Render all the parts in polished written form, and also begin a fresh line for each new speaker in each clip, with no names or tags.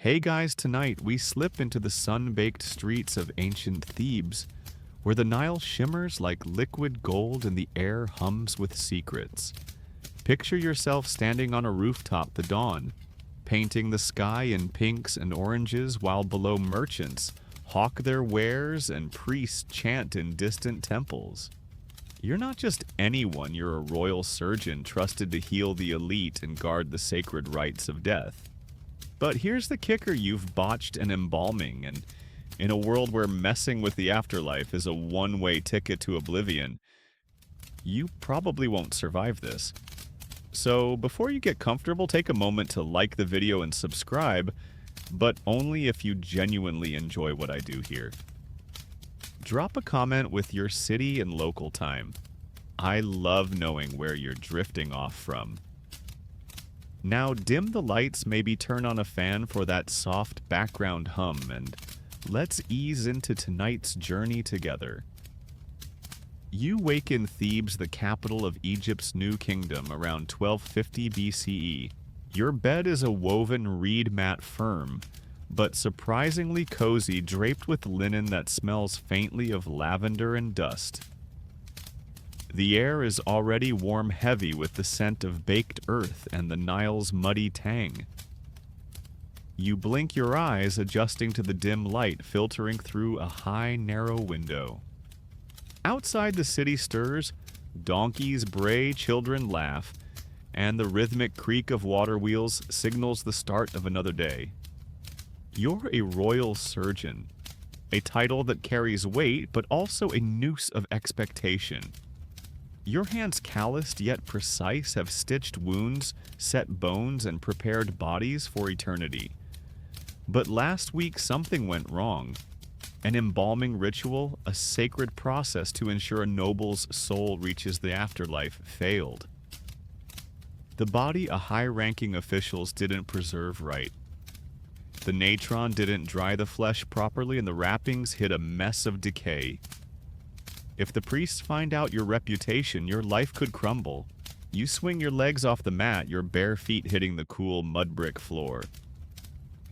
Hey guys, tonight we slip into the sun-baked streets of ancient Thebes, where the Nile shimmers like liquid gold and the air hums with secrets. Picture yourself standing on a rooftop at dawn, painting the sky in pinks and oranges while below merchants hawk their wares and priests chant in distant temples. You're not just anyone, you're a royal surgeon trusted to heal the elite and guard the sacred rites of death. But here's the kicker: you've botched an embalming, and in a world where messing with the afterlife is a one-way ticket to oblivion, you probably won't survive this. So before you get comfortable, take a moment to like the video and subscribe, but only if you genuinely enjoy what I do here. Drop a comment with your city and local time. I love knowing where you're drifting off from. Now dim the lights, maybe turn on a fan for that soft background hum, and let's ease into tonight's journey together. You wake in Thebes, the capital of Egypt's new kingdom, around 1250 BCE. Your bed is a woven reed mat, firm, but surprisingly cozy, draped with linen that smells faintly of lavender and dust. The air is already warm, heavy with the scent of baked earth and the Nile's muddy tang. You blink your eyes, adjusting to the dim light filtering through a high, narrow window. Outside, the city stirs, donkeys bray, children laugh, and the rhythmic creak of water wheels signals the start of another day. You're a royal surgeon, a title that carries weight, but also a noose of expectation. Your hands, calloused yet precise, have stitched wounds, set bones, and prepared bodies for eternity. But last week something went wrong. An embalming ritual, a sacred process to ensure a noble's soul reaches the afterlife, failed. The body of high-ranking officials didn't preserve right. The natron didn't dry the flesh properly, and the wrappings hid a mess of decay. If the priests find out your reputation, your life could crumble. You swing your legs off the mat, your bare feet hitting the cool mud brick floor.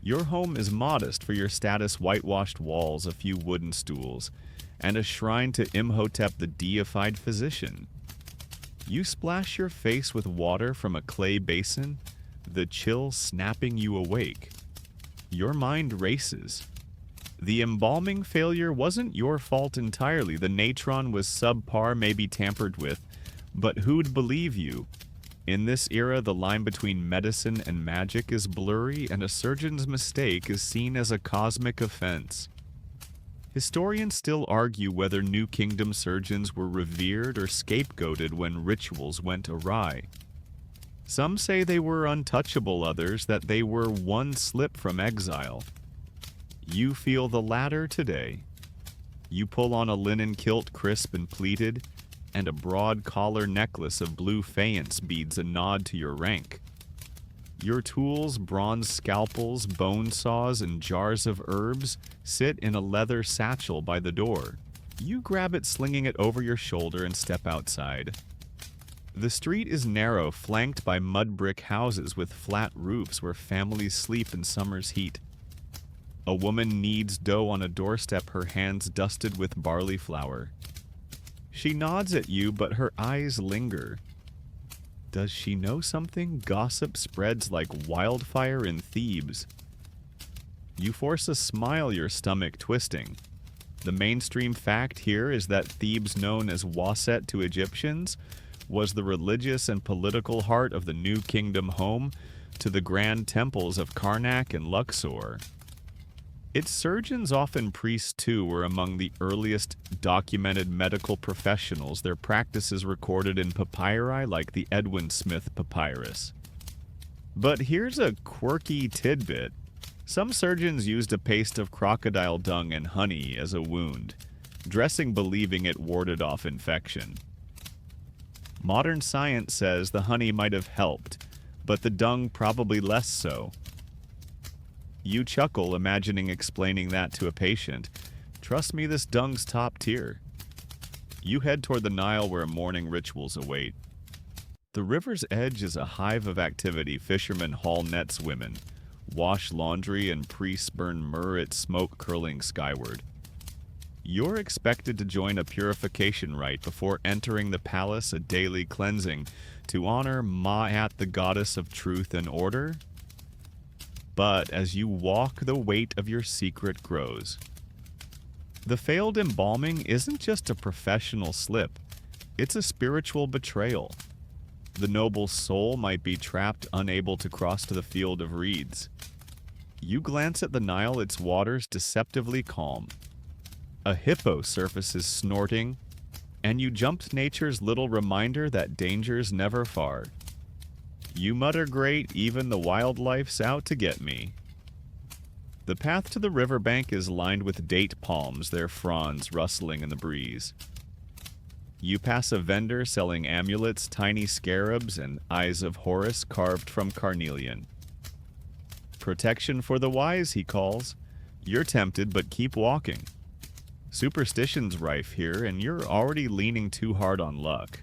Your home is modest for your status: whitewashed walls, a few wooden stools, and a shrine to Imhotep, the deified physician. You splash your face with water from a clay basin, the chill snapping you awake. Your mind races. The embalming failure wasn't your fault entirely. The natron was subpar, maybe tampered with, but who'd believe you? In this era, the line between medicine and magic is blurry, and a surgeon's mistake is seen as a cosmic offense. Historians still argue whether New Kingdom surgeons were revered or scapegoated when rituals went awry. Some say they were untouchable, others that they were one slip from exile. You feel the latter today. You pull on a linen kilt, crisp and pleated, and a broad collar necklace of blue faience beads a nod to your rank. Your tools, bronze scalpels, bone saws, and jars of herbs, sit in a leather satchel by the door. You grab it, slinging it over your shoulder, and step outside. The street is narrow, flanked by mud brick houses with flat roofs where families sleep in summer's heat. A woman kneads dough on a doorstep, her hands dusted with barley flour. She nods at you, but her eyes linger. Does she know something? Gossip spreads like wildfire in Thebes. You force a smile, your stomach twisting. The mainstream fact here is that Thebes, known as Waset to Egyptians, was the religious and political heart of the New Kingdom, home to the grand temples of Karnak and Luxor. Its surgeons, often priests too, were among the earliest documented medical professionals, their practices recorded in papyri like the Edwin Smith Papyrus. But here's a quirky tidbit. Some surgeons used a paste of crocodile dung and honey as a wound, dressing believing it warded off infection. Modern science says the honey might have helped, but the dung probably less so. You chuckle, imagining explaining that to a patient. Trust me, this dung's top tier. You head toward the Nile, where morning rituals await. The river's edge is a hive of activity. Fishermen haul nets, women wash laundry, and priests burn myrrh at smoke curling skyward. You're expected to join a purification rite before entering the palace, a daily cleansing, to honor Ma'at, the goddess of truth and order. But as you walk, the weight of your secret grows. The failed embalming isn't just a professional slip, it's a spiritual betrayal. The noble soul might be trapped, unable to cross to the field of reeds. You glance at the Nile, its waters deceptively calm. A hippo surfaces snorting, and you jumped nature's little reminder that danger's never far. You mutter, "Great, even the wildlife's out to get me." The path to the riverbank is lined with date palms, their fronds rustling in the breeze. You pass a vendor selling amulets, tiny scarabs, and eyes of Horus carved from carnelian. "Protection for the wise," he calls. You're tempted, but keep walking. Superstition's rife here, and you're already leaning too hard on luck.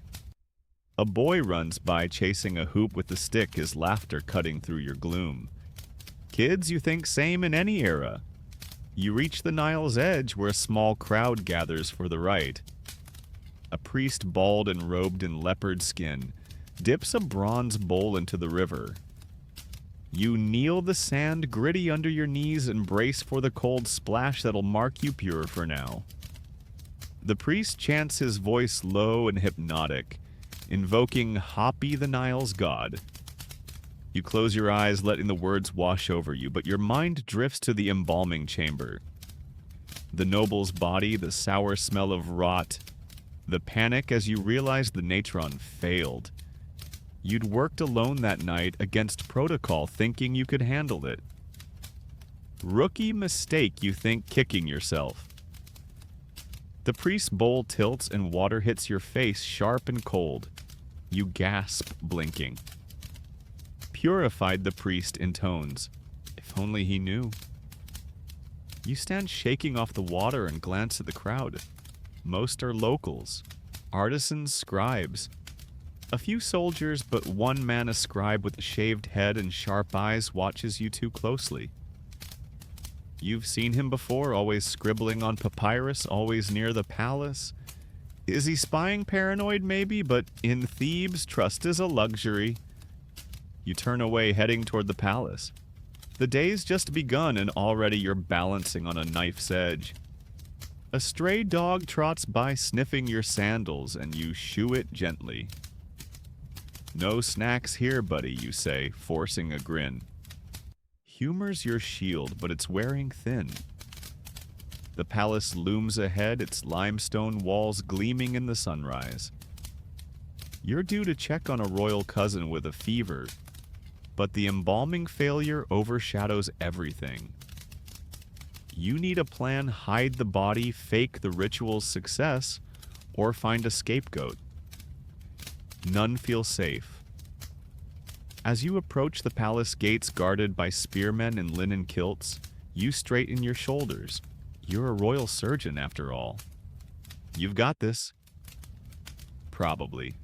A boy runs by chasing a hoop with a stick, his laughter cutting through your gloom. Kids, you think same in any era. You reach the Nile's edge where a small crowd gathers for the rite. A priest, bald and robed in leopard skin, dips a bronze bowl into the river. You kneel the sand gritty under your knees and brace for the cold splash that'll mark you pure for now. The priest chants, his voice low and hypnotic, invoking Hapi, the Nile's god. You close your eyes, letting the words wash over you, but your mind drifts to the embalming chamber. The noble's body, the sour smell of rot, the panic as you realize the natron failed. You'd worked alone that night against protocol, thinking you could handle it. Rookie mistake, you think, kicking yourself. The priest's bowl tilts and water hits your face, sharp and cold. You gasp, blinking. Purified, the priest intones. If only he knew. You stand shaking off the water and glance at the crowd. Most are locals, artisans, scribes. A few soldiers, but one man, a scribe with a shaved head and sharp eyes, watches you too closely. You've seen him before, always scribbling on papyrus, always near the palace. Is he spying? Paranoid, maybe, but in Thebes, trust is a luxury. You turn away, heading toward the palace. The day's just begun, and already you're balancing on a knife's edge. A stray dog trots by, sniffing your sandals, and you shoo it gently. "No snacks here, buddy," you say, forcing a grin. Humor's your shield, but it's wearing thin. The palace looms ahead, its limestone walls gleaming in the sunrise. You're due to check on a royal cousin with a fever, but the embalming failure overshadows everything. You need a plan: hide the body, fake the ritual's success, or find a scapegoat. None feel safe. As you approach the palace gates guarded by spearmen in linen kilts, you straighten your shoulders. You're a royal surgeon, after all. You've got this. Probably.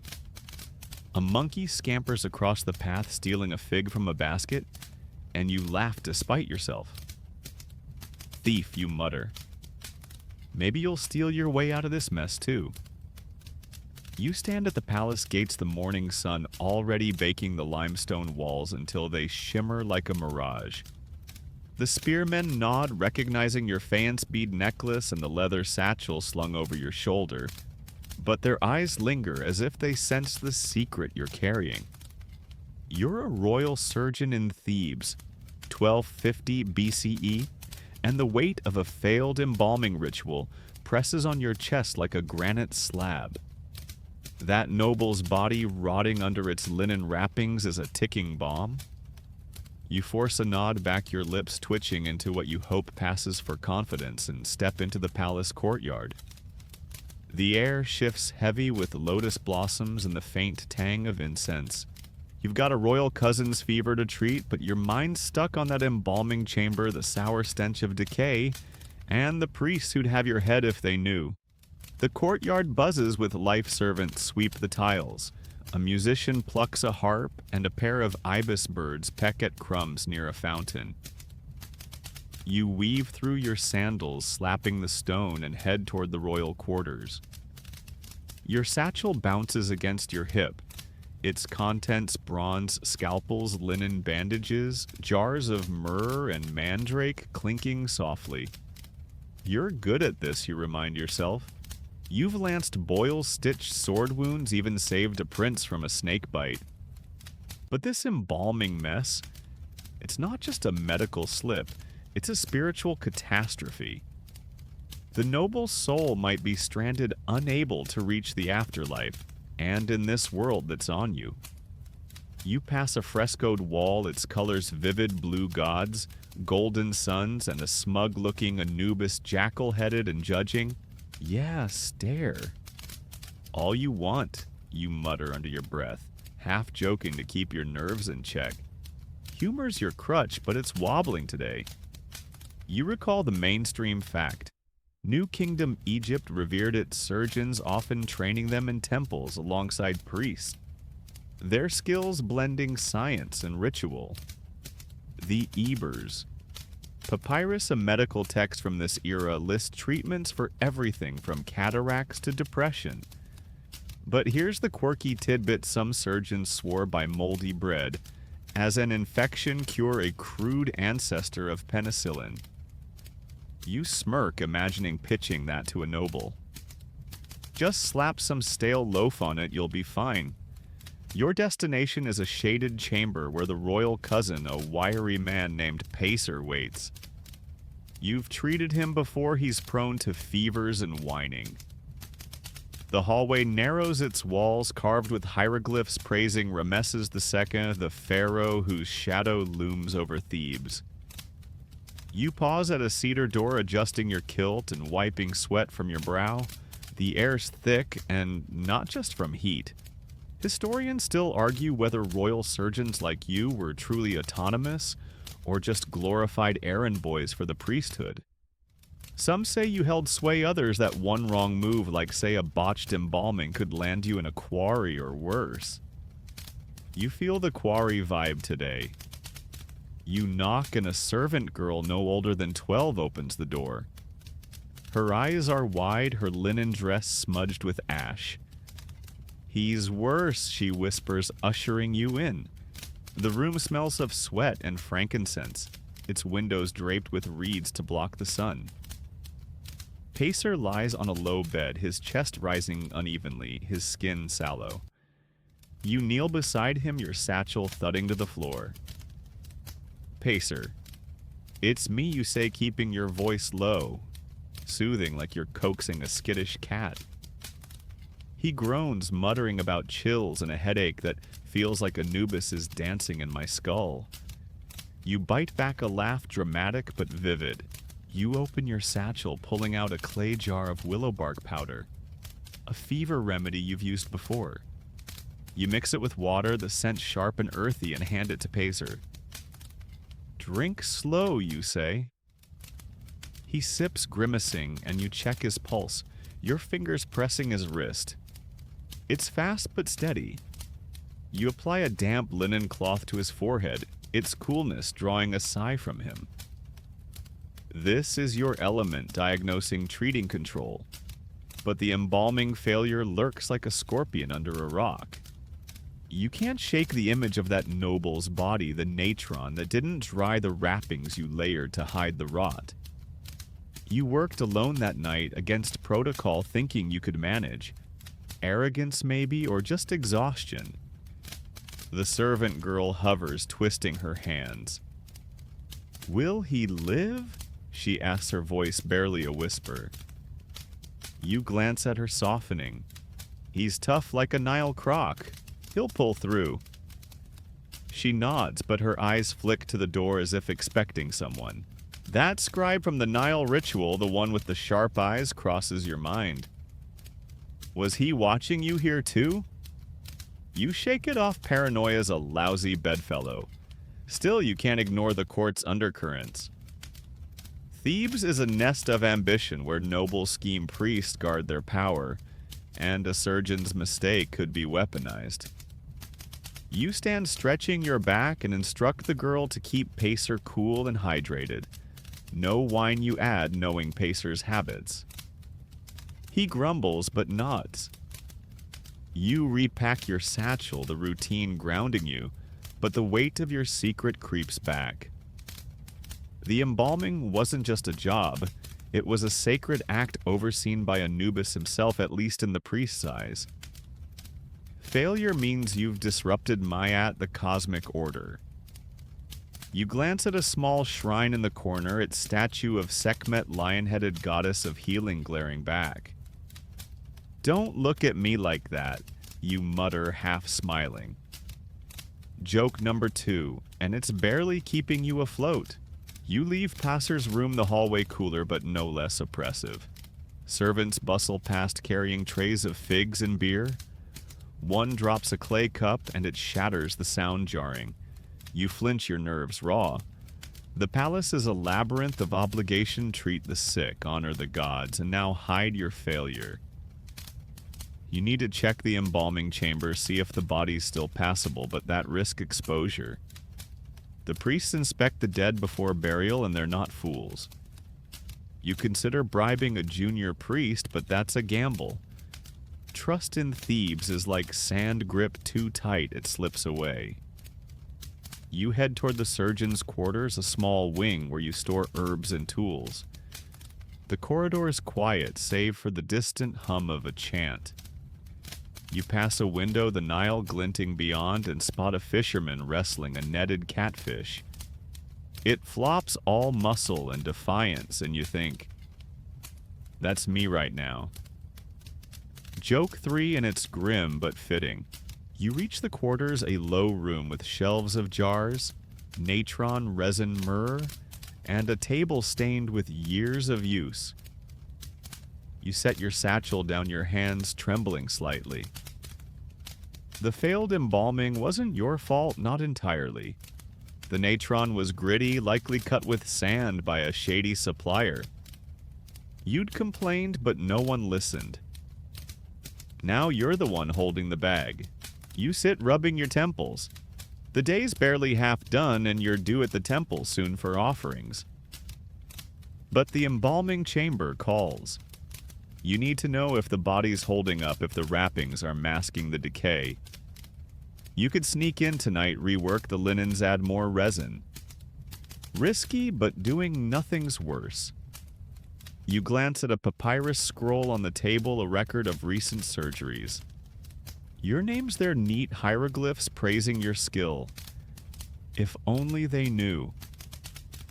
A monkey scampers across the path, stealing a fig from a basket, and you laugh despite yourself. "Thief," you mutter. Maybe you'll steal your way out of this mess, too. You stand at the palace gates, the morning sun already baking the limestone walls until they shimmer like a mirage. The spearmen nod, recognizing your faience bead necklace and the leather satchel slung over your shoulder, but their eyes linger as if they sense the secret you're carrying. You're a royal surgeon in Thebes, 1250 BCE, and the weight of a failed embalming ritual presses on your chest like a granite slab. That noble's body rotting under its linen wrappings is a ticking bomb. You force a nod, back your lips twitching into what you hope passes for confidence, and step into the palace courtyard. The air shifts heavy with lotus blossoms and the faint tang of incense. You've got a royal cousin's fever to treat, but your mind's stuck on that embalming chamber, the sour stench of decay, and the priests who'd have your head if they knew. The courtyard buzzes with life servants sweep the tiles. A musician plucks a harp, and a pair of ibis birds peck at crumbs near a fountain. You weave through your sandals, slapping the stone, and head toward the royal quarters. Your satchel bounces against your hip, its contents bronze scalpels, linen bandages, jars of myrrh and mandrake clinking softly. You're good at this, you remind yourself. You've lanced boil-stitched sword wounds, even saved a prince from a snake bite. But this embalming mess, it's not just a medical slip, it's a spiritual catastrophe. The noble soul might be stranded, unable to reach the afterlife, and in this world that's on you. You pass a frescoed wall, its colors vivid blue gods, golden suns, and a smug-looking Anubis jackal-headed and judging. Yeah, stare. All you want, you mutter under your breath, half joking to keep your nerves in check. Humor's your crutch, but it's wobbling today. You recall the mainstream fact. New Kingdom Egypt revered its surgeons, often training them in temples alongside priests. Their skills blending science and ritual. The Ebers. Papyrus, a medical text from this era, lists treatments for everything from cataracts to depression. But here's the quirky tidbit some surgeons swore by moldy bread, as an infection cure a crude ancestor of penicillin. You smirk, imagining pitching that to a noble. Just slap some stale loaf on it, you'll be fine. Your destination is a shaded chamber where the royal cousin, a wiry man named Pacer, waits. You've treated him before he's prone to fevers and whining. The hallway narrows its walls, carved with hieroglyphs praising Rameses II, the pharaoh whose shadow looms over Thebes. You pause at a cedar door, adjusting your kilt and wiping sweat from your brow. The air's thick, and not just from heat. Historians still argue whether royal surgeons like you were truly autonomous, or just glorified errand boys for the priesthood. Some say you held sway, others that one wrong move, like say a botched embalming, could land you in a quarry or worse. You feel the quarry vibe today. You knock and a servant girl no older than 12 opens the door. Her eyes are wide, her linen dress smudged with ash. "He's worse," she whispers, ushering you in. The room smells of sweat and frankincense, its windows draped with reeds to block the sun. Pacer lies on a low bed, his chest rising unevenly, his skin sallow. You kneel beside him, your satchel thudding to the floor. Pacer. "It's me," you say, keeping your voice low, soothing like you're coaxing a skittish cat. He groans, muttering about chills and a headache that feels like Anubis is dancing in my skull. You bite back a laugh, dramatic but vivid. You open your satchel, pulling out a clay jar of willow bark powder, a fever remedy you've used before. You mix it with water, the scent sharp and earthy, and hand it to Pacer. "Drink slow," you say. He sips, grimacing, and you check his pulse, your fingers pressing his wrist. It's fast but steady. You apply a damp linen cloth to his forehead, its coolness drawing a sigh from him. This is your element, diagnosing treating control. But the embalming failure lurks like a scorpion under a rock. You can't shake the image of that noble's body, the natron that didn't dry the wrappings you layered to hide the rot. You worked alone that night against protocol, thinking you could manage. Arrogance maybe, or just exhaustion. The servant girl hovers, twisting her hands. "Will he live?" she asks, her voice barely a whisper. You glance at her, softening. "He's tough like a Nile croc. He'll pull through." She nods, but her eyes flick to the door as if expecting someone. That scribe from the Nile ritual, the one with the sharp eyes, crosses your mind. Was he watching you here too? You shake it off, paranoia's a lousy bedfellow. Still, you can't ignore the court's undercurrents. Thebes is a nest of ambition where noble scheme priests guard their power, and a surgeon's mistake could be weaponized. You stand stretching your back and instruct the girl to keep Pacer cool and hydrated. No wine you add, knowing Pacer's habits. He grumbles but nods. You repack your satchel, the routine grounding you, but the weight of your secret creeps back. The embalming wasn't just a job, it was a sacred act overseen by Anubis himself, at least in the priest's eyes. Failure means you've disrupted Mayat, the cosmic order. You glance at a small shrine in the corner, its statue of Sekhmet, lion-headed goddess of healing, glaring back. Don't look at me like that, you mutter, half smiling. Joke number 2, and it's barely keeping you afloat. You leave Passer's room, the hallway cooler but no less oppressive. Servants bustle past carrying trays of figs and beer. One drops a clay cup and it shatters, the sound jarring. You flinch, your nerves raw. The palace is a labyrinth of obligation. Treat the sick, honor the gods, and now hide your failure. You need to check the embalming chamber, see if the body's still passable, but that risks exposure. The priests inspect the dead before burial, and they're not fools. You consider bribing a junior priest, but that's a gamble. Trust in Thebes is like sand gripped too tight, it slips away. You head toward the surgeon's quarters, a small wing where you store herbs and tools. The corridor is quiet, save for the distant hum of a chant. You pass a window, the Nile glinting beyond, and spot a fisherman wrestling a netted catfish. It flops, all muscle and defiance, and you think, that's me right now. Joke 3, and it's grim but fitting. You reach the quarters, a low room with shelves of jars, natron resin myrrh, and a table stained with years of use. You set your satchel down, your hands trembling slightly. The failed embalming wasn't your fault, not entirely. The natron was gritty, likely cut with sand by a shady supplier. You'd complained, but no one listened. Now you're the one holding the bag. You sit rubbing your temples. The day's barely half done, and you're due at the temple soon for offerings. But the embalming chamber calls. You need to know if the body's holding up, if the wrappings are masking the decay. You could sneak in tonight, rework the linens, add more resin. Risky, but doing nothing's worse. You glance at a papyrus scroll on the table, a record of recent surgeries. Your name's there, neat hieroglyphs praising your skill. If only they knew.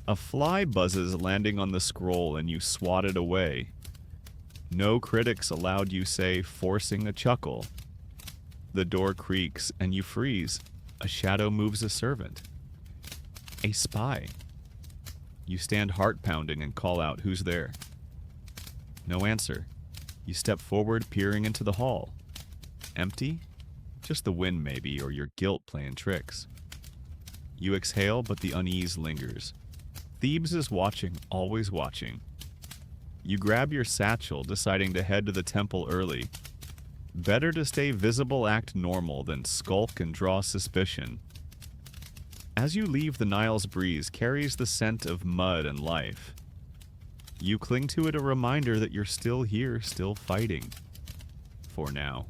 A fly buzzes, landing on the scroll, and you swat it away. No critics allowed, you say, forcing a chuckle. The door creaks, and you freeze. A shadow moves a servant. A spy. You stand heart-pounding and call out, "Who's there?" No answer. You step forward, peering into the hall. Empty? Just the wind, maybe, or your guilt playing tricks. You exhale, but the unease lingers. Thebes is watching, always watching. You grab your satchel, deciding to head to the temple early. Better to stay visible, act normal, than skulk and draw suspicion. As you leave, the Nile's breeze carries the scent of mud and life. You cling to it, a reminder that you're still here, still fighting. For now.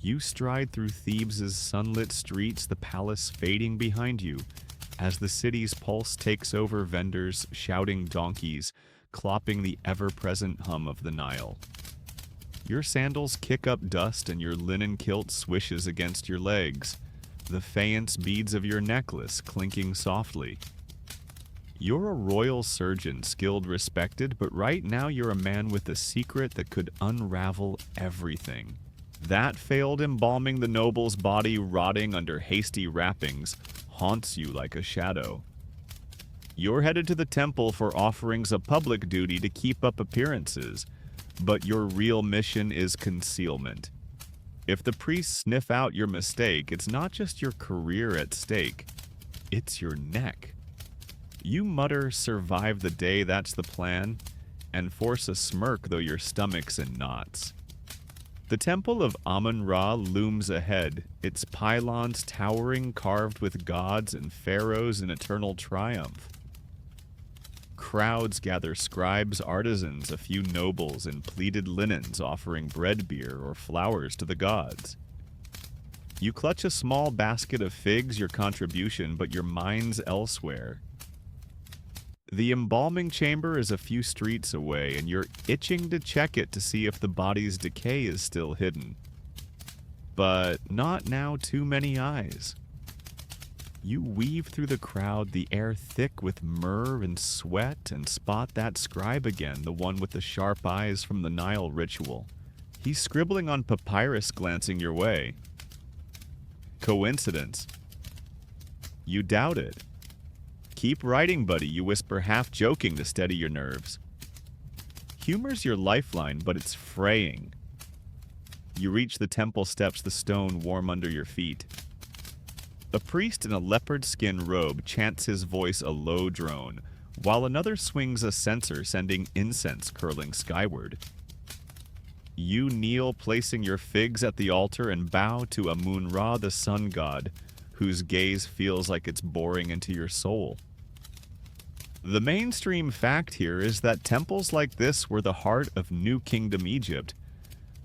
You stride through Thebes' sunlit streets, the palace fading behind you, as the city's pulse takes over, vendors shouting, donkeys clopping the ever-present hum of the Nile. Your sandals kick up dust and your linen kilt swishes against your legs, the faience beads of your necklace clinking softly. You're a royal surgeon, skilled, respected, but right now you're a man with a secret that could unravel everything. That failed embalming, the noble's body rotting under hasty wrappings, haunts you like a shadow. You're headed to the temple for offerings, a public duty to keep up appearances, but your real mission is concealment. If the priests sniff out your mistake, it's not just your career at stake, it's your neck. You mutter, "Survive the day, that's the plan," and force a smirk, though your stomach's in knots. The temple of Amun-Ra looms ahead, its pylons towering, carved with gods and pharaohs in eternal triumph. Crowds gather, scribes, artisans, a few nobles in pleated linens offering bread, beer, or flowers to the gods. You clutch a small basket of figs, your contribution, but your mind's elsewhere. The embalming chamber is a few streets away, and you're itching to check it to see if the body's decay is still hidden. But not now too many eyes. You weave through the crowd, the air thick with myrrh and sweat, and spot that scribe again, the one with the sharp eyes from the Nile ritual. He's scribbling on papyrus, glancing your way. Coincidence? You doubt it. Keep writing, buddy, you whisper, half joking to steady your nerves. Humor's your lifeline, but it's fraying. You reach the temple steps, the stone warm under your feet. A priest in a leopard skin robe chants, his voice a low drone, while another swings a censer, sending incense curling skyward. You kneel, placing your figs at the altar, and bow to Amun-Ra, the sun god, whose gaze feels like it's boring into your soul. The mainstream fact here is that temples like this were the heart of New Kingdom Egypt,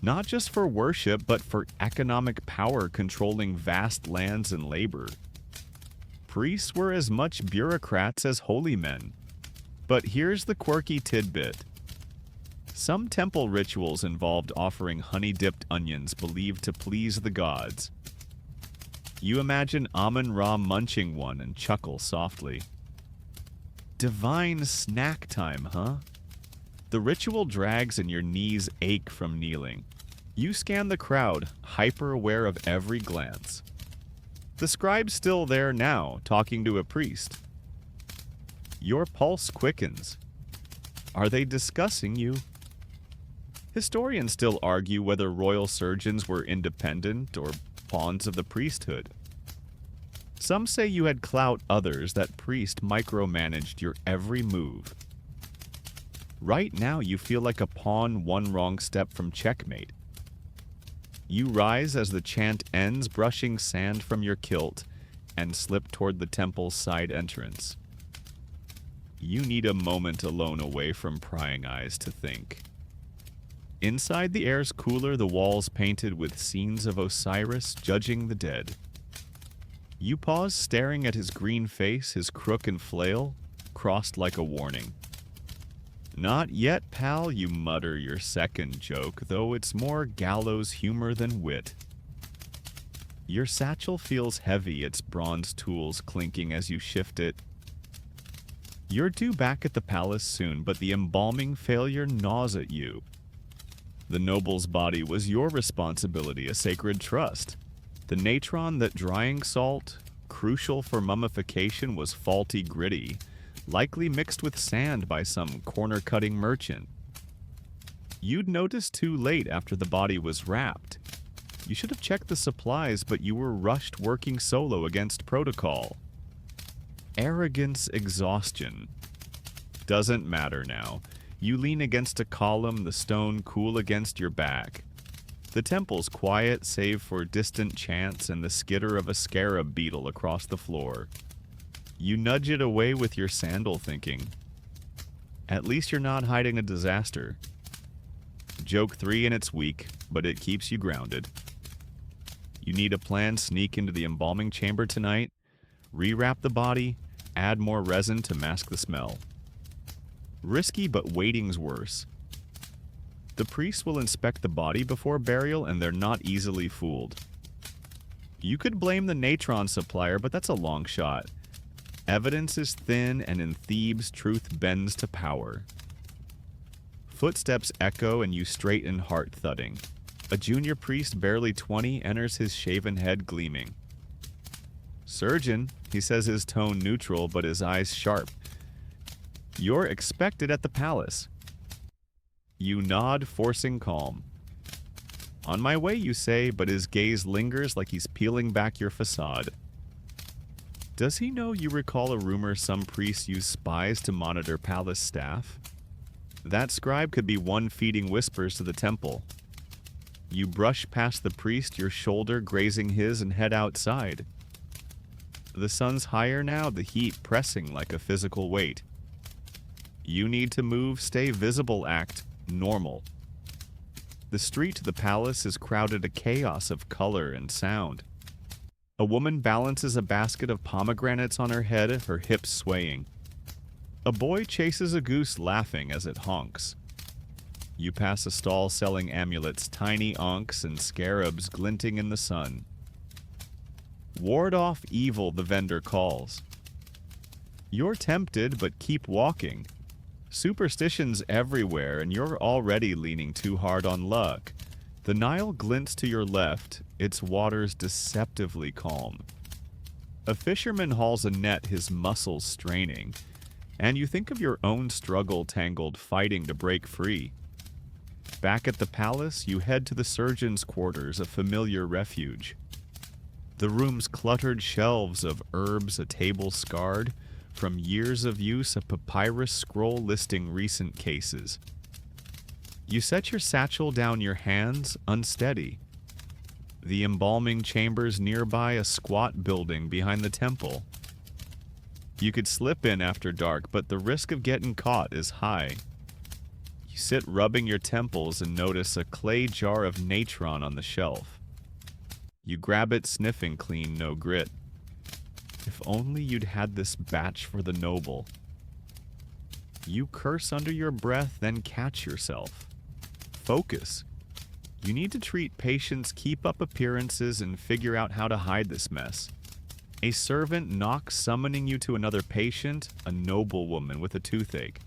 not just for worship, but for economic power, controlling vast lands and labor. Priests were as much bureaucrats as holy men. But here's the quirky tidbit. Some temple rituals involved offering honey-dipped onions believed to please the gods. You imagine Amun-Ra munching one and chuckle softly. Divine snack time, huh? The ritual drags and your knees ache from kneeling. You scan the crowd, hyper-aware of every glance. The scribe's still there now, talking to a priest. Your pulse quickens. Are they discussing you? Historians still argue whether royal surgeons were independent or pawns of the priesthood. Some say you had clout, others that priest micromanaged your every move. Right now you feel like a pawn one wrong step from checkmate. You rise as the chant ends, brushing sand from your kilt, and slip toward the temple's side entrance. You need a moment alone away from prying eyes to think. Inside, the air's cooler, the walls painted with scenes of Osiris judging the dead. You pause, staring at his green face, his crook and flail, crossed like a warning. Not yet, pal, you mutter your second joke, though it's more gallows humor than wit. Your satchel feels heavy, its bronze tools clinking as you shift it. You're due back at the palace soon, but the embalming failure gnaws at you. The noble's body was your responsibility, a sacred trust. The natron, that drying salt, crucial for mummification, was faulty gritty, likely mixed with sand by some corner-cutting merchant. You'd noticed too late after the body was wrapped. You should have checked the supplies, but you were rushed working solo against protocol. Arrogance, exhaustion. Doesn't matter now. You lean against a column, the stone cool against your back. The temple's quiet, save for distant chants and the skitter of a scarab beetle across the floor. You nudge it away with your sandal, thinking, at least you're not hiding a disaster. Joke 3 and it's weak, but it keeps you grounded. You need a plan, sneak into the embalming chamber tonight, rewrap the body, add more resin to mask the smell. Risky, but waiting's worse. The priests will inspect the body before burial, and they're not easily fooled. You could blame the natron supplier, but that's a long shot. Evidence is thin, and in Thebes, truth bends to power. Footsteps echo, and you straighten, heart thudding. A junior priest, barely 20, enters, his shaven head gleaming. Surgeon, he says, his tone neutral, but his eyes sharp. You're expected at the palace. You nod, forcing calm. On my way, you say, but his gaze lingers like he's peeling back your facade. Does he know you recall a rumor some priests use spies to monitor palace staff? That scribe could be one feeding whispers to the temple. You brush past the priest, your shoulder grazing his, and head outside. The sun's higher now, the heat pressing like a physical weight. You need to move, stay visible, act normal. The street to the palace is crowded, a chaos of color and sound. A woman balances a basket of pomegranates on her head, her hips swaying. A boy chases a goose, laughing as it honks. You pass a stall selling amulets, tiny ankhs and scarabs glinting in the sun. Ward off evil, the vendor calls. You're tempted, but keep walking. Superstition's everywhere, and you're already leaning too hard on luck. The Nile glints to your left, its waters deceptively calm. A fisherman hauls a net, his muscles straining, and you think of your own struggle, tangled, fighting to break free. Back at the palace, you head to the surgeon's quarters, a familiar refuge. The room's cluttered shelves of herbs, a table scarred from years of use, a papyrus scroll listing recent cases. You set your satchel down, your hands unsteady. The embalming chambers nearby, a squat building behind the temple. You could slip in after dark, but the risk of getting caught is high. You sit rubbing your temples and notice a clay jar of natron on the shelf. You grab it, sniffing clean, no grit. If only you'd had this batch for the noble. You curse under your breath, then catch yourself. Focus. You need to treat patients, keep up appearances, and figure out how to hide this mess. A servant knocks, summoning you to another patient, a noblewoman with a toothache.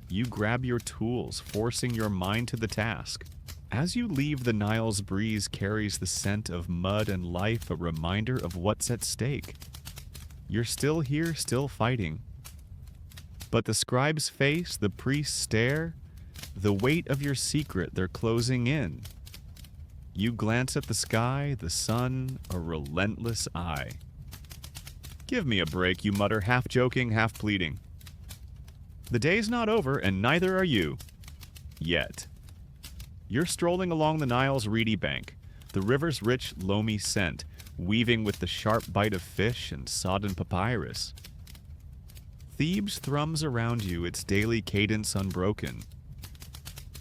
You grab your tools, forcing your mind to the task. As you leave, the Nile's breeze carries the scent of mud and life, a reminder of what's at stake. You're still here, still fighting. But the scribe's face, the priest's stare, the weight of your secret, they're closing in. You glance at the sky, the sun, a relentless eye. Give me a break, you mutter, half joking, half pleading. The day's not over, and neither are you. Yet. You're strolling along the Nile's reedy bank, the river's rich, loamy scent, weaving with the sharp bite of fish and sodden papyrus. Thebes thrums around you, its daily cadence unbroken.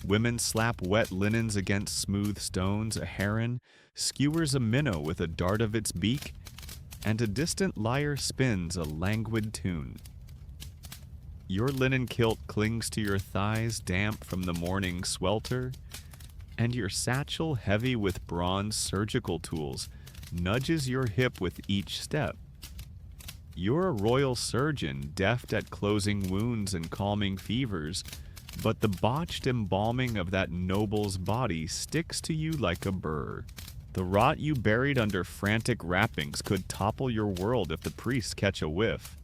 Women slap wet linens against smooth stones, a heron skewers a minnow with a dart of its beak, and a distant lyre spins a languid tune. Your linen kilt clings to your thighs, damp from the morning swelter, and your satchel, heavy with bronze surgical tools, nudges your hip with each step. You're a royal surgeon, deft at closing wounds and calming fevers, but the botched embalming of that noble's body sticks to you like a burr. The rot you buried under frantic wrappings could topple your world if the priests catch a whiff.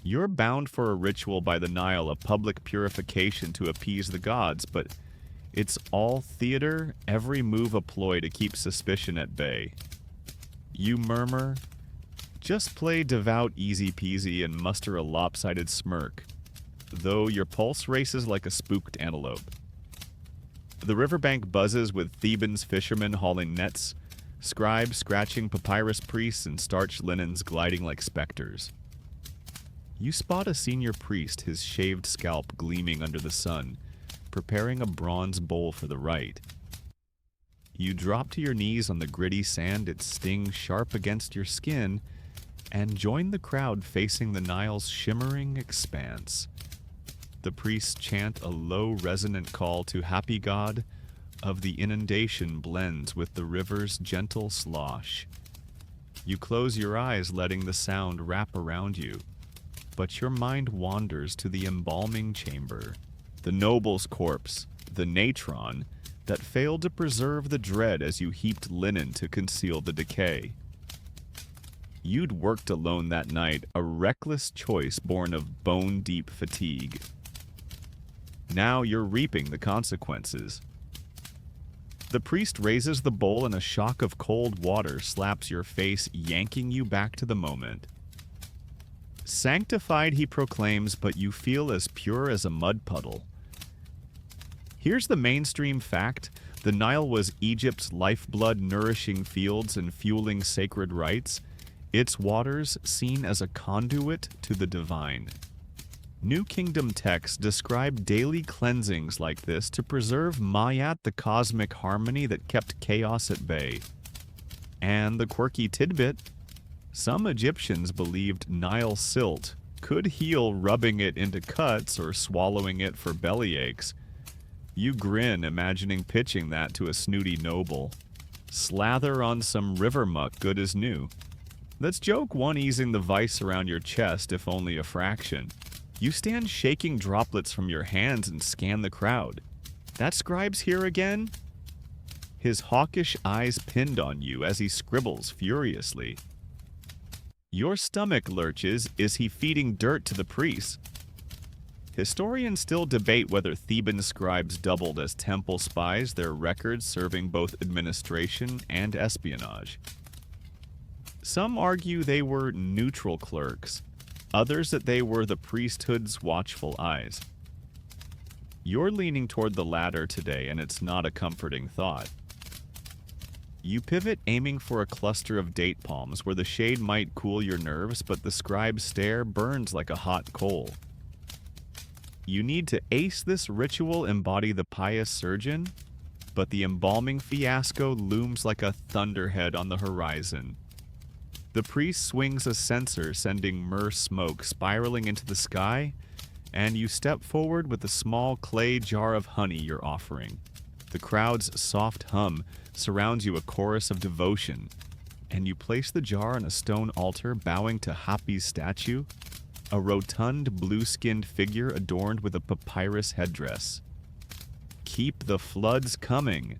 You're bound for a ritual by the Nile, a public purification to appease the gods, but it's all theater, every move a ploy to keep suspicion at bay. You murmur, just play devout easy peasy and muster a lopsided smirk, though your pulse races like a spooked antelope. The riverbank buzzes with Thebans fishermen hauling nets, scribes scratching papyrus priests, and starched linens gliding like specters. You spot a senior priest, his shaved scalp gleaming under the sun, preparing a bronze bowl for the rite. You drop to your knees on the gritty sand, its sting sharp against your skin, and join the crowd facing the Nile's shimmering expanse. The priests chant a low, resonant call to happy god of the inundation blends with the river's gentle slosh. You close your eyes, letting the sound wrap around you, but your mind wanders to the embalming chamber, the noble's corpse, the natron that failed to preserve the dread as you heaped linen to conceal the decay. You'd worked alone that night, a reckless choice born of bone-deep fatigue. Now you're reaping the consequences. The priest raises the bowl and a shock of cold water slaps your face, yanking you back to the moment. Sanctified, he proclaims, but you feel as pure as a mud puddle. Here's the mainstream fact. The Nile was Egypt's lifeblood, nourishing fields and fueling sacred rites, its waters seen as a conduit to the divine. New Kingdom texts describe daily cleansings like this to preserve Mayat, the cosmic harmony that kept chaos at bay. And the quirky tidbit, some Egyptians believed Nile silt could heal rubbing it into cuts or swallowing it for belly aches. You grin imagining pitching that to a snooty noble. Slather on some river muck good as new. Let's joke one easing the vice around your chest, if only a fraction. You stand shaking droplets from your hands and scan the crowd. That scribe's here again? His hawkish eyes pinned on you as he scribbles furiously. Your stomach lurches. Is he feeding dirt to the priests? Historians still debate whether Theban scribes doubled as temple spies, their records serving both administration and espionage. Some argue they were neutral clerks, others that they were the priesthood's watchful eyes. You're leaning toward the latter today, and it's not a comforting thought. You pivot, aiming for a cluster of date palms where the shade might cool your nerves, but the scribe's stare burns like a hot coal. You need to ace this ritual, embody the pious surgeon, but the embalming fiasco looms like a thunderhead on the horizon. The priest swings a censer, sending myrrh smoke spiraling into the sky, and you step forward with a small clay jar of honey you're offering. The crowd's soft hum surrounds you, a chorus of devotion, and you place the jar on a stone altar, bowing to Hapi's statue, a rotund, blue-skinned figure adorned with a papyrus headdress. Keep the floods coming.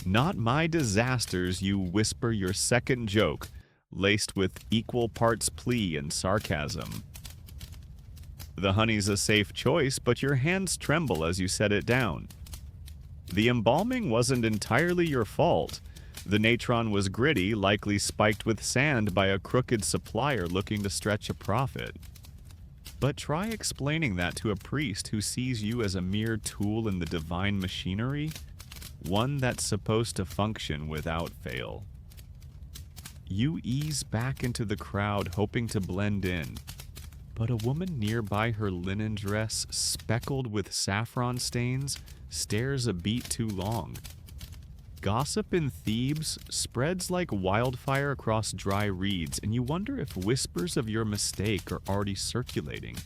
Not my disasters, you whisper your second joke, laced with equal parts plea and sarcasm. The honey's a safe choice, but your hands tremble as you set it down. The embalming wasn't entirely your fault. The natron was gritty, likely spiked with sand by a crooked supplier looking to stretch a profit. But try explaining that to a priest who sees you as a mere tool in the divine machinery, one that's supposed to function without fail. You ease back into the crowd, hoping to blend in, but a woman nearby, her linen dress speckled with saffron stains, stares a beat too long. Gossip in Thebes spreads like wildfire across dry reeds, and you wonder if whispers of your mistake are already circulating.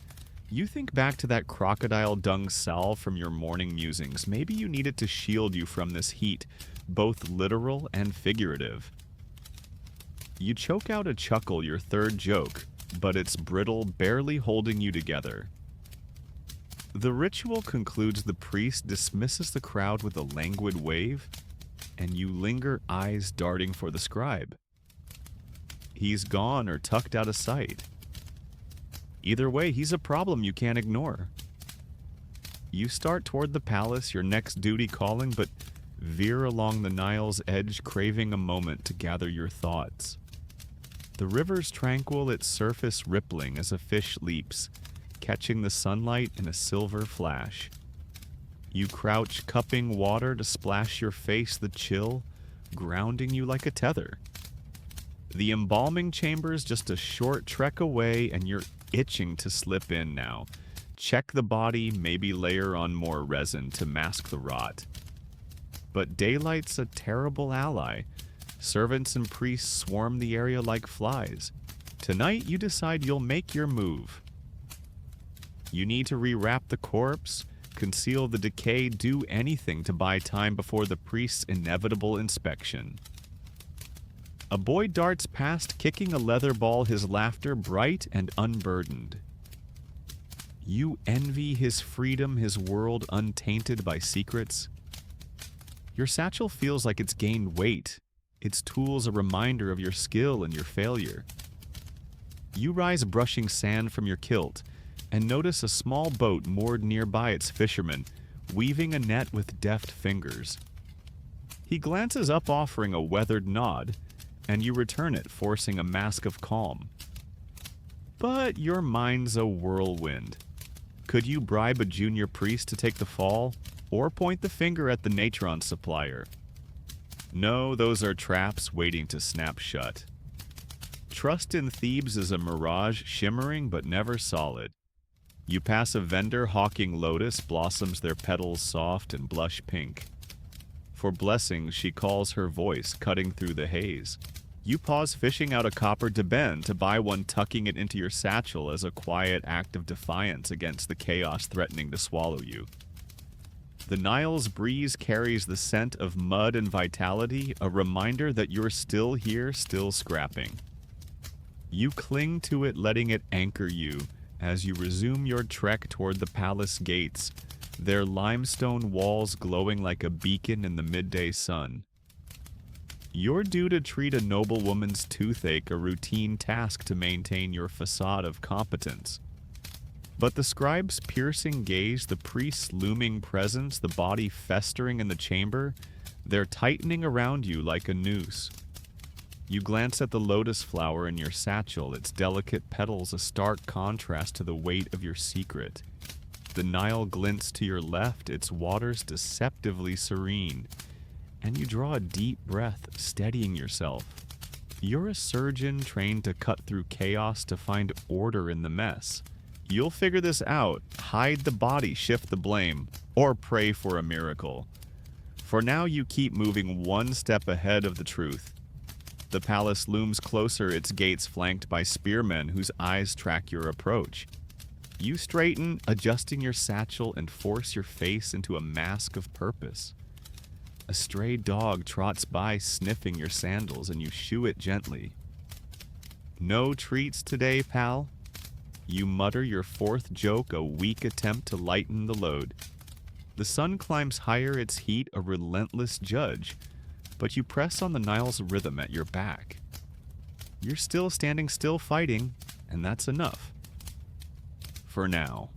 You think back to that crocodile dung salve from your morning musings. Maybe you need it to shield you from this heat, both literal and figurative. You choke out a chuckle, your third joke, but it's brittle, barely holding you together. The ritual concludes. The priest dismisses the crowd with a languid wave, and you linger, eyes darting for the scribe. He's gone or tucked out of sight. Either way, he's a problem you can't ignore. You start toward the palace, your next duty calling, but veer along the Nile's edge, craving a moment to gather your thoughts. The river's tranquil, its surface rippling as a fish leaps, catching the sunlight in a silver flash. You crouch, cupping water to splash your face, the chill grounding you like a tether. The embalming chamber's just a short trek away, and you're itching to slip in now. Check the body, maybe layer on more resin to mask the rot. But daylight's a terrible ally. Servants and priests swarm the area like flies. Tonight, you decide you'll make your move. You need to rewrap the corpse, conceal the decay, do anything to buy time before the priest's inevitable inspection. A boy darts past, kicking a leather ball, his laughter bright and unburdened. You envy his freedom, his world untainted by secrets. Your satchel feels like it's gained weight, its tools a reminder of your skill and your failure. You rise, brushing sand from your kilt, and notice a small boat moored nearby, its fisherman, weaving a net with deft fingers. He glances up, offering a weathered nod, and you return it, forcing a mask of calm. But your mind's a whirlwind. Could you bribe a junior priest to take the fall? or point the finger at the natron supplier. No, those are traps waiting to snap shut. Trust in Thebes is a mirage, shimmering but never solid. You pass a vendor hawking lotus blossoms, their petals soft and blush pink. For blessings, she calls her voice, cutting through the haze. You pause fishing out a copper deben to buy one, tucking it into your satchel as a quiet act of defiance against the chaos threatening to swallow you. The Nile's breeze carries the scent of mud and vitality, a reminder that you're still here, still scrapping. You cling to it, letting it anchor you as you resume your trek toward the palace gates, their limestone walls glowing like a beacon in the midday sun. You're due to treat a noblewoman's toothache, a routine task to maintain your facade of competence. But the scribe's piercing gaze, the priest's looming presence, the body festering in the chamber, they're tightening around you like a noose. You glance at the lotus flower in your satchel, its delicate petals a stark contrast to the weight of your secret. The Nile glints to your left, its waters deceptively serene. And you draw a deep breath, steadying yourself. You're a surgeon trained to cut through chaos to find order in the mess. You'll figure this out, hide the body, shift the blame, or pray for a miracle. For now, you keep moving one step ahead of the truth. The palace looms closer, its gates flanked by spearmen whose eyes track your approach. You straighten, adjusting your satchel, and force your face into a mask of purpose. A stray dog trots by, sniffing your sandals, and you shoo it gently. No treats today, pal? You mutter your fourth joke, a weak attempt to lighten the load. The sun climbs higher, its heat a relentless judge, but you press on the Nile's rhythm at your back. You're still standing still fighting, and that's enough. For now.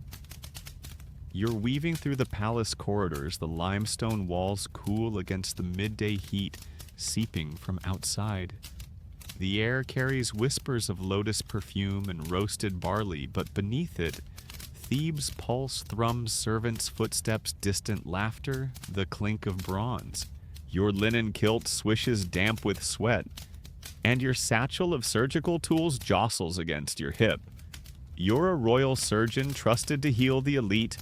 You're weaving through the palace corridors, the limestone walls cool against the midday heat seeping from outside. The air carries whispers of lotus perfume and roasted barley, but beneath it, Thebes' pulse thrums, servants' footsteps, distant laughter, the clink of bronze. Your linen kilt swishes damp with sweat, and your satchel of surgical tools jostles against your hip. You're a royal surgeon trusted to heal the elite,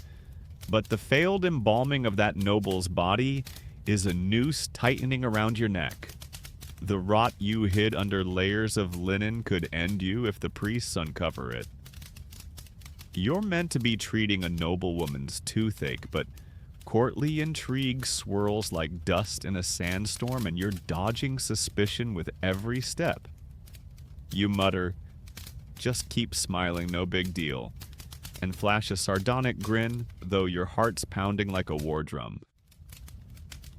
but the failed embalming of that noble's body is a noose tightening around your neck. The rot you hid under layers of linen could end you if the priests uncover it. You're meant to be treating a noblewoman's toothache, but courtly intrigue swirls like dust in a sandstorm, and you're dodging suspicion with every step. You mutter, "Just keep smiling, no big deal," and flash a sardonic grin, though your heart's pounding like a war drum.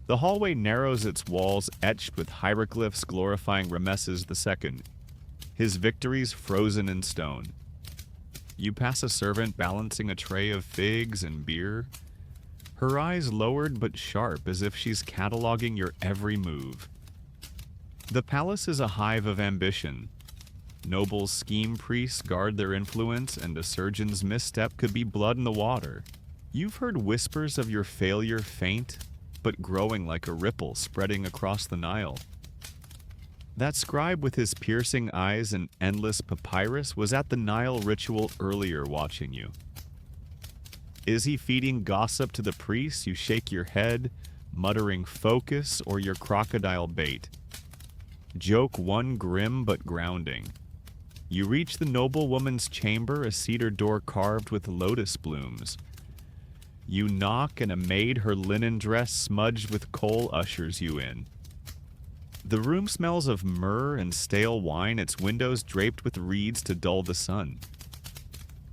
The hallway narrows, its walls etched with hieroglyphs glorifying Rameses II, his victories frozen in stone. You pass a servant balancing a tray of figs and beer, her eyes lowered but sharp as if she's cataloging your every move. The palace is a hive of ambition. Nobles scheme, priests guard their influence, and a surgeon's misstep could be blood in the water. You've heard whispers of your failure faint, but growing like a ripple spreading across the Nile. That scribe with his piercing eyes and endless papyrus was at the Nile ritual earlier watching you. Is he feeding gossip to the priests? You shake your head, muttering focus or your crocodile bait. Joke one grim but grounding. You reach the noblewoman's chamber, a cedar door carved with lotus blooms. You knock, and a maid, her linen dress smudged with coal, ushers you in. The room smells of myrrh and stale wine, its windows draped with reeds to dull the sun.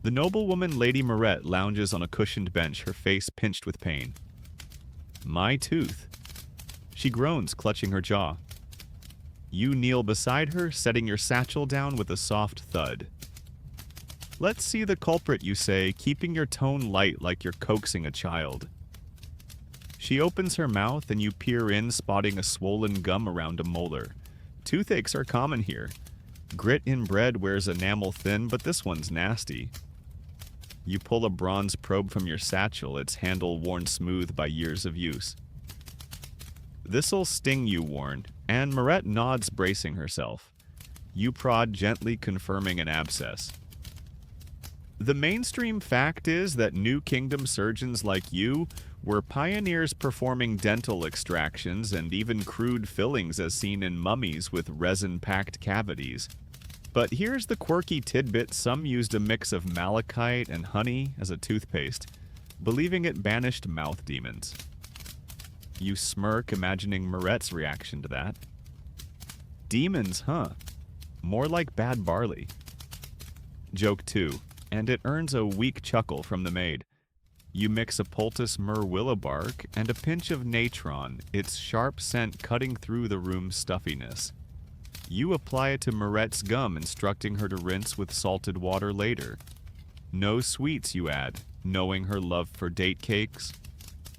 The noblewoman Lady Moret lounges on a cushioned bench, her face pinched with pain. "My tooth." She groans, clutching her jaw. You kneel beside her, setting your satchel down with a soft thud. "Let's see the culprit," you say, keeping your tone light like you're coaxing a child. She opens her mouth and you peer in, spotting a swollen gum around a molar. Toothaches are common here. Grit in bread wears enamel thin, but this one's nasty. You pull a bronze probe from your satchel, its handle worn smooth by years of use. "This'll sting you," warn, and Marette nods, bracing herself. You prod gently, confirming an abscess. The mainstream fact is that New Kingdom surgeons like you were pioneers performing dental extractions and even crude fillings as seen in mummies with resin-packed cavities. But here's the quirky tidbit: some used a mix of malachite and honey as a toothpaste, believing it banished mouth demons. You smirk, imagining Marette's reaction to that. Demons, huh? More like bad barley. Joke 2, and it earns a weak chuckle from the maid. You mix a poultice myrrh willow bark and a pinch of natron, its sharp scent cutting through the room's stuffiness. You apply it to Marette's gum, instructing her to rinse with salted water later. No sweets, you add, knowing her love for date cakes.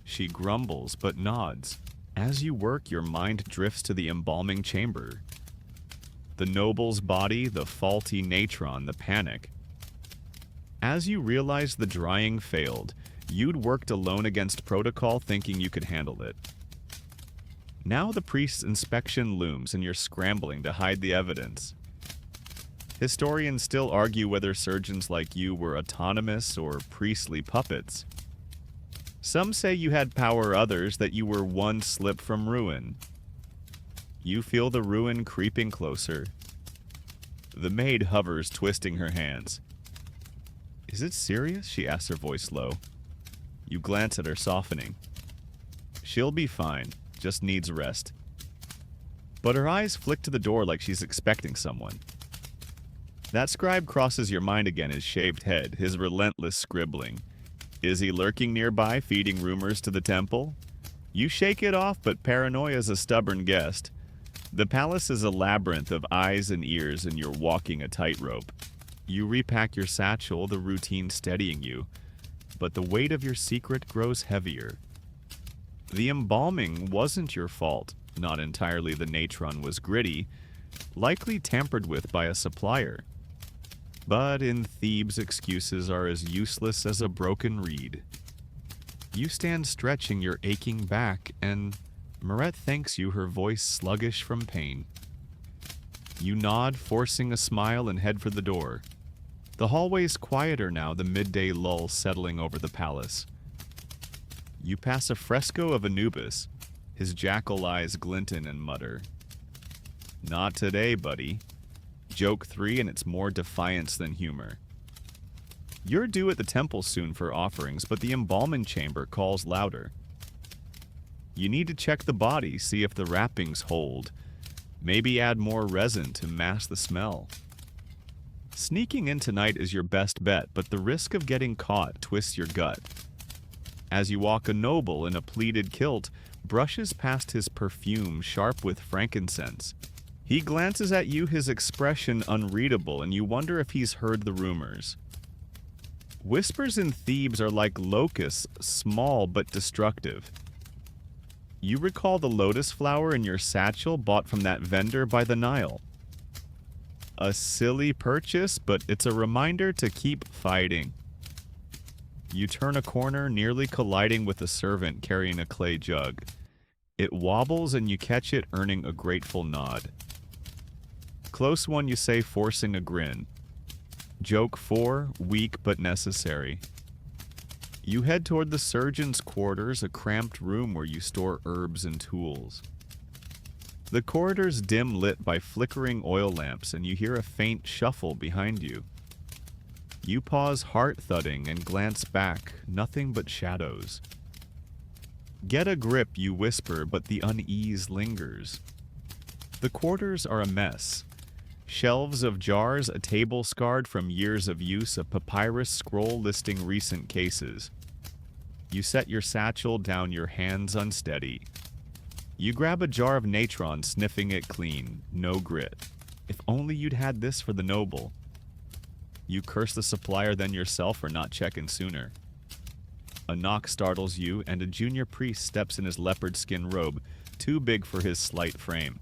She grumbles but nods. As you work, your mind drifts to the embalming chamber. The noble's body, the faulty natron, the panic. As you realize the drying failed, you'd worked alone against protocol, thinking you could handle it. Now the priest's inspection looms, and you're scrambling to hide the evidence. Historians still argue whether surgeons like you were autonomous or priestly puppets. Some say you had power, others that you were one slip from ruin. You feel the ruin creeping closer. The maid hovers, twisting her hands. "Is it serious?" she asks, her voice low. You glance at her, softening. She'll be fine, just needs rest. But her eyes flick to the door like she's expecting someone. That scribe crosses your mind again, his shaved head, his relentless scribbling. Is he lurking nearby, feeding rumors to the temple? You shake it off, but paranoia's a stubborn guest. The palace is a labyrinth of eyes and ears, and you're walking a tightrope. You repack your satchel, the routine steadying you, but the weight of your secret grows heavier. The embalming wasn't your fault. Not entirely. The natron was gritty, likely tampered with by a supplier. But in Thebes, excuses are as useless as a broken reed. You stand stretching your aching back, and Marette thanks you, her voice sluggish from pain. You nod, forcing a smile, and head for the door. The hallway's quieter now, the midday lull settling over the palace. You pass a fresco of Anubis. His jackal eyes glinten and mutter. "Not today, buddy." Joke 3, and it's more defiance than humor. You're due at the temple soon for offerings, but the embalming chamber calls louder. You need to check the body, see if the wrappings hold. Maybe add more resin to mask the smell. Sneaking in tonight is your best bet, but the risk of getting caught twists your gut. As you walk, a noble in a pleated kilt brushes past his perfume, sharp with frankincense. He glances at you, his expression unreadable, and you wonder if he's heard the rumors. Whispers in Thebes are like locusts, small but destructive. You recall the lotus flower in your satchel bought from that vendor by the Nile. A silly purchase, but it's a reminder to keep fighting. You turn a corner, nearly colliding with a servant carrying a clay jug. It wobbles and you catch it, earning a grateful nod. Close one, you say, forcing a grin. Joke 4, weak but necessary. You head toward the surgeon's quarters, a cramped room where you store herbs and tools. The corridor's dim lit by flickering oil lamps, and you hear a faint shuffle behind you. You pause, heart thudding, and glance back, nothing but shadows. "Get a grip," you whisper, but the unease lingers. The quarters are a mess. Shelves of jars, a table scarred from years of use, a papyrus scroll listing recent cases. You set your satchel down, your hands unsteady. You grab a jar of natron, sniffing it clean, no grit. If only you'd had this for the noble. You curse the supplier, then yourself for not checking sooner. A knock startles you, and a junior priest steps in his leopard skin robe, too big for his slight frame.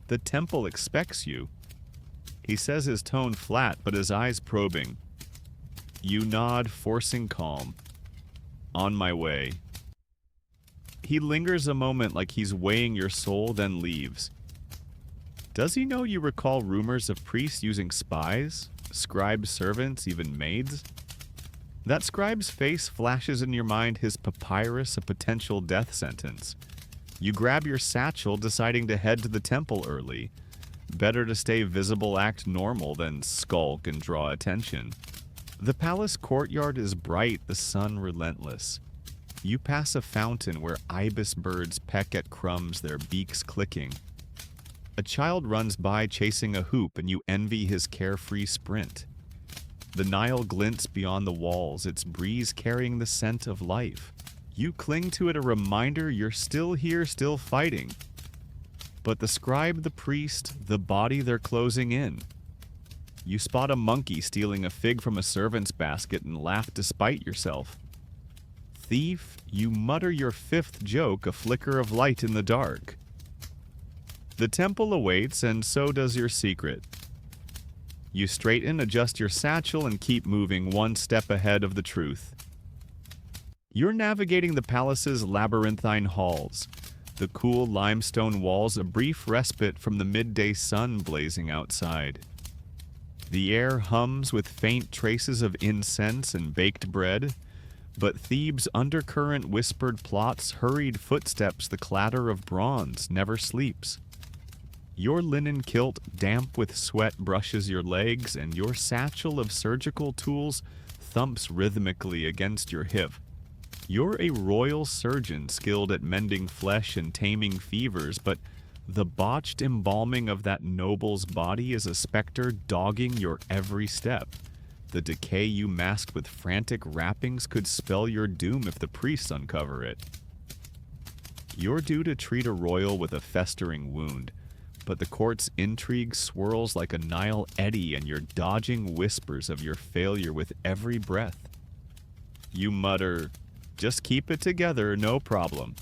The temple expects you. He says, his tone flat, but his eyes probing. You nod, forcing calm. On my way. He lingers a moment like he's weighing your soul, then leaves. Does he know you recall rumors of priests using spies, scribe servants, even maids? That scribe's face flashes in your mind, his papyrus a potential death sentence. You grab your satchel, deciding to head to the temple early. Better to stay visible, act normal, than skulk and draw attention. The palace courtyard is bright, the sun relentless. You pass a fountain where ibis birds peck at crumbs, their beaks clicking. A child runs by chasing a hoop, and you envy his carefree sprint. The Nile glints beyond the walls, its breeze carrying the scent of life. You cling to it, a reminder you're still here, still fighting. But the scribe, the priest, the body, they're closing in. You spot a monkey stealing a fig from a servant's basket and laugh despite yourself. Thief, you mutter your fifth joke, a flicker of light in the dark. The temple awaits, and so does your secret. You straighten, adjust your satchel, and keep moving one step ahead of the truth. You're navigating the palace's labyrinthine halls, the cool limestone walls a brief respite from the midday sun blazing outside. The air hums with faint traces of incense and baked bread, but Thebes' undercurrent whispered plots, hurried footsteps, the clatter of bronze never sleeps. Your linen kilt, damp with sweat, brushes your legs, and your satchel of surgical tools thumps rhythmically against your hip. You're a royal surgeon skilled at mending flesh and taming fevers, but the botched embalming of that noble's body is a specter dogging your every step. The decay you masked with frantic wrappings could spell your doom if the priests uncover it. You're due to treat a royal with a festering wound, but the court's intrigue swirls like a Nile eddy, and you're dodging whispers of your failure with every breath. You mutter, "Just keep it together, no problem,"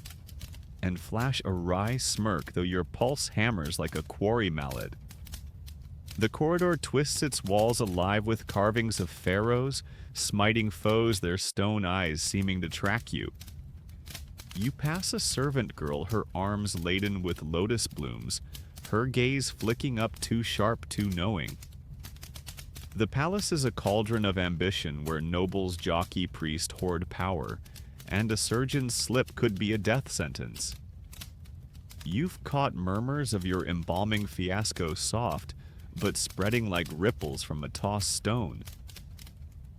and flash a wry smirk, though your pulse hammers like a quarry mallet. The corridor twists its walls alive with carvings of pharaohs, smiting foes, their stone eyes seeming to track you. You pass a servant girl, her arms laden with lotus blooms, her gaze flicking up too sharp, too knowing. The palace is a cauldron of ambition where nobles, jockey, priest hoard power, and a surgeon's slip could be a death sentence. You've caught murmurs of your embalming fiasco soft, but spreading like ripples from a tossed stone.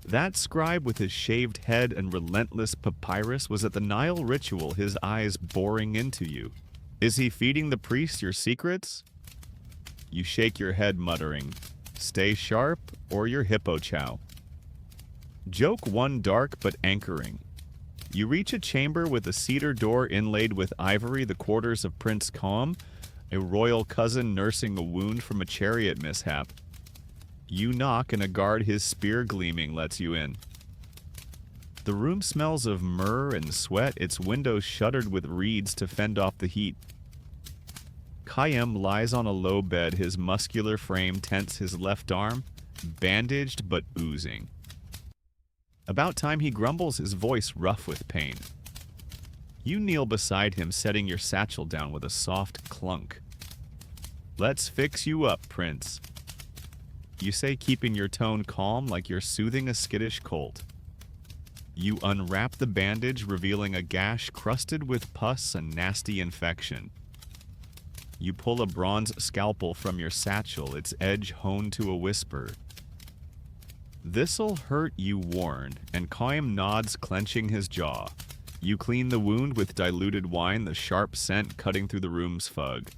That scribe with his shaved head and relentless papyrus was at the Nile ritual, his eyes boring into you. Is he feeding the priest your secrets? You shake your head, muttering, "Stay sharp, or your hippo chow." Joke one dark but anchoring. You reach a chamber with a cedar door inlaid with ivory, the quarters of Prince Calm, a royal cousin nursing a wound from a chariot mishap. You knock, and a guard, his spear gleaming, lets you in. The room smells of myrrh and sweat, its windows shuttered with reeds to fend off the heat. Khayyam lies on a low bed, his muscular frame tense, his left arm bandaged but oozing. About time he grumbles, his voice rough with pain. You kneel beside him, setting your satchel down with a soft clunk. "Let's fix you up, Prince," you say, keeping your tone calm like you're soothing a skittish colt. You unwrap the bandage, revealing a gash crusted with pus and nasty infection. You pull a bronze scalpel from your satchel, its edge honed to a whisper. "This'll hurt," you warn, and Khayyam nods, clenching his jaw. You clean the wound with diluted wine, the sharp scent cutting through the room's fug.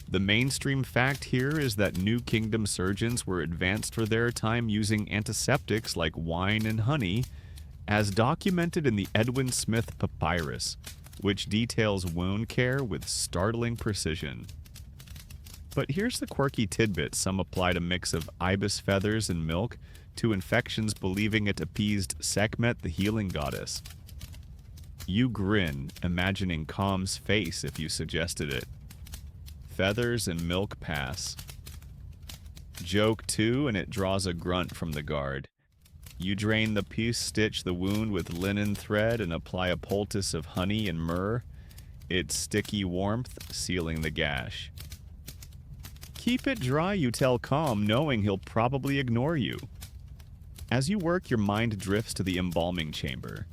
The mainstream fact here is that New Kingdom surgeons were advanced for their time, using antiseptics like wine and honey, as documented in the Edwin Smith Papyrus, which details wound care with startling precision. But here's the quirky tidbit: some applied a mix of ibis feathers and milk to infections, believing it appeased Sekhmet, the healing goddess. You grin, imagining Calm's face if you suggested it. Feathers and milk pass. Joke two, and it draws a grunt from the guard. You drain the piece, stitch the wound with linen thread, and apply a poultice of honey and myrrh, its sticky warmth sealing the gash. Keep it dry, you tell Calm, knowing he'll probably ignore you. As you work, your mind drifts to the embalming chamber.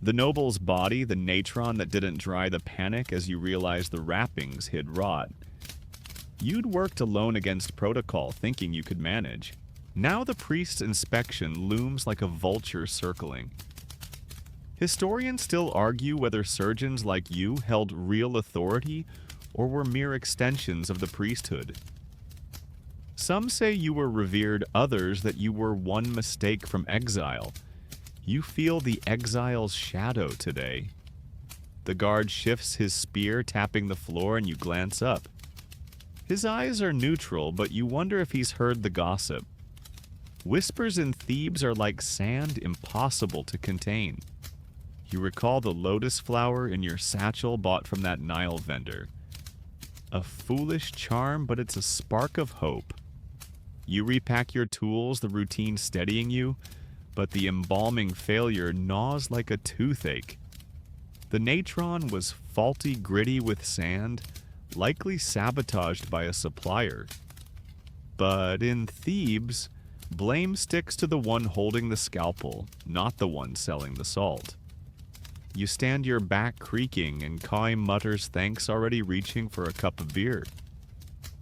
The noble's body, the natron that didn't dry the panic as you realize the wrappings hid rot. You'd worked alone against protocol, thinking you could manage. Now the priest's inspection looms like a vulture circling. Historians still argue whether surgeons like you held real authority or were mere extensions of the priesthood. Some say you were revered, others that you were one mistake from exile. You feel the exile's shadow today. The guard shifts his spear, tapping the floor, and you glance up. His eyes are neutral, but you wonder if he's heard the gossip. Whispers in Thebes are like sand, impossible to contain. You recall the lotus flower in your satchel bought from that Nile vendor. A foolish charm, but it's a spark of hope. You repack your tools, the routine steadying you, but the embalming failure gnaws like a toothache. The natron was faulty, gritty with sand, likely sabotaged by a supplier. But in Thebes, blame sticks to the one holding the scalpel, not the one selling the salt. You stand your back creaking, and Kai mutters thanks, already reaching for a cup of beer.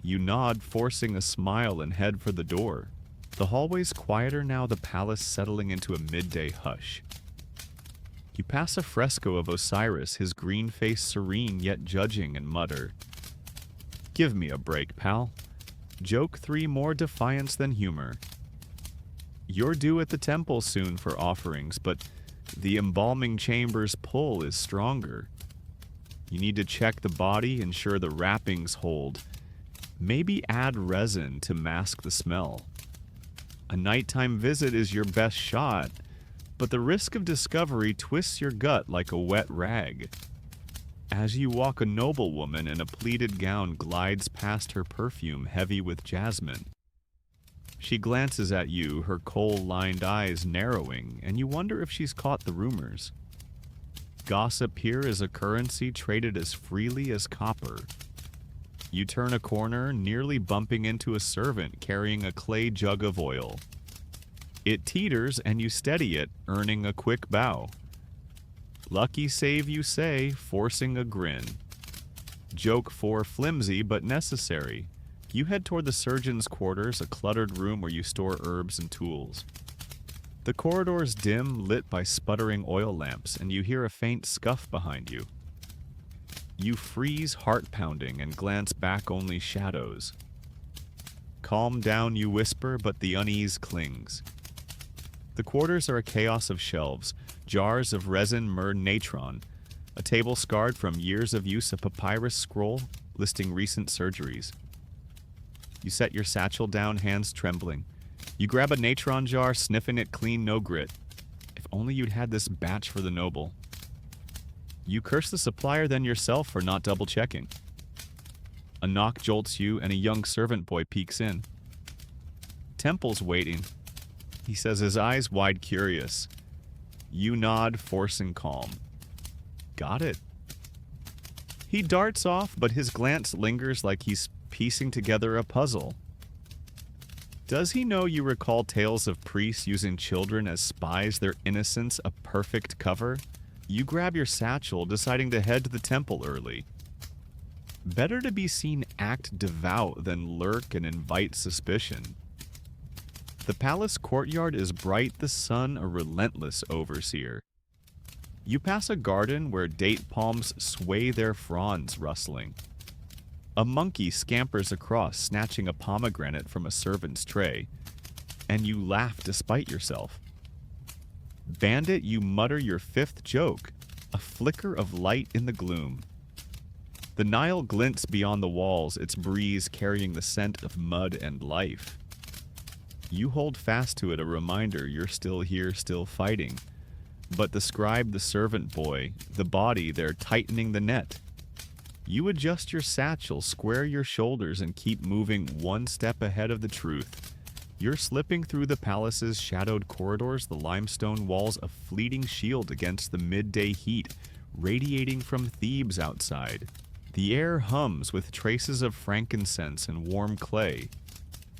You nod, forcing a smile, and head for the door. The hallway's quieter now, the palace settling into a midday hush. You pass a fresco of Osiris, his green face serene yet judging, and mutter, "Give me a break, pal. Joke 3 more defiance than humor." You're due at the temple soon for offerings, but the embalming chamber's pull is stronger. You need to check the body, ensure the wrappings hold. Maybe add resin to mask the smell. A nighttime visit is your best shot, but the risk of discovery twists your gut like a wet rag. As you walk, a noblewoman in a pleated gown glides past, her perfume heavy with jasmine. She glances at you, her coal-lined eyes narrowing, and you wonder if she's caught the rumors. Gossip here is a currency traded as freely as copper. You turn a corner, nearly bumping into a servant carrying a clay jug of oil. It teeters, and you steady it, earning a quick bow. Lucky save, you say, forcing a grin. Joke 4 flimsy but necessary. You head toward the surgeon's quarters, a cluttered room where you store herbs and tools. The corridor's dim, lit by sputtering oil lamps, and you hear a faint scuff behind you. You freeze, heart pounding, and glance back, only shadows. Calm down, you whisper, but the unease clings. The quarters are a chaos of shelves, jars of resin myrrh natron, a table scarred from years of use, a papyrus scroll listing recent surgeries. You set your satchel down, hands trembling. You grab a natron jar, sniffing it clean, no grit. If only you'd had this batch for the noble. You curse the supplier, then yourself for not double-checking. A knock jolts you, and a young servant boy peeks in. Temple's waiting, he says, his eyes wide curious. You nod, forcing calm. Got it. He darts off, but his glance lingers like he's piecing together a puzzle. Does he know you recall tales of priests using children as spies, their innocence a perfect cover? You grab your satchel, deciding to head to the temple early. Better to be seen act devout than lurk and invite suspicion. The palace courtyard is bright, the sun a relentless overseer. You pass a garden where date palms sway, their fronds rustling. A monkey scampers across, snatching a pomegranate from a servant's tray, and you laugh despite yourself. Bandit, you mutter your 5th joke, a flicker of light in the gloom. The Nile glints beyond the walls, its breeze carrying the scent of mud and life. You hold fast to it, a reminder you're still here, still fighting. But the scribe, the servant boy, the body, they're tightening the net. You adjust your satchel, square your shoulders, and keep moving one step ahead of the truth. You're slipping through the palace's shadowed corridors, the limestone walls a fleeting shield against the midday heat radiating from Thebes outside. The air hums with traces of frankincense and warm clay,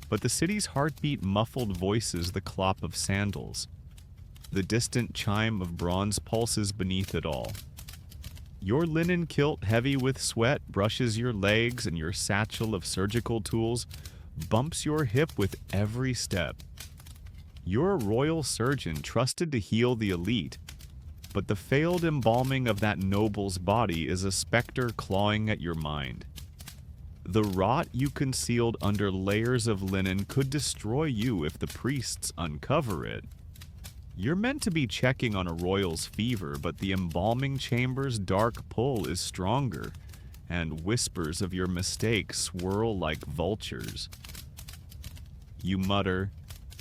but the city's heartbeat muffled voices the clop of sandals. The distant chime of bronze pulses beneath it all. Your linen kilt, heavy with sweat, brushes your legs, and your satchel of surgical tools bumps your hip with every step. You're a royal surgeon trusted to heal the elite, but the failed embalming of that noble's body is a specter clawing at your mind. The rot you concealed under layers of linen could destroy you if the priests uncover it. You're meant to be checking on a royal's fever, but the embalming chamber's dark pull is stronger, and whispers of your mistake swirl like vultures. You mutter,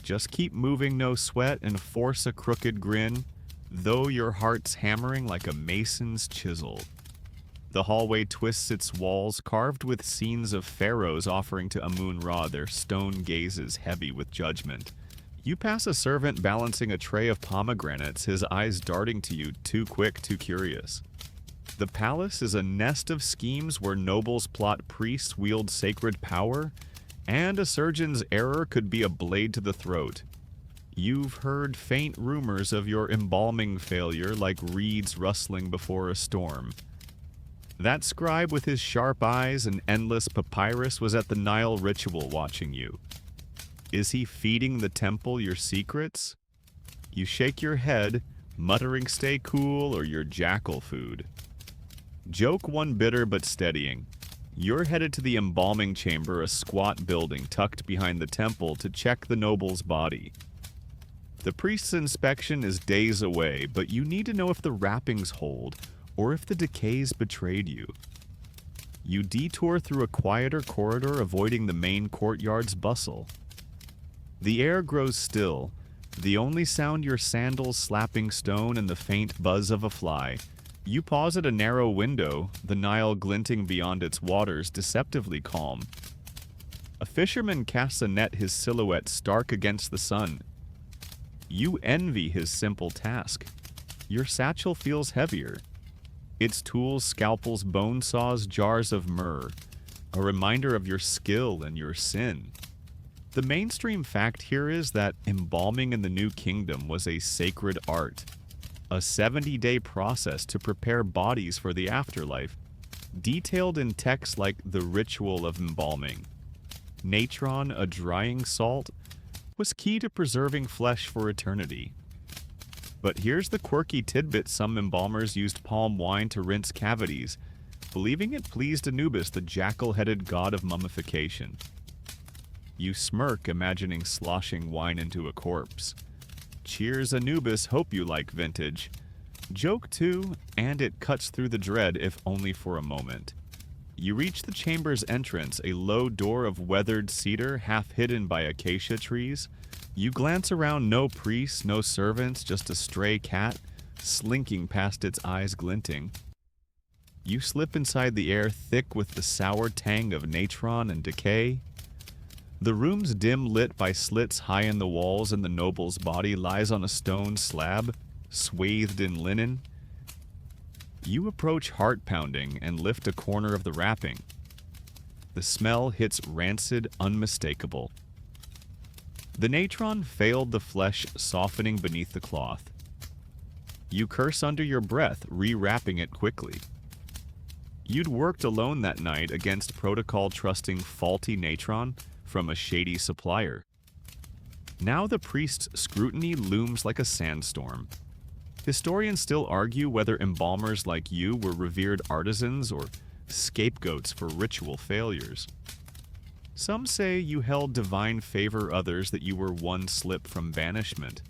"Just keep moving, no sweat," and force a crooked grin, though your heart's hammering like a mason's chisel. The hallway twists its walls, carved with scenes of pharaohs offering to Amun-Ra their stone gazes heavy with judgment. You pass a servant balancing a tray of pomegranates, his eyes darting to you, too quick, too curious. The palace is a nest of schemes where nobles plot priests wield sacred power, and a surgeon's error could be a blade to the throat. You've heard faint rumors of your embalming failure like reeds rustling before a storm. That scribe with his sharp eyes and endless papyrus was at the Nile ritual watching you. Is he feeding the temple your secrets? You shake your head, muttering stay cool or your jackal food. Joke one bitter but steadying. You're headed to the embalming chamber, a squat building tucked behind the temple, to check the noble's body. The priest's inspection is days away, but you need to know if the wrappings hold or if the decays betrayed you. You detour through a quieter corridor, avoiding the main courtyard's bustle. The air grows still, the only sound your sandals slapping stone and the faint buzz of a fly. You pause at a narrow window, the Nile glinting beyond its waters, deceptively calm. A fisherman casts a net, his silhouette stark against the sun. You envy his simple task. Your satchel feels heavier. Its tools, scalpels, bone saws, jars of myrrh, a reminder of your skill and your sin. The mainstream fact here is that embalming in the New Kingdom was a sacred art, a 70-day process to prepare bodies for the afterlife, detailed in texts like the ritual of embalming. Natron, a drying salt, was key to preserving flesh for eternity. But here's the quirky tidbit: some embalmers used palm wine to rinse cavities, believing it pleased Anubis, the jackal-headed god of mummification. You smirk, imagining sloshing wine into a corpse. Cheers, Anubis, hope you like vintage. Joke too, and it cuts through the dread, if only for a moment. You reach the chamber's entrance, a low door of weathered cedar, half hidden by acacia trees. You glance around, no priests, no servants, just a stray cat, slinking past its eyes glinting. You slip inside the air thick with the sour tang of natron and decay. The room's dim lit by slits high in the walls, and the noble's body lies on a stone slab, swathed in linen. You approach heart-pounding and lift a corner of the wrapping. The smell hits rancid, unmistakable. The natron failed the flesh, softening beneath the cloth. You curse under your breath, rewrapping it quickly. You'd worked alone that night against protocol, trusting faulty natron from a shady supplier. Now the priest's scrutiny looms like a sandstorm. Historians still argue whether embalmers like you were revered artisans or scapegoats for ritual failures. Some say you held divine favor, others that you were one slip from banishment.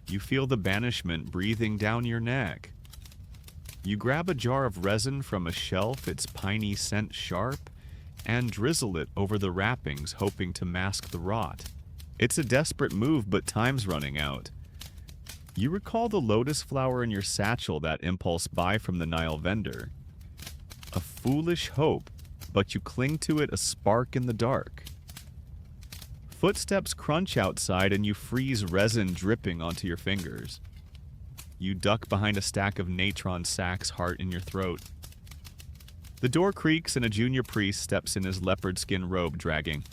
You feel the banishment breathing down your neck. You grab a jar of resin from a shelf, its piney scent sharp, and drizzle it over the wrappings, hoping to mask the rot. It's a desperate move, but time's running out. You recall the lotus flower in your satchel, that impulse buy from the Nile vendor. A foolish hope, but you cling to it, a spark in the dark. Footsteps crunch outside and you freeze resin dripping onto your fingers. You duck behind a stack of natron sacks, heart in your throat. The door creaks and a junior priest steps in his leopard skin robe, dragging.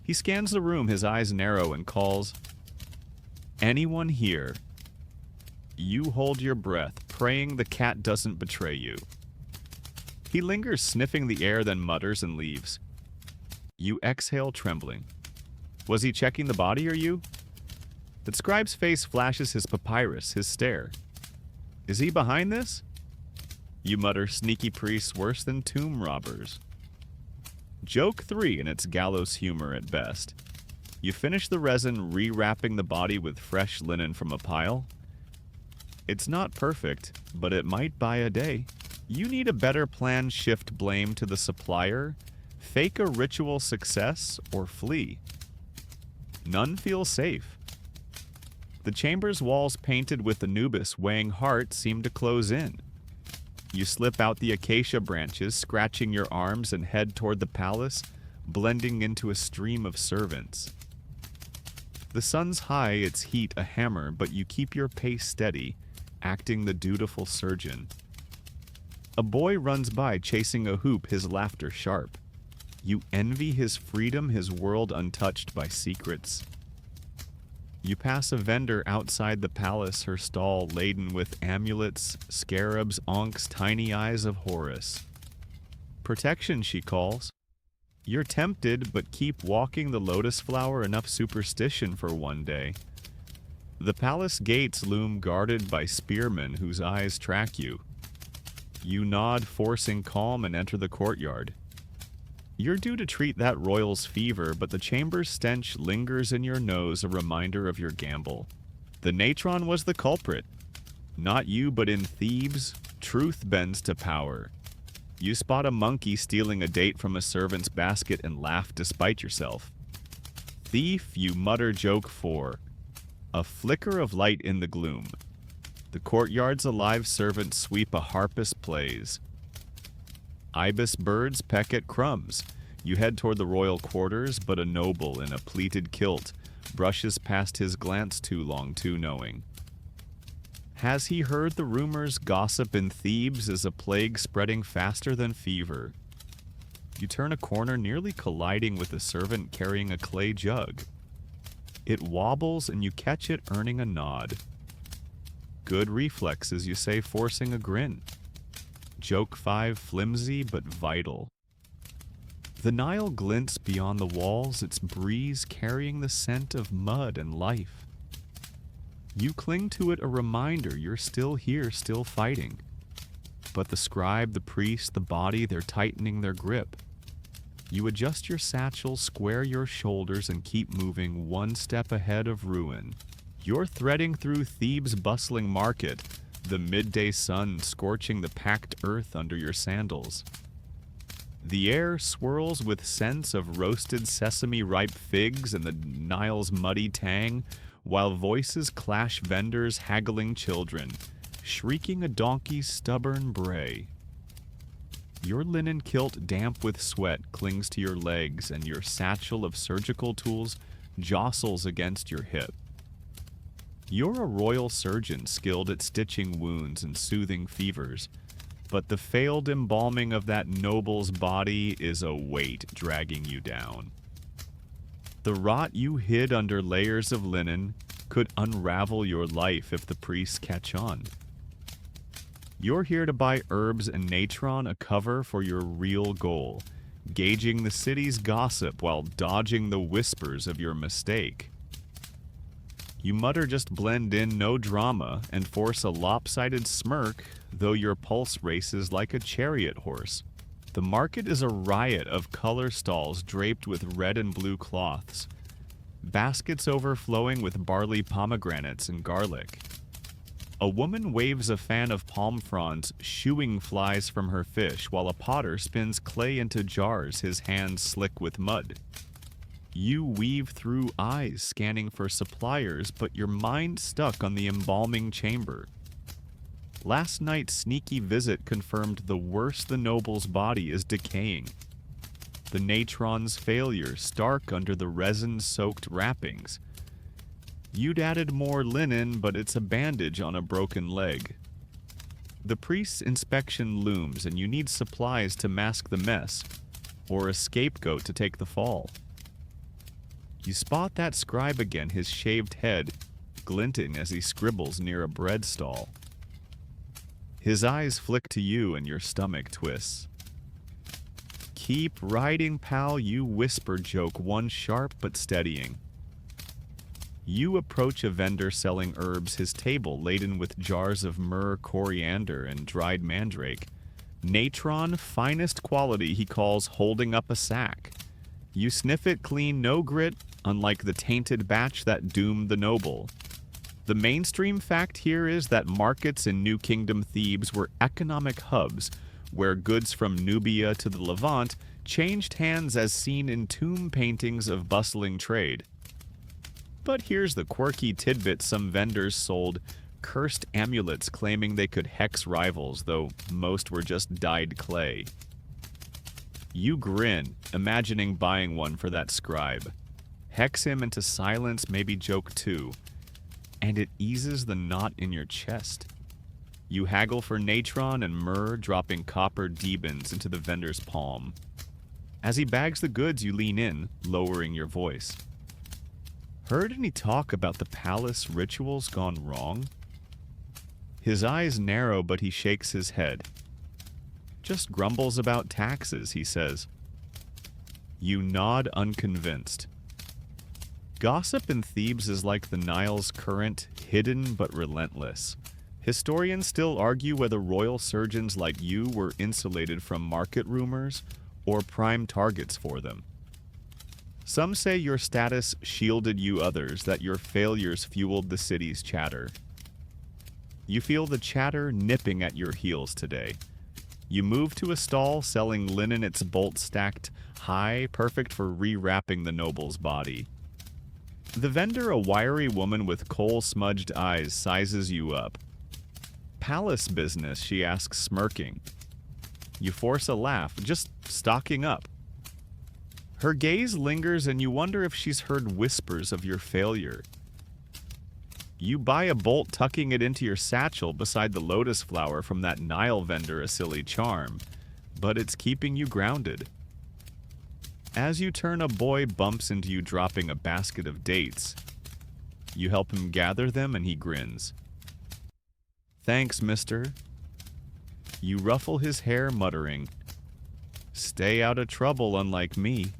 He scans the room, his eyes narrow, and calls, "Anyone here?" You hold your breath, praying the cat doesn't betray you. He lingers, sniffing the air, then mutters and leaves. You exhale, trembling. Was he checking the body or you? The scribe's face flashes his papyrus, his stare. Is he behind this? You mutter, sneaky priests worse than tomb robbers. Joke 3 in its gallows humor at best. You finish the resin, rewrapping the body with fresh linen from a pile. It's not perfect, but it might buy a day. You need a better plan. Shift blame to the supplier, fake a ritual success, or flee. None feel safe. The chamber's walls painted with Anubis weighing heart seem to close in. You slip out the acacia branches, scratching your arms, and head toward the palace, blending into a stream of servants. The sun's high, its heat a hammer, but you keep your pace steady, acting the dutiful surgeon. A boy runs by, chasing a hoop, his laughter sharp. You envy his freedom, his world untouched by secrets. You pass a vendor outside the palace, her stall laden with amulets, scarabs, ankhs, tiny eyes of Horus. Protection, she calls. You're tempted, but keep walking the lotus flower, enough superstition for one day. The palace gates loom guarded by spearmen whose eyes track you. You nod, forcing calm, and enter the courtyard. You're due to treat that royal's fever, but the chamber's stench lingers in your nose, a reminder of your gamble. The natron was the culprit. Not you, but in Thebes, truth bends to power. You spot a monkey stealing a date from a servant's basket and laugh despite yourself. Thief, you mutter, joke 4. A flicker of light in the gloom. The courtyard's alive, servants sweep, a harpist plays. Ibis birds peck at crumbs. You head toward the royal quarters, but a noble in a pleated kilt brushes past his glance, too long, too knowing. Has he heard the rumors? Gossip in Thebes is a plague spreading faster than fever. You turn a corner, nearly colliding with a servant carrying a clay jug. It wobbles and you catch it, earning a nod. Good reflexes, you say, forcing a grin. Joke 5, flimsy but vital. The Nile glints beyond the walls, its breeze carrying the scent of mud and life. You cling to it, a reminder you're still here, still fighting. But the scribe, the priest, the body, they're tightening their grip. You adjust your satchel, square your shoulders, and keep moving one step ahead of ruin. You're threading through Thebes' bustling market, the midday sun scorching the packed earth under your sandals. The air swirls with scents of roasted sesame, ripe figs, and the Nile's muddy tang, while voices clash, vendors haggling, children shrieking a donkey's stubborn bray. Your linen kilt, damp with sweat, clings to your legs, and your satchel of surgical tools jostles against your hip. You're a royal surgeon skilled at stitching wounds and soothing fevers, but the failed embalming of that noble's body is a weight dragging you down. The rot you hid under layers of linen could unravel your life if the priests catch on. You're here to buy herbs and natron, a cover for your real goal, gauging the city's gossip while dodging the whispers of your mistake. You mutter, just blend in, no drama, and force a lopsided smirk, though your pulse races like a chariot horse. The market is a riot of color stalls draped with red and blue cloths, baskets overflowing with barley, pomegranates, and garlic. A woman waves a fan of palm fronds, shooing flies from her fish, while a potter spins clay into jars, his hands slick with mud. You weave through eyes, scanning for suppliers, but your mind stuck on the embalming chamber. Last night's sneaky visit confirmed the worse the noble's body is decaying. the natron's failure stark under the resin-soaked wrappings. You'd added more linen, but it's a bandage on a broken leg. The priest's inspection looms, and you need supplies to mask the mess, or a scapegoat to take the fall. You spot that scribe again, his shaved head glinting as he scribbles near a bread stall. His eyes flick to you and your stomach twists. "Keep riding, pal," you whisper, joke, one sharp but steadying. You approach a vendor selling herbs, his table laden with jars of myrrh, coriander, and dried mandrake. Natron, finest quality, he calls, holding up a sack. You sniff it clean, no grit, unlike the tainted batch that doomed the noble. The mainstream fact here is that markets in New Kingdom Thebes were economic hubs, where goods from Nubia to the Levant changed hands as seen in tomb paintings of bustling trade. But here's the quirky tidbit: some vendors sold cursed amulets claiming they could hex rivals, though most were just dyed clay. You grin, imagining buying one for that scribe. Hex him into silence, maybe joke too, and it eases the knot in your chest. You haggle for natron and myrrh, dropping copper debens into the vendor's palm. As he bags the goods, you lean in, lowering your voice. "Heard any talk about the palace rituals gone wrong?" His eyes narrow, but he shakes his head. "Just grumbles about taxes," he says. You nod, unconvinced. Gossip in Thebes is like the Nile's current, hidden but relentless. Historians still argue whether royal surgeons like you were insulated from market rumors or prime targets for them. Some say your status shielded you, others that your failures fueled the city's chatter. You feel the chatter nipping at your heels today. You move to a stall selling linen, its bolts stacked high, perfect for rewrapping the noble's body. The vendor, a wiry woman with coal-smudged eyes, sizes you up. "Palace business?" she asks, smirking. You force a laugh, "Just stocking up." Her gaze lingers, and you wonder if she's heard whispers of your failure. You buy a bolt, tucking it into your satchel beside the lotus flower from that Nile vendor, a silly charm, but it's keeping you grounded. As you turn, a boy bumps into you, dropping a basket of dates. You help him gather them, and he grins. "Thanks, mister." You ruffle his hair, muttering, "Stay out of trouble, unlike me."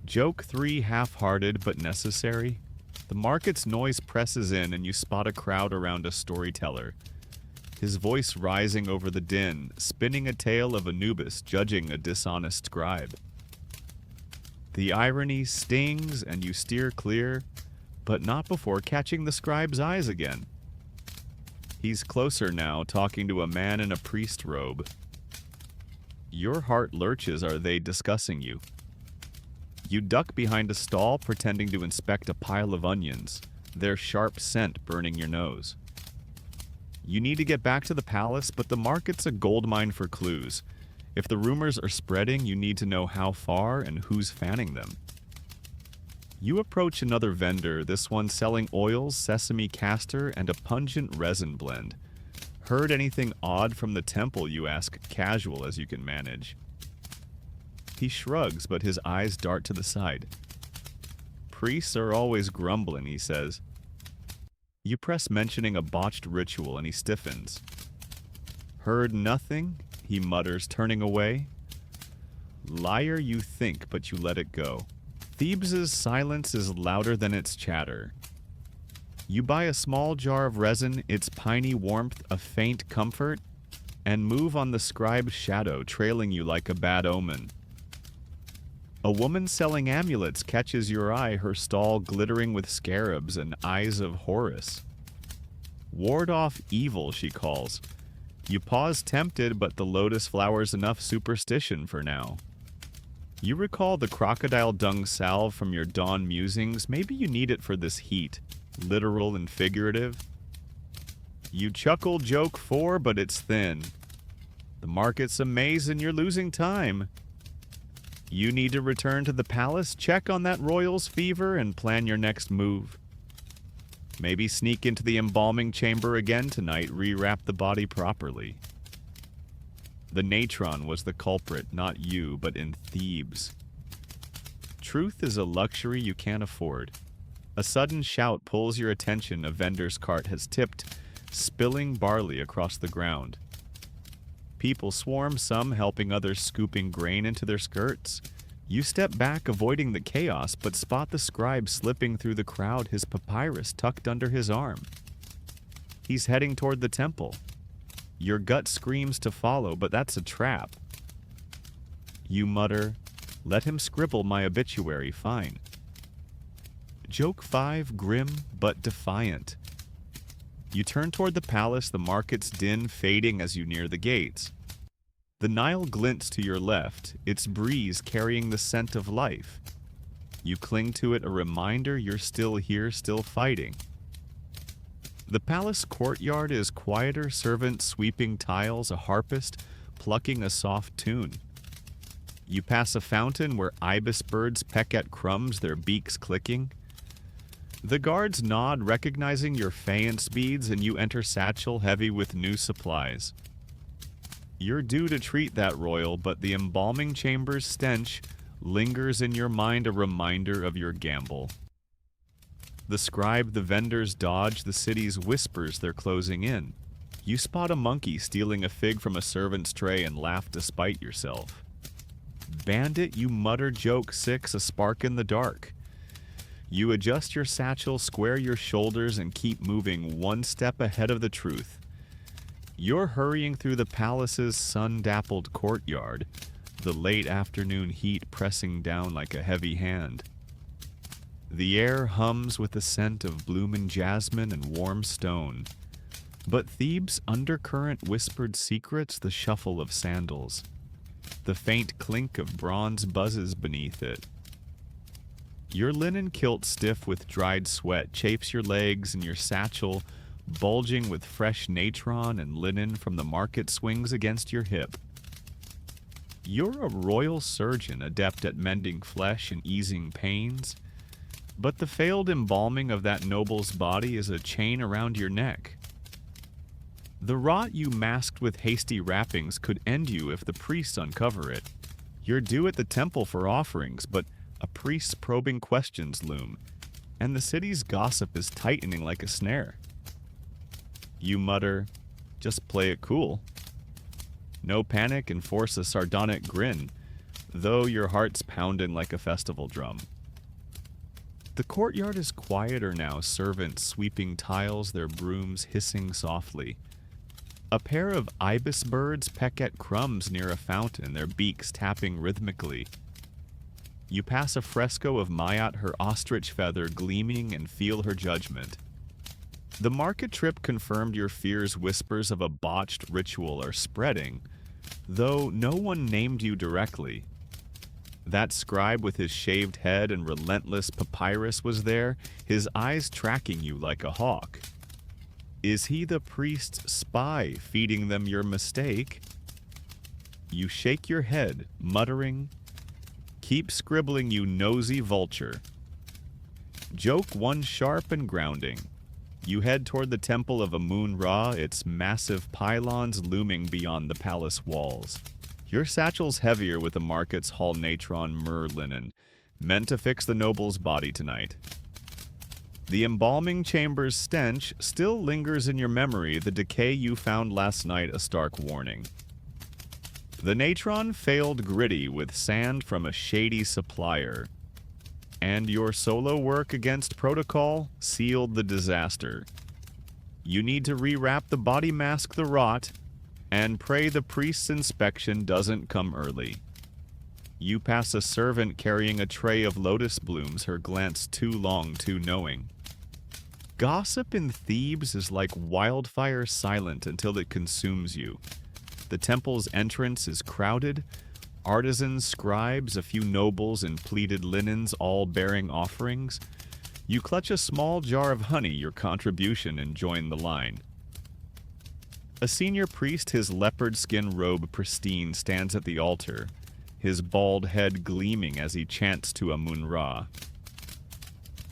Joke 3, half-hearted but necessary. The market's noise presses in, and you spot a crowd around a storyteller, his voice rising over the din, spinning a tale of Anubis judging a dishonest scribe. The irony stings, and you steer clear, but not before catching the scribe's eyes again. He's closer now, talking to a man in a priest robe. Your heart lurches. Are they discussing you? You duck behind a stall, pretending to inspect a pile of onions, their sharp scent burning your nose. You need to get back to the palace, but the market's a goldmine for clues. If the rumors are spreading, you need to know how far and who's fanning them. You approach another vendor, this one selling oils, sesame castor, and a pungent resin blend. "Heard anything odd from the temple?" you ask, casual as you can manage. He shrugs, but his eyes dart to the side. "Priests are always grumbling," he says. You press mentioning a botched ritual, and he stiffens. "Heard nothing?" he mutters, turning away. Liar you think, but you let it go. Thebes' silence is louder than its chatter. You buy a small jar of resin, its piney warmth a faint comfort, and move on the scribe's shadow, trailing you like a bad omen. A woman selling amulets catches your eye, her stall glittering with scarabs and eyes of Horus. "Ward off evil," she calls. You pause, tempted, but the lotus flower's enough superstition for now. You recall the crocodile dung salve from your dawn musings. Maybe you need it for this heat, literal and figurative. You chuckle, joke 4, but it's thin. The market's a maze and you're losing time. You need to return to the palace, check on that royal's fever, and plan your next move. Maybe sneak into the embalming chamber again tonight, rewrap the body properly. The natron was the culprit, not you, but in Thebes. Truth is a luxury you can't afford. A sudden shout pulls your attention. A vendor's cart has tipped, spilling barley across the ground. People swarm, some helping, others scooping grain into their skirts. You step back, avoiding the chaos, but spot the scribe slipping through the crowd, his papyrus tucked under his arm. He's heading toward the temple. Your gut screams to follow, but that's a trap. You mutter, "Let him scribble my obituary, fine." Joke 5, grim but defiant. You turn toward the palace, the market's din fading as you near the gates. The Nile glints to your left, its breeze carrying the scent of life. You cling to it, a reminder you're still here, still fighting. The palace courtyard is quieter, servants sweeping tiles, a harpist plucking a soft tune. You pass a fountain where ibis birds peck at crumbs, their beaks clicking. The guards nod, recognizing your faience beads, and you enter satchel heavy with new supplies. You're due to treat that royal, but the embalming chamber's stench lingers in your mind, a reminder of your gamble. The scribe, the vendors dodge, the city's whispers they're closing in. You spot a monkey stealing a fig from a servant's tray and laugh despite yourself. Bandit, you mutter, joke 6, a spark in the dark. You adjust your satchel, square your shoulders, and keep moving one step ahead of the truth. You're hurrying through the palace's sun-dappled courtyard, the late afternoon heat pressing down like a heavy hand. The air hums with the scent of blooming jasmine and warm stone. But Thebes' undercurrent whispered secrets, the shuffle of sandals. The faint clink of bronze buzzes beneath it. Your linen kilt, stiff with dried sweat, chafes your legs, and your satchel, bulging with fresh natron and linen from the market, swings against your hip. You're a royal surgeon, adept at mending flesh and easing pains, but the failed embalming of that noble's body is a chain around your neck. The rot you masked with hasty wrappings could end you if the priests uncover it. You're due at the temple for offerings, but a priest's probing questions loom, and the city's gossip is tightening like a snare. You mutter, "Just play it cool." No panic and force a sardonic grin, though your heart's pounding like a festival drum. The courtyard is quieter now, servants sweeping tiles, their brooms hissing softly. A pair of ibis birds peck at crumbs near a fountain, their beaks tapping rhythmically. You pass a fresco of Mayat, her ostrich feather gleaming, and feel her judgment. The market trip confirmed your fears. Whispers of a botched ritual are spreading, though no one named you directly. That scribe with his shaved head and relentless papyrus was there, his eyes tracking you like a hawk. Is he the priest's spy, feeding them your mistake? You shake your head, muttering, "Keep scribbling, you nosy vulture." Joke 1, sharp and grounding. You head toward the temple of Amun-Ra, its massive pylons looming beyond the palace walls. Your satchel's heavier with the market's hall natron myrrh linen, meant to fix the noble's body tonight. The embalming chamber's stench still lingers in your memory, the decay you found last night a stark warning. The natron failed gritty with sand from a shady supplier, and your solo work against protocol sealed the disaster. You need to rewrap the body, mask the rot, and pray the priest's inspection doesn't come early. You pass a servant carrying a tray of lotus blooms, her glance too long, too knowing. Gossip in Thebes is like wildfire, silent until it consumes you. The temple's entrance is crowded. Artisans, scribes, a few nobles in pleated linens, all bearing offerings. You clutch a small jar of honey, your contribution, and join the line. A senior priest, his leopard skin robe pristine, stands at the altar, his bald head gleaming as he chants to Amun-Ra.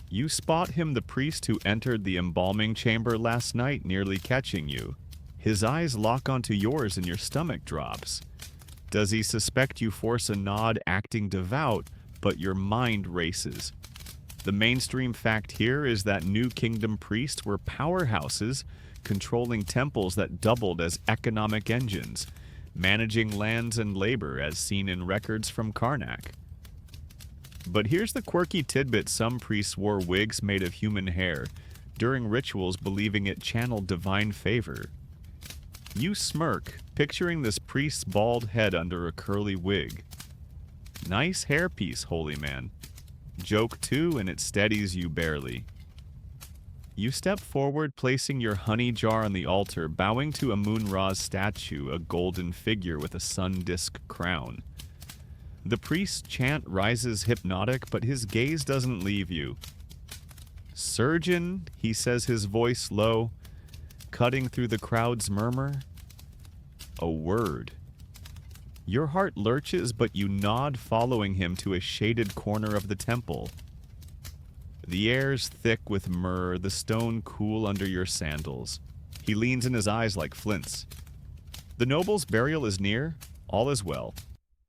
You spot him, the priest who entered the embalming chamber last night, nearly catching you. His eyes lock onto yours and your stomach drops. Does he suspect you? Force a nod, acting devout, but your mind races. The mainstream fact here is that New Kingdom priests were powerhouses, controlling temples that doubled as economic engines, managing lands and labor as seen in records from Karnak. But here's the quirky tidbit: some priests wore wigs made of human hair during rituals, believing it channeled divine favor. You smirk, picturing this priest's bald head under a curly wig. Nice hairpiece, holy man. Joke 2, and it steadies you barely. You step forward, placing your honey jar on the altar, bowing to Amun-Ra's statue, a golden figure with a sun disk crown. The priest's chant rises hypnotic, but his gaze doesn't leave you. "Surgeon," he says, his voice low, cutting through the crowd's murmur. A word. Your heart lurches, but you nod, following him to a shaded corner of the temple. The air's thick with myrrh, the stone cool under your sandals. He leans in, his eyes like flints. The noble's burial is near. All is well.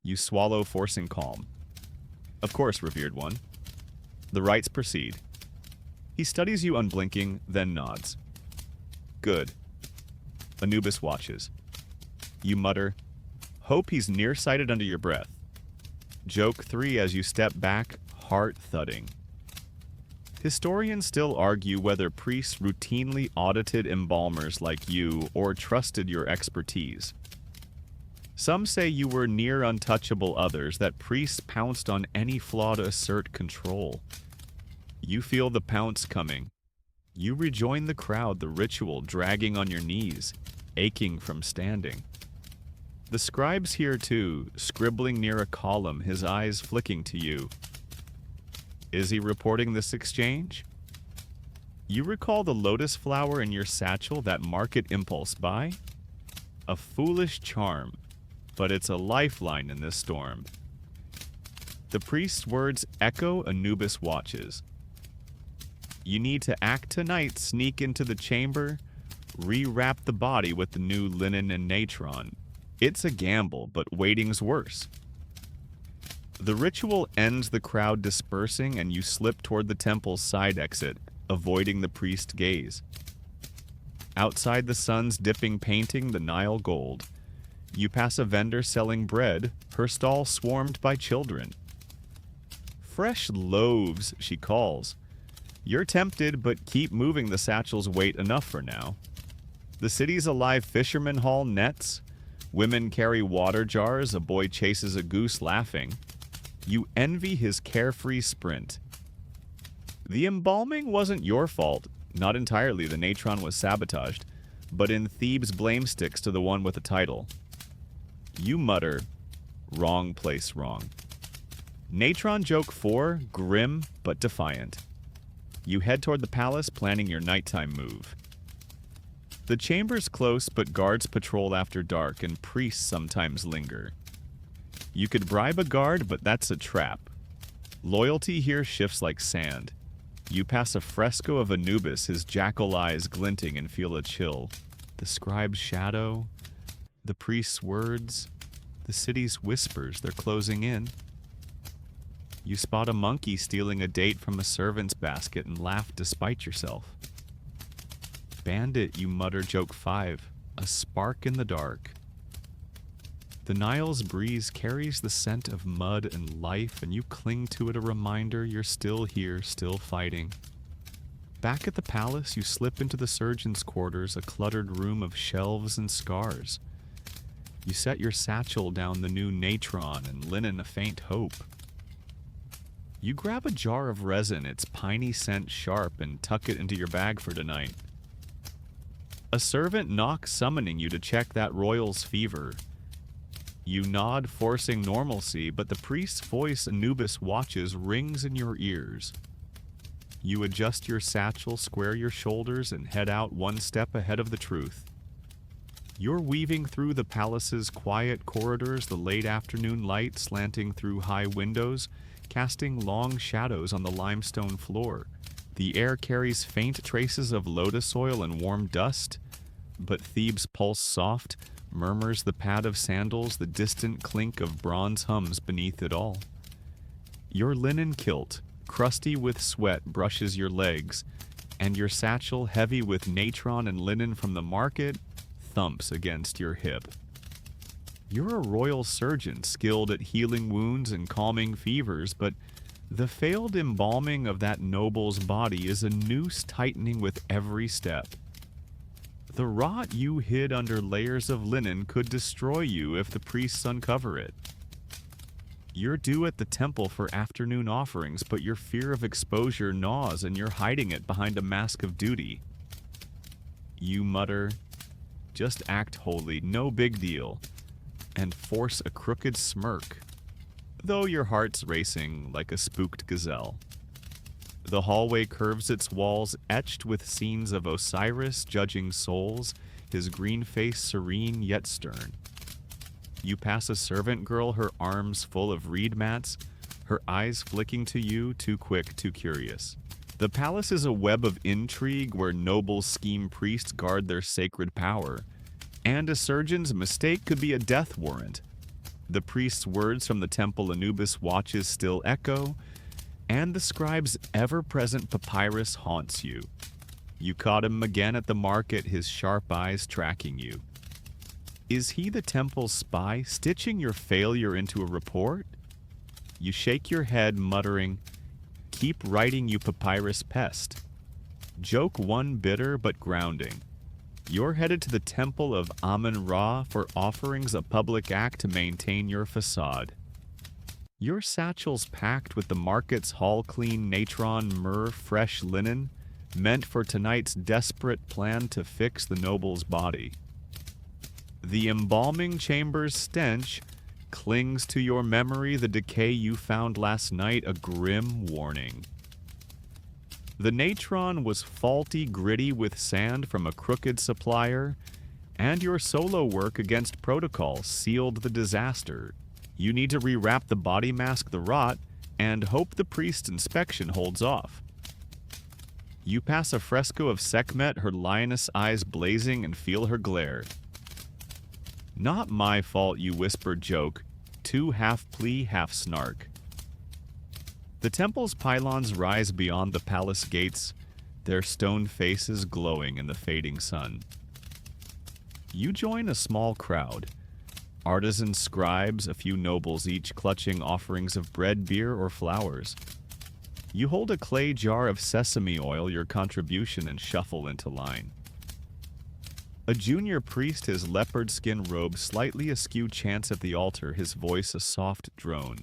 You swallow, forcing calm. Of course, revered one. The rites proceed. He studies you unblinking, then nods. Good. Anubis watches. You mutter, hope he's nearsighted, under your breath. Joke 3, as you step back, heart thudding. Historians still argue whether priests routinely audited embalmers like you or trusted your expertise. Some say you were near untouchable, others that priests pounced on any flaw to assert control. You feel the pounce coming. You rejoin the crowd, the ritual dragging on your knees, aching from standing. The scribe's here too, scribbling near a column, his eyes flicking to you. Is he reporting this exchange? You recall the lotus flower in your satchel, that market impulse buy? A foolish charm, but it's a lifeline in this storm. The priest's words echo. Anubis watches. You need to act tonight, sneak into the chamber, rewrap the body with the new linen and natron. It's a gamble, but waiting's worse. The ritual ends, the crowd dispersing, and you slip toward the temple's side exit, avoiding the priest's gaze. Outside, the sun's dipping, painting the Nile gold. You pass a vendor selling bread, her stall swarmed by children. Fresh loaves, she calls. You're tempted, but keep moving, the satchel's weight enough for now. The city's alive, fishermen haul nets. Women carry water jars, a boy chases a goose laughing. You envy his carefree sprint. The embalming wasn't your fault. Not entirely, the natron was sabotaged. But in Thebes, blame sticks to the one with the title. You mutter, wrong place, wrong. Natron joke 4, grim but defiant. You head toward the palace, planning your nighttime move. The chamber's close, but guards patrol after dark, and priests sometimes linger. You could bribe a guard, but that's a trap. Loyalty here shifts like sand. You pass a fresco of Anubis, his jackal eyes glinting, and feel a chill. The scribe's shadow, the priest's words, the city's whispers, they're closing in. You spot a monkey stealing a date from a servant's basket and laugh despite yourself. Bandit, you mutter, joke 5, a spark in the dark. The Nile's breeze carries the scent of mud and life, and you cling to it, a reminder you're still here, still fighting. Back at the palace, you slip into the surgeon's quarters, a cluttered room of shelves and scars. You set your satchel down, the new natron and linen, a faint hope. You grab a jar of resin, its piney scent sharp, and tuck it into your bag for tonight. A servant knocks, summoning you to check that royal's fever. You nod, forcing normalcy, but the priest's voice Anubis watches rings in your ears. You adjust your satchel, square your shoulders, and head out one step ahead of the truth. You're weaving through the palace's quiet corridors, the late afternoon light slanting through high windows, casting long shadows on the limestone floor. The air carries faint traces of lotus oil and warm dust, but Thebes' pulse soft, murmurs the pad of sandals, the distant clink of bronze hums beneath it all. Your linen kilt, crusty with sweat, brushes your legs, and your satchel, heavy with natron and linen from the market, thumps against your hip. You're a royal surgeon, skilled at healing wounds and calming fevers, but the failed embalming of that noble's body is a noose tightening with every step. The rot you hid under layers of linen could destroy you if the priests uncover it. You're due at the temple for afternoon offerings, but your fear of exposure gnaws and you're hiding it behind a mask of duty. You mutter, "Just act holy, no big deal," and force a crooked smirk, though your heart's racing like a spooked gazelle. The hallway curves its walls, etched with scenes of Osiris judging souls, his green face serene yet stern. You pass a servant girl, her arms full of reed mats, her eyes flicking to you, too quick, too curious. The palace is a web of intrigue where noble scheme priests guard their sacred power, and a surgeon's mistake could be a death warrant. The priest's words from the temple Anubis watches still echo, and the scribe's ever-present papyrus haunts you. You caught him again at the market, his sharp eyes tracking you. Is he the temple's spy, stitching your failure into a report? You shake your head, muttering, "Keep writing, you papyrus pest." Joke one bitter but grounding. You're headed to the temple of Amun-Ra for offerings, a public act to maintain your facade. Your satchel's packed with the market's hall-clean natron myrrh fresh linen, meant for tonight's desperate plan to fix the noble's body. The embalming chamber's stench clings to your memory, the decay you found last night a grim warning. The natron was faulty, gritty with sand from a crooked supplier, and your solo work against protocol sealed the disaster. You need to rewrap the body mask, the rot, and hope the priest's inspection holds off. You pass a fresco of Sekhmet, her lioness eyes blazing, and feel her glare. "Not my fault," you whisper joke, too half plea, half snark. The temple's pylons rise beyond the palace gates, their stone faces glowing in the fading sun. You join a small crowd. Artisan scribes, a few nobles each clutching offerings of bread, beer, or flowers. You hold a clay jar of sesame oil, your contribution, and shuffle into line. A junior priest, his leopard skin robe slightly askew, chants at the altar, his voice a soft drone.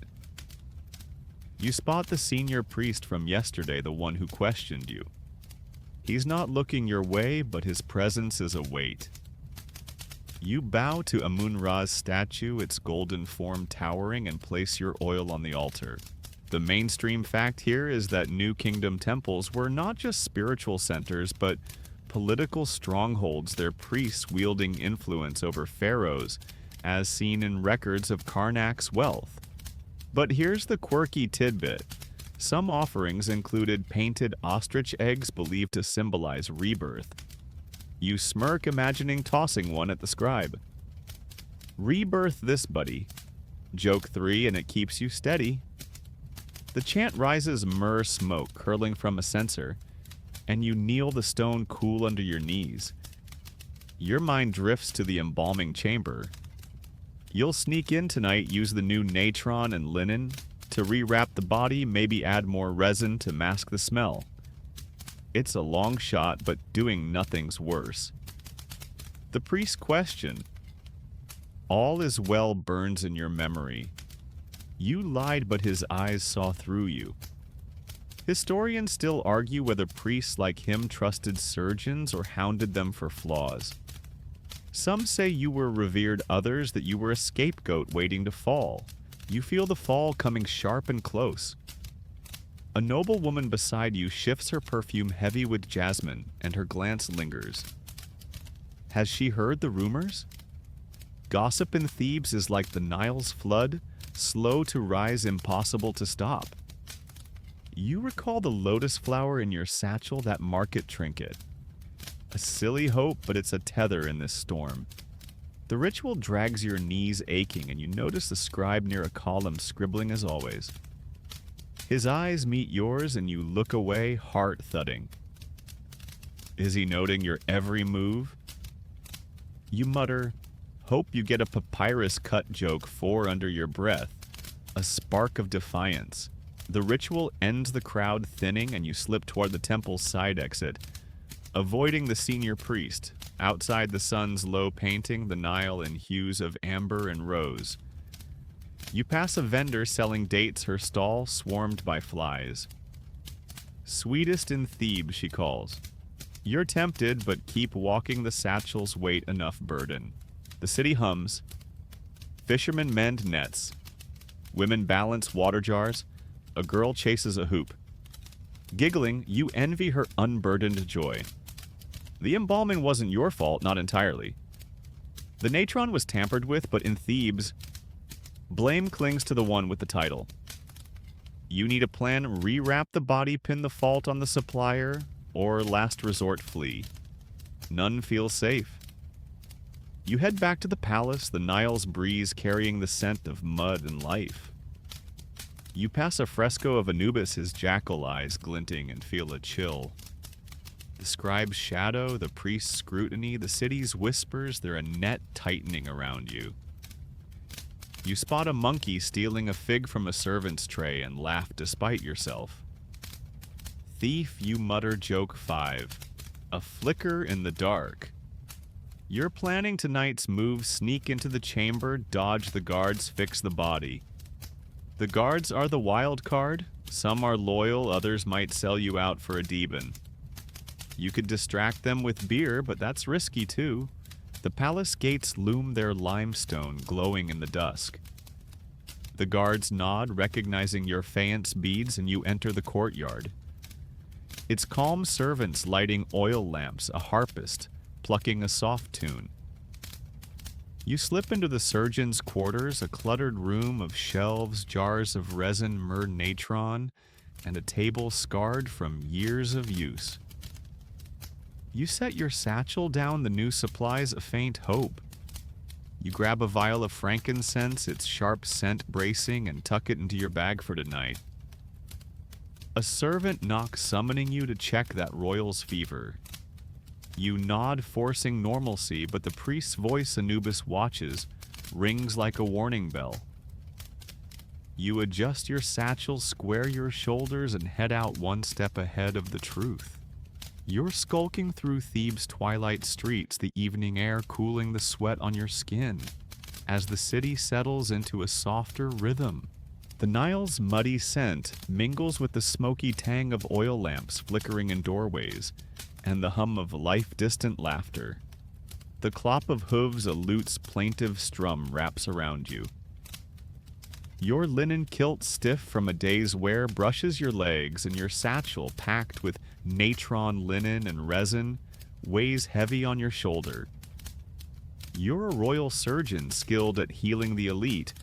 You spot the senior priest from yesterday, the one who questioned you. He's not looking your way, but his presence is a weight. You bow to Amun-Ra's statue, its golden form towering, and place your oil on the altar. The mainstream fact here is that New Kingdom temples were not just spiritual centers, but political strongholds, their priests wielding influence over pharaohs, as seen in records of Karnak's wealth. But here's the quirky tidbit. Some offerings included painted ostrich eggs believed to symbolize rebirth. You smirk, imagining tossing one at the scribe. "Rebirth this, buddy." Joke 3, and it keeps you steady. The chant rises, myrrh smoke curling from a censer, and you kneel, the stone cool under your knees. Your mind drifts to the embalming chamber. You'll sneak in tonight, use the new natron and linen to rewrap the body, maybe add more resin to mask the smell. It's a long shot, but doing nothing's worse. The priest's question, "All is well," burns in your memory. You lied, but his eyes saw through you. Historians still argue whether priests like him trusted surgeons or hounded them for flaws. Some say you were revered, others that you were a scapegoat waiting to fall. You feel the fall coming sharp and close. A noble woman beside you shifts her perfume heavy with jasmine, and her glance lingers. Has she heard the rumors? Gossip in Thebes is like the Nile's flood, slow to rise, impossible to stop. You recall the lotus flower in your satchel, that market trinket. A silly hope, but it's a tether in this storm. The ritual drags your knees aching, and you notice the scribe near a column scribbling as always. His eyes meet yours, and you look away, heart thudding. Is he noting your every move? You mutter, hope you get a papyrus cut joke 4 under your breath, a spark of defiance. The ritual ends, the crowd thinning, and you slip toward the temple's side exit, avoiding the senior priest. Outside, the sun's low painting the Nile in hues of amber and rose. You pass a vendor selling dates, her stall swarmed by flies. Sweetest in Thebes, she calls. You're tempted, but keep walking, the satchel's weight enough burden. The city hums. Fishermen mend nets. Women balance water jars. A girl chases a hoop. Giggling, you envy her unburdened joy. The embalming wasn't your fault, not entirely. The natron was tampered with, but in Thebes, blame clings to the one with the title. You need a plan: rewrap the body, pin the fault on the supplier, or last resort flee. None feel safe. You head back to the palace, the Nile's breeze carrying the scent of mud and life. You pass a fresco of Anubis, his jackal eyes glinting, and feel a chill. The scribe's shadow, the priest's scrutiny, the city's whispers, they're a net tightening around you. You spot a monkey stealing a fig from a servant's tray and laugh despite yourself. Thief, you mutter joke 5. A flicker in the dark. You're planning tonight's move: sneak into the chamber, dodge the guards, fix the body. The guards are the wild card. Some are loyal, others might sell you out for a Deban. You could distract them with beer, but that's risky too. The palace gates loom, their limestone glowing in the dusk. The guards nod, recognizing your faience beads, and you enter the courtyard. Its calm servants lighting oil lamps, a harpist plucking a soft tune. You slip into the surgeon's quarters, a cluttered room of shelves, jars of resin, myrrh natron, and a table scarred from years of use. You set your satchel down, the new supplies a faint hope. You grab a vial of frankincense, its sharp scent bracing, and tuck it into your bag for tonight. A servant knocks, summoning you to check that royal's fever. You nod, forcing normalcy, but the priest's voice Anubis watches rings like a warning bell. You adjust your satchel, square your shoulders, and head out one step ahead of the truth. You're skulking through Thebes' twilight streets, the evening air cooling the sweat on your skin, as the city settles into a softer rhythm. The Nile's muddy scent mingles with the smoky tang of oil lamps flickering in doorways, and the hum of life-distant laughter. The clop of hooves, a lute's plaintive strum, wraps around you. Your linen kilt, stiff from a day's wear, brushes your legs, and your satchel, packed with natron linen and resin, weighs heavy on your shoulder. You're a royal surgeon skilled at healing the elite,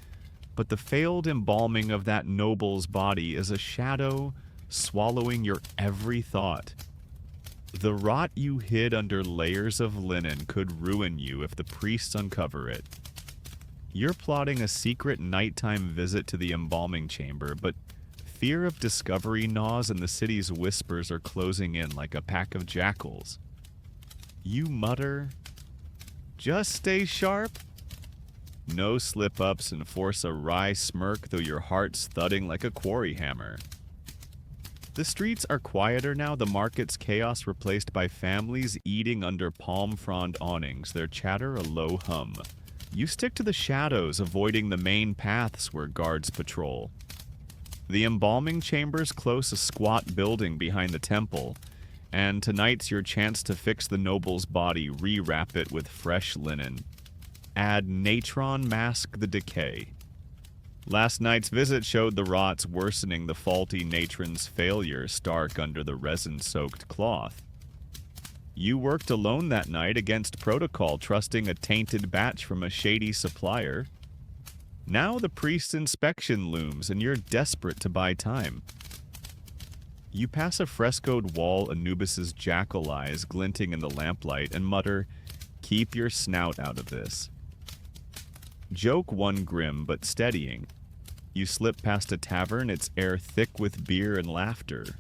but the failed embalming of that noble's body is a shadow swallowing your every thought. The rot you hid under layers of linen could ruin you if the priests uncover it. You're plotting a secret nighttime visit to the embalming chamber, but fear of discovery gnaws and the city's whispers are closing in like a pack of jackals. You mutter, "Just stay sharp." No slip-ups, and force a wry smirk, though your heart's thudding like a quarry hammer. The streets are quieter now, the market's chaos replaced by families eating under palm frond awnings, their chatter a low hum. You stick to the shadows, avoiding the main paths where guards patrol. The embalming chamber's close, a squat building behind the temple, and tonight's your chance to fix the noble's body, rewrap it with fresh linen. Add natron, mask the decay. Last night's visit showed the rots worsening, the faulty natron's failure stark under the resin-soaked cloth. You worked alone that night against protocol, trusting a tainted batch from a shady supplier. Now the priest's inspection looms, and you're desperate to buy time. You pass a frescoed wall, Anubis's jackal eyes glinting in the lamplight, and mutter, "Keep your snout out of this." Joke one grim but steadying. You slip past a tavern, its air thick with beer and laughter.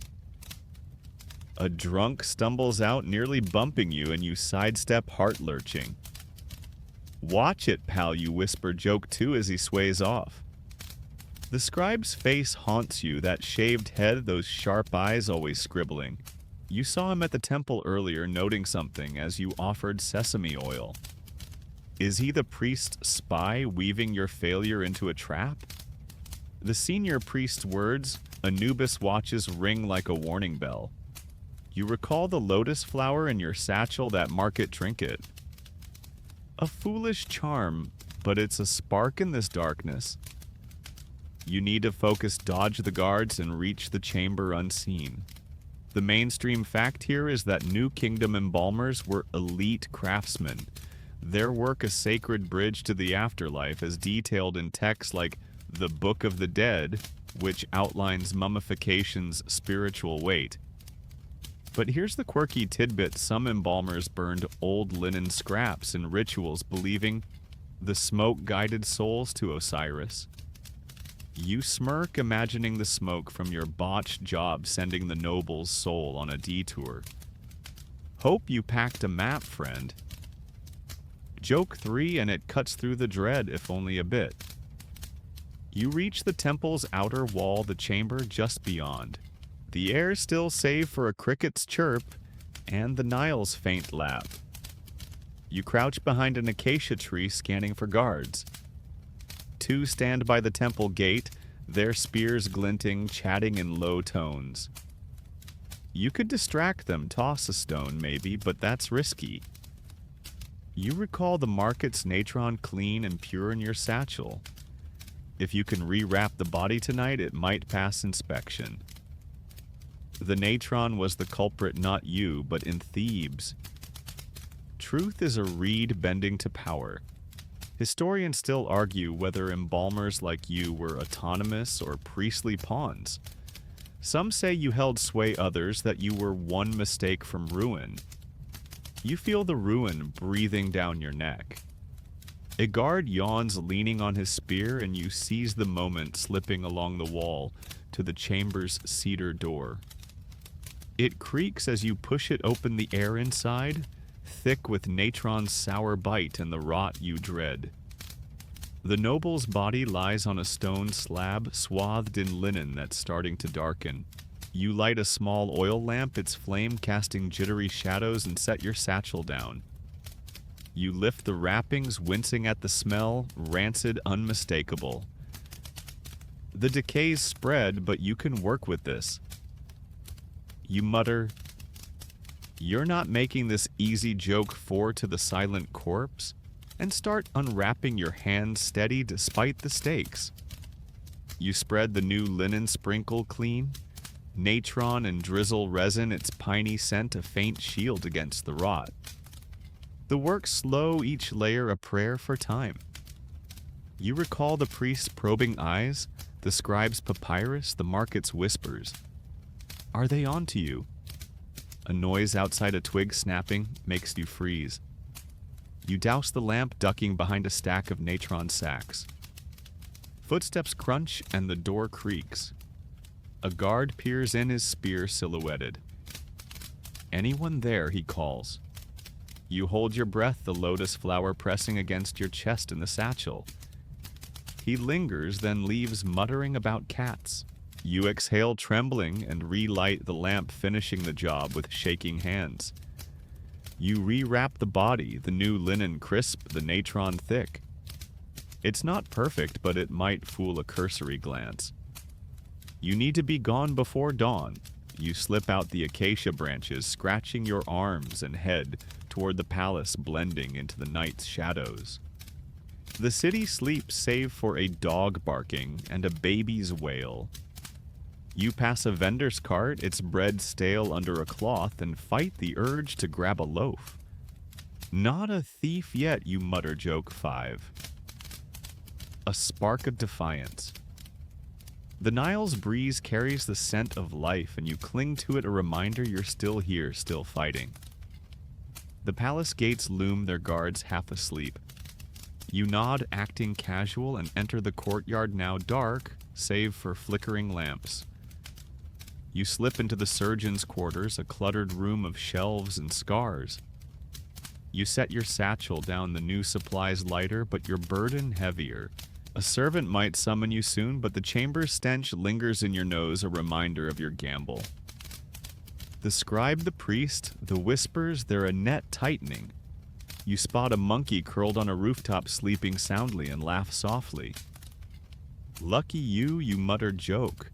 A drunk stumbles out, nearly bumping you, and you sidestep, heart-lurching. "Watch it, pal," you whisper Joke to as he sways off. The scribe's face haunts you, that shaved head, those sharp eyes always scribbling. You saw him at the temple earlier, noting something as you offered sesame oil. Is he the priest's spy, weaving your failure into a trap? The senior priest's words, Anubis watches, ring like a warning bell. You recall the lotus flower in your satchel, that market trinket. A foolish charm, but it's a spark in this darkness. You need to focus, dodge the guards, and reach the chamber unseen. The mainstream fact here is that New Kingdom embalmers were elite craftsmen. Their work a sacred bridge to the afterlife, as detailed in texts like the Book of the Dead, which outlines mummification's spiritual weight. But here's the quirky tidbit: some embalmers burned old linen scraps in rituals, believing the smoke guided souls to Osiris. You smirk, imagining the smoke from your botched job sending the noble's soul on a detour. Hope you packed a map, friend. Joke 3, and it cuts through the dread, if only a bit. You reach the temple's outer wall, the chamber just beyond. The air still save for a cricket's chirp and the Nile's faint lap. You crouch behind an acacia tree, scanning for guards. 2 stand by the temple gate, their spears glinting, chatting in low tones. You could distract them, toss a stone maybe, but that's risky. You recall the market's natron clean and pure in your satchel. If you can rewrap the body tonight, it might pass inspection. The natron was the culprit, not you, but in Thebes. Truth is a reed bending to power. Historians still argue whether embalmers like you were autonomous or priestly pawns. Some say you held sway, others that you were one mistake from ruin. You feel the ruin breathing down your neck. A guard yawns, leaning on his spear, and you seize the moment, slipping along the wall to the chamber's cedar door. It creaks as you push it open, the air inside, thick with natron's sour bite and the rot you dread. The noble's body lies on a stone slab, swathed in linen that's starting to darken. You light a small oil lamp, its flame casting jittery shadows, and set your satchel down. You lift the wrappings, wincing at the smell, rancid, unmistakable. The decays spread, but you can work with this. You mutter, "You're not making this easy, Joke 4 to the silent corpse," and start unwrapping, your hands steady despite the stakes. You spread the new linen, sprinkle clean. Natron and drizzle resin, its piney scent a faint shield against the rot. The work slow, each layer a prayer for time. You recall the priest's probing eyes, the scribe's papyrus, the market's whispers. Are they on to you? A noise outside, a twig snapping, makes you freeze. You douse the lamp, ducking behind a stack of natron sacks. Footsteps crunch and the door creaks. A guard peers in, his spear silhouetted. "Anyone there?" he calls. You hold your breath, the lotus flower pressing against your chest in the satchel. He lingers, then leaves, muttering about cats. You exhale, trembling, and relight the lamp, finishing the job with shaking hands. You rewrap the body, the new linen crisp, the natron thick. It's not perfect, but it might fool a cursory glance. You need to be gone before dawn. You slip out the acacia branches, scratching your arms and head toward the palace, blending into the night's shadows. The city sleeps save for a dog barking and a baby's wail. You pass a vendor's cart, its bread stale under a cloth, and fight the urge to grab a loaf. Not a thief yet, you mutter joke 5. A spark of defiance. The Nile's breeze carries the scent of life, and you cling to it, a reminder you're still here, still fighting. The palace gates loom, their guards half asleep. You nod, acting casual, and enter the courtyard, now dark, save for flickering lamps. You slip into the surgeon's quarters, a cluttered room of shelves and scars. You set your satchel down, the new supplies lighter, but your burden heavier. A servant might summon you soon, but the chamber's stench lingers in your nose, a reminder of your gamble. The scribe, the priest, the whispers, they're a net tightening. You spot a monkey curled on a rooftop, sleeping soundly, and laugh softly. Lucky you, you mutter joke.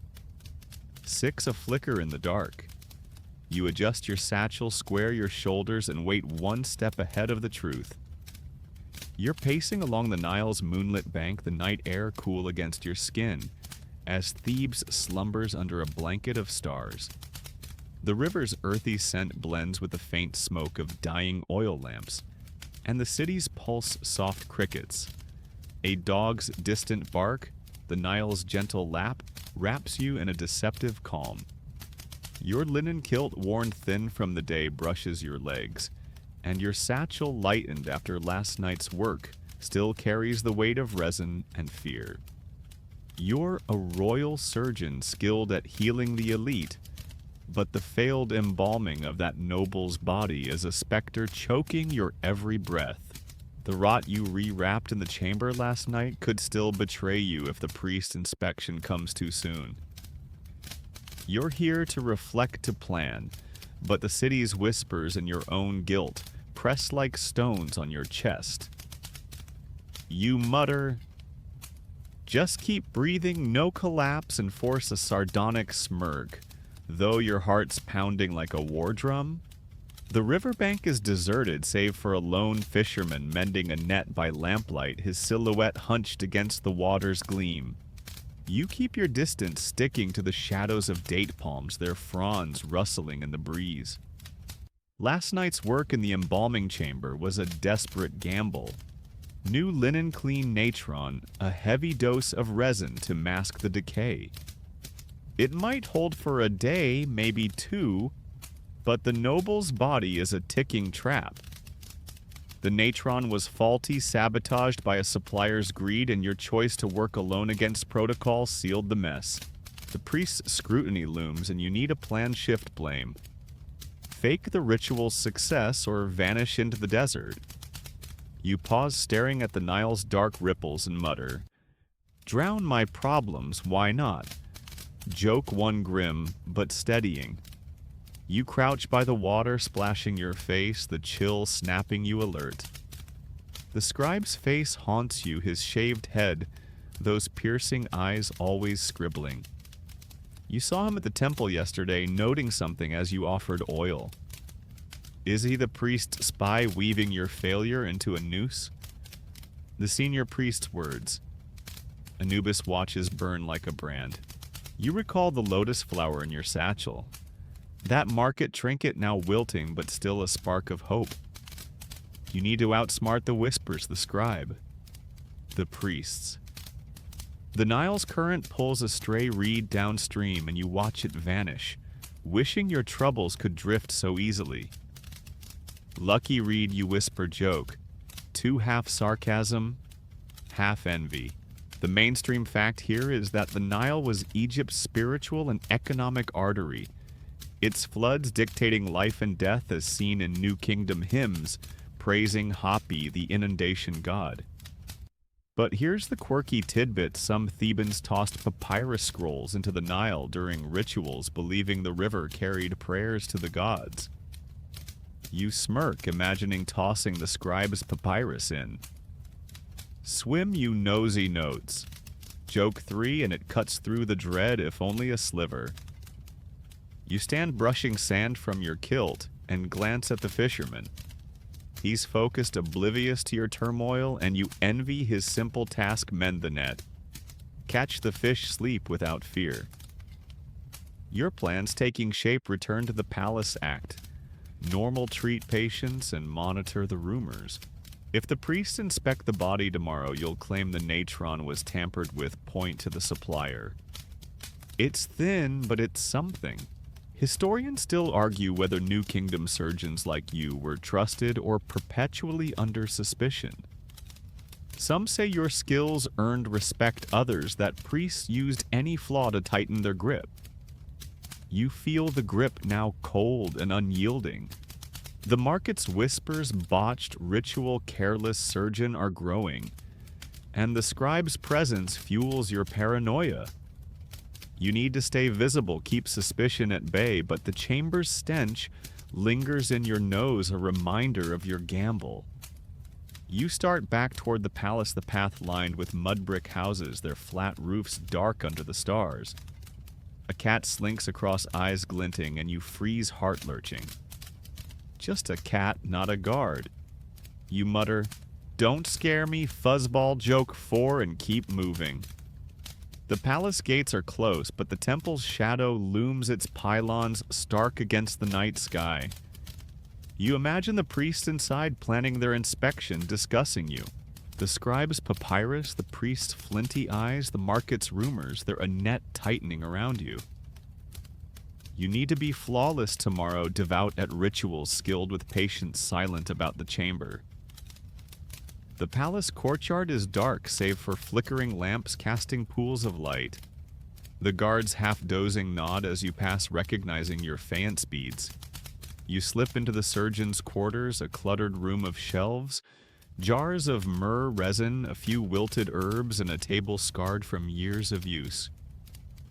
6 a flicker in the dark. You adjust your satchel, square your shoulders, and wait one step ahead of the truth. You're pacing along the Nile's moonlit bank, the night air cool against your skin, as Thebes slumbers under a blanket of stars. The river's earthy scent blends with the faint smoke of dying oil lamps, and the city's pulse soft crickets. A dog's distant bark, the Nile's gentle lap, wraps you in a deceptive calm. Your linen kilt, worn thin from the day, brushes your legs, and your satchel, lightened after last night's work, still carries the weight of resin and fear. You're a royal surgeon skilled at healing the elite, but the failed embalming of that noble's body is a specter choking your every breath. The rot you rewrapped in the chamber last night could still betray you if the priest's inspection comes too soon. You're here to reflect, to plan, but the city's whispers and your own guilt press like stones on your chest. You mutter, just keep breathing, no collapse, and force a sardonic smirk, though your heart's pounding like a war drum. The riverbank is deserted save for a lone fisherman mending a net by lamplight, his silhouette hunched against the water's gleam. You keep your distance, sticking to the shadows of date palms, their fronds rustling in the breeze. Last night's work in the embalming chamber was a desperate gamble. New linen clean natron, a heavy dose of resin to mask the decay. It might hold for a day, maybe 2, but the noble's body is a ticking trap. The natron was faulty, sabotaged by a supplier's greed, and your choice to work alone against protocol sealed the mess. The priest's scrutiny looms, and you need a planned shift blame. Fake the ritual's success or vanish into the desert. You pause, staring at the Nile's dark ripples, and mutter, drown my problems, why not? Joke 1 grim, but steadying. You crouch by the water, splashing your face, the chill snapping you alert. The scribe's face haunts you, his shaved head, those piercing eyes always scribbling. You saw him at the temple yesterday, noting something as you offered oil. Is he the priest spy weaving your failure into a noose? The senior priest's words. Anubis watches burn like a brand. You recall the lotus flower in your satchel. That market trinket now wilting, but still a spark of hope. You need to outsmart the whispers, the scribe. The priests. The Nile's current pulls a stray reed downstream, and you watch it vanish, wishing your troubles could drift so easily. Lucky reed, you whisper joke, 2 half sarcasm, half envy. The mainstream fact here is that the Nile was Egypt's spiritual and economic artery, its floods dictating life and death as seen in New Kingdom hymns, praising Hapi, the inundation god. But here's the quirky tidbit: some Thebans tossed papyrus scrolls into the Nile during rituals, believing the river carried prayers to the gods. You smirk, imagining tossing the scribe's papyrus in. Swim, you nosy notes. Joke 3, and it cuts through the dread, if only a sliver. You stand brushing sand from your kilt and glance at the fisherman. He's focused, oblivious to your turmoil, and you envy his simple task: mend the net. Catch the fish, sleep without fear. Your plans taking shape return to the palace act. Normal treat patients and monitor the rumors. If the priests inspect the body tomorrow, you'll claim the natron was tampered with, point to the supplier. It's thin, but it's something. Historians still argue whether New Kingdom surgeons like you were trusted or perpetually under suspicion. Some say your skills earned respect, others that priests used any flaw to tighten their grip. You feel the grip now cold and unyielding. The market's whispers, botched, ritual, careless surgeon are growing, and the scribe's presence fuels your paranoia. You need to stay visible, keep suspicion at bay, but the chamber's stench lingers in your nose, a reminder of your gamble. You start back toward the palace, the path lined with mud brick houses, their flat roofs dark under the stars. A cat slinks across, eyes glinting, and you freeze, heart lurching. Just a cat, not a guard. You mutter, "Don't scare me, fuzzball joke 4, and keep moving." The palace gates are close, but the temple's shadow looms its pylons stark against the night sky. You imagine the priests inside planning their inspection, discussing you. The scribe's papyrus, the priest's flinty eyes, the market's rumors, they're a net tightening around you. You need to be flawless tomorrow, devout at rituals, skilled with patience, silent about the chamber. The palace courtyard is dark, save for flickering lamps casting pools of light. The guard's half-dozing nod as you pass, recognizing your faience beads. You slip into the surgeon's quarters, a cluttered room of shelves, jars of myrrh resin, a few wilted herbs, and a table scarred from years of use.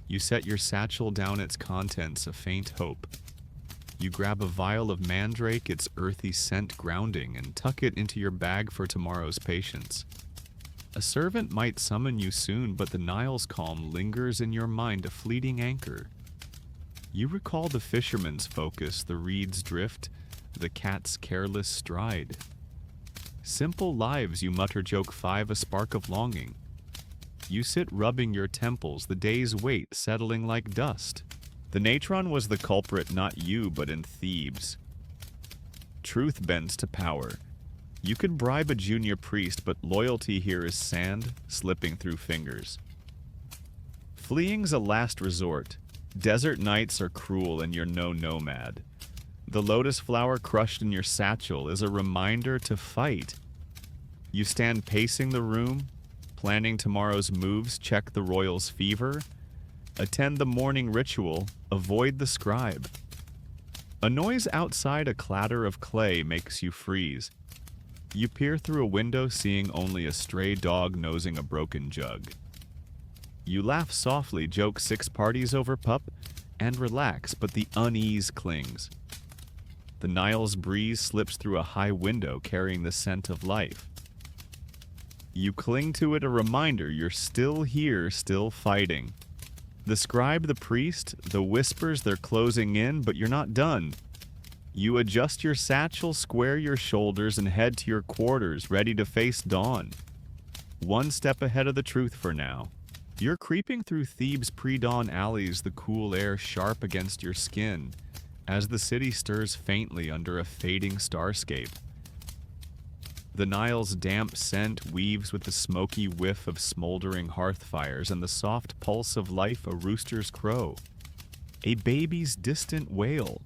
You set your satchel down, its contents a faint hope. You grab a vial of mandrake, its earthy scent grounding, and tuck it into your bag for tomorrow's patients. A servant might summon you soon, but the Nile's calm lingers in your mind, a fleeting anchor. You recall the fisherman's focus, the reed's drift, the cat's careless stride. Simple lives, you mutter, joke 5, a spark of longing. You sit rubbing your temples, the day's weight settling like dust. The natron was the culprit, not you, but in Thebes. Truth bends to power. You could bribe a junior priest, but loyalty here is sand slipping through fingers. Fleeing's a last resort. Desert nights are cruel and you're no nomad. The lotus flower crushed in your satchel is a reminder to fight. You stand pacing the room, planning tomorrow's moves, check the royal's fever, attend the morning ritual, avoid the scribe. A noise outside, a clatter of clay, makes you freeze. You peer through a window, seeing only a stray dog nosing a broken jug. You laugh softly, joke 6 parties over pup, and relax, but the unease clings. The Nile's breeze slips through a high window, carrying the scent of life. You cling to it, a reminder you're still here, still fighting. The scribe, the priest, the whispers, they're closing in, but you're not done. You adjust your satchel, square your shoulders, and head to your quarters, ready to face dawn. One step ahead of the truth for now. You're creeping through Thebes' pre-dawn alleys, the cool air sharp against your skin, as the city stirs faintly under a fading starscape. The Nile's damp scent weaves with the smoky whiff of smoldering hearth fires and the soft pulse of life, a rooster's crow, a baby's distant wail.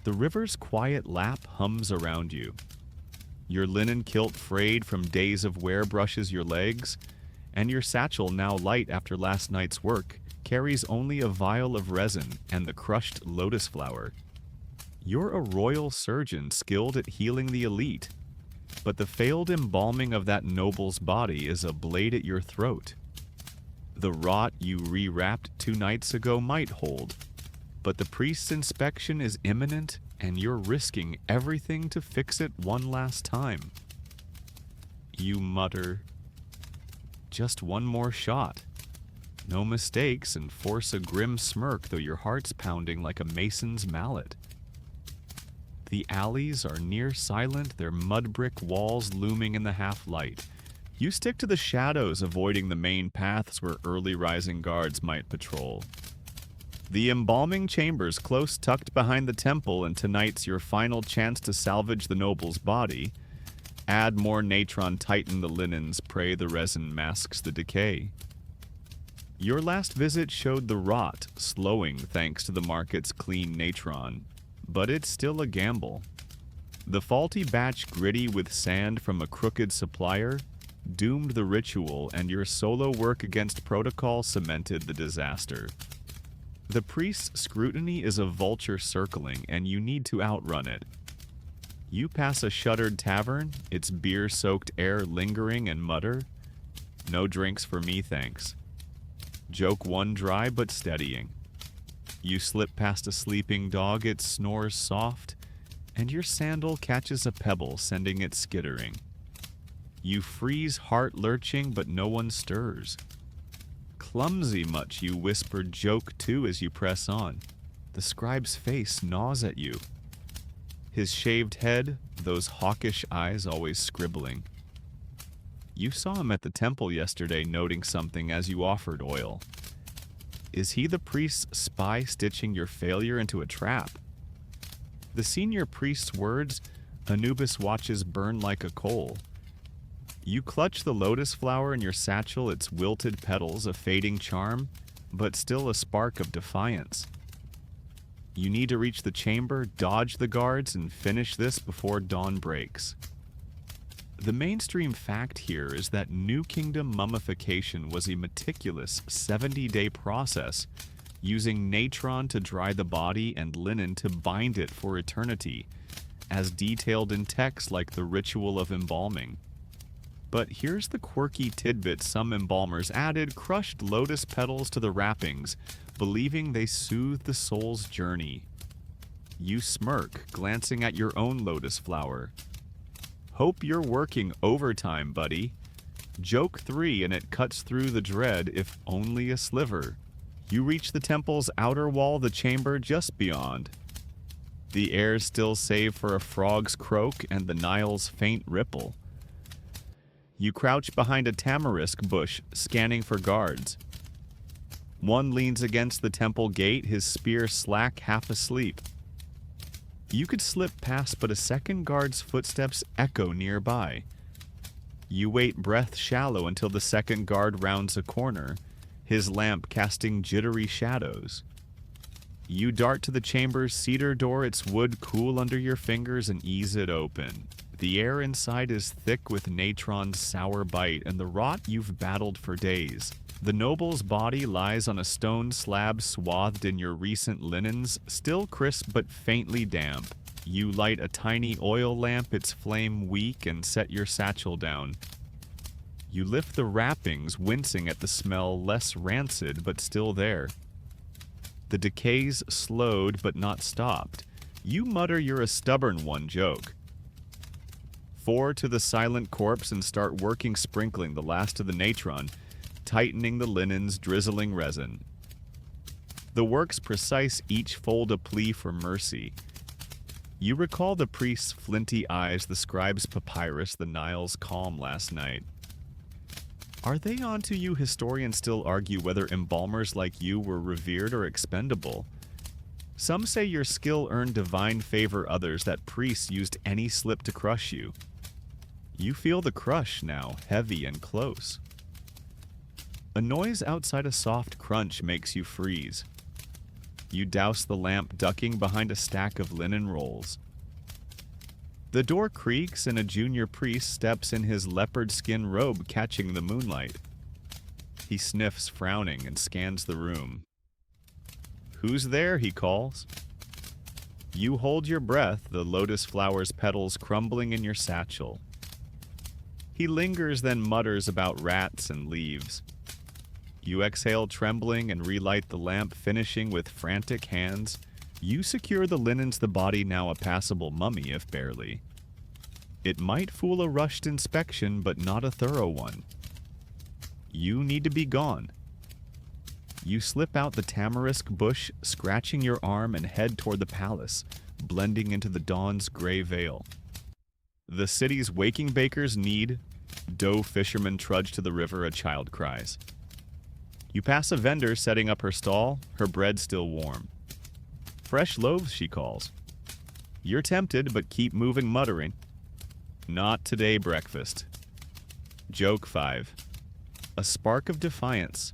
The river's quiet lap hums around you. Your linen kilt, frayed from days of wear, brushes your legs, and your satchel, now light after last night's work, carries only a vial of resin and the crushed lotus flower. You're a royal surgeon skilled at healing the elite, but the failed embalming of that noble's body is a blade at your throat. The rot you rewrapped 2 nights ago might hold, but the priest's inspection is imminent and you're risking everything to fix it one last time. You mutter, "Just one more shot." No mistakes, and force a grim smirk, though your heart's pounding like a mason's mallet. The alleys are near silent, their mud brick walls looming in the half-light. You stick to the shadows, avoiding the main paths where early rising guards might patrol. The embalming chambers close tucked behind the temple, and tonight's your final chance to salvage the noble's body. Add more natron, tighten the linens, pray the resin masks the decay. Your last visit showed the rot slowing thanks to the market's clean natron, but it's still a gamble. The faulty batch, gritty with sand from a crooked supplier, doomed the ritual, and your solo work against protocol cemented the disaster. The priest's scrutiny is a vulture circling, and you need to outrun it. You pass a shuttered tavern, its beer-soaked air lingering, and mutter, "No drinks for me, thanks." Joke one dry but steadying. You slip past a sleeping dog, it snores soft, and your sandal catches a pebble, sending it skittering. You freeze, heart lurching, but no one stirs. Clumsy much, you whisper joke too as you press on. The scribe's face gnaws at you. His shaved head, those hawkish eyes always scribbling. You saw him at the temple yesterday noting something as you offered oil. Is he the priest's spy stitching your failure into a trap? The senior priest's words, Anubis watches burn like a coal. You clutch the lotus flower in your satchel, its wilted petals a fading charm, but still a spark of defiance. You need to reach the chamber, dodge the guards, and finish this before dawn breaks. The mainstream fact here is that New Kingdom mummification was a meticulous 70-day process, using natron to dry the body and linen to bind it for eternity, as detailed in texts like the ritual of embalming. But here's the quirky tidbit some embalmers added: crushed lotus petals to the wrappings, believing they soothe the soul's journey. You smirk, glancing at your own lotus flower. Hope you're working overtime, buddy. Joke 3, and it cuts through the dread, if only a sliver. You reach the temple's outer wall, the chamber just beyond. The air's still save for a frog's croak and the Nile's faint ripple. You crouch behind a tamarisk bush, scanning for guards. One leans against the temple gate, his spear slack, half asleep. You could slip past, but a second guard's footsteps echo nearby. You wait, breath shallow, until the second guard rounds a corner, his lamp casting jittery shadows. You dart to the chamber's cedar door, its wood cool under your fingers, and ease it open. The air inside is thick with natron's sour bite and the rot you've battled for days. The noble's body lies on a stone slab swathed in your recent linens, still crisp but faintly damp. You light a tiny oil lamp, its flame weak, and set your satchel down. You lift the wrappings, wincing at the smell, less rancid but still there. The decay's slowed but not stopped. You mutter you're a stubborn one, joke. 4 to the silent corpse and start working, sprinkling the last of the natron, tightening the linens, drizzling resin. The work's precise, each fold a plea for mercy. You recall the priest's flinty eyes, the scribe's papyrus, the Nile's calm last night. Are they onto you? Historians still argue whether embalmers like you were revered or expendable. Some say your skill earned divine favor, others that priests used any slip to crush you. You feel the crush now, heavy and close. A noise outside a soft crunch makes you freeze. You douse the lamp, ducking behind a stack of linen rolls. The door creaks and a junior priest steps in his leopard skin robe, catching the moonlight. He sniffs, frowning, and scans the room. "Who's there?" he calls. You hold your breath, the lotus flower's petals crumbling in your satchel. He lingers, then mutters about rats and leaves. You exhale, trembling, and relight the lamp, finishing with frantic hands. You secure the linens, the body now a passable mummy, if barely. It might fool a rushed inspection, but not a thorough one. You need to be gone. You slip out the tamarisk bush, scratching your arm, and head toward the palace, blending into the dawn's gray veil. The city's waking bakers knead. Dough fishermen trudge to the river, a child cries. You pass a vendor setting up her stall, her bread still warm. Fresh loaves, she calls. You're tempted, but keep moving, muttering. Not today, breakfast. Joke 5. A spark of defiance.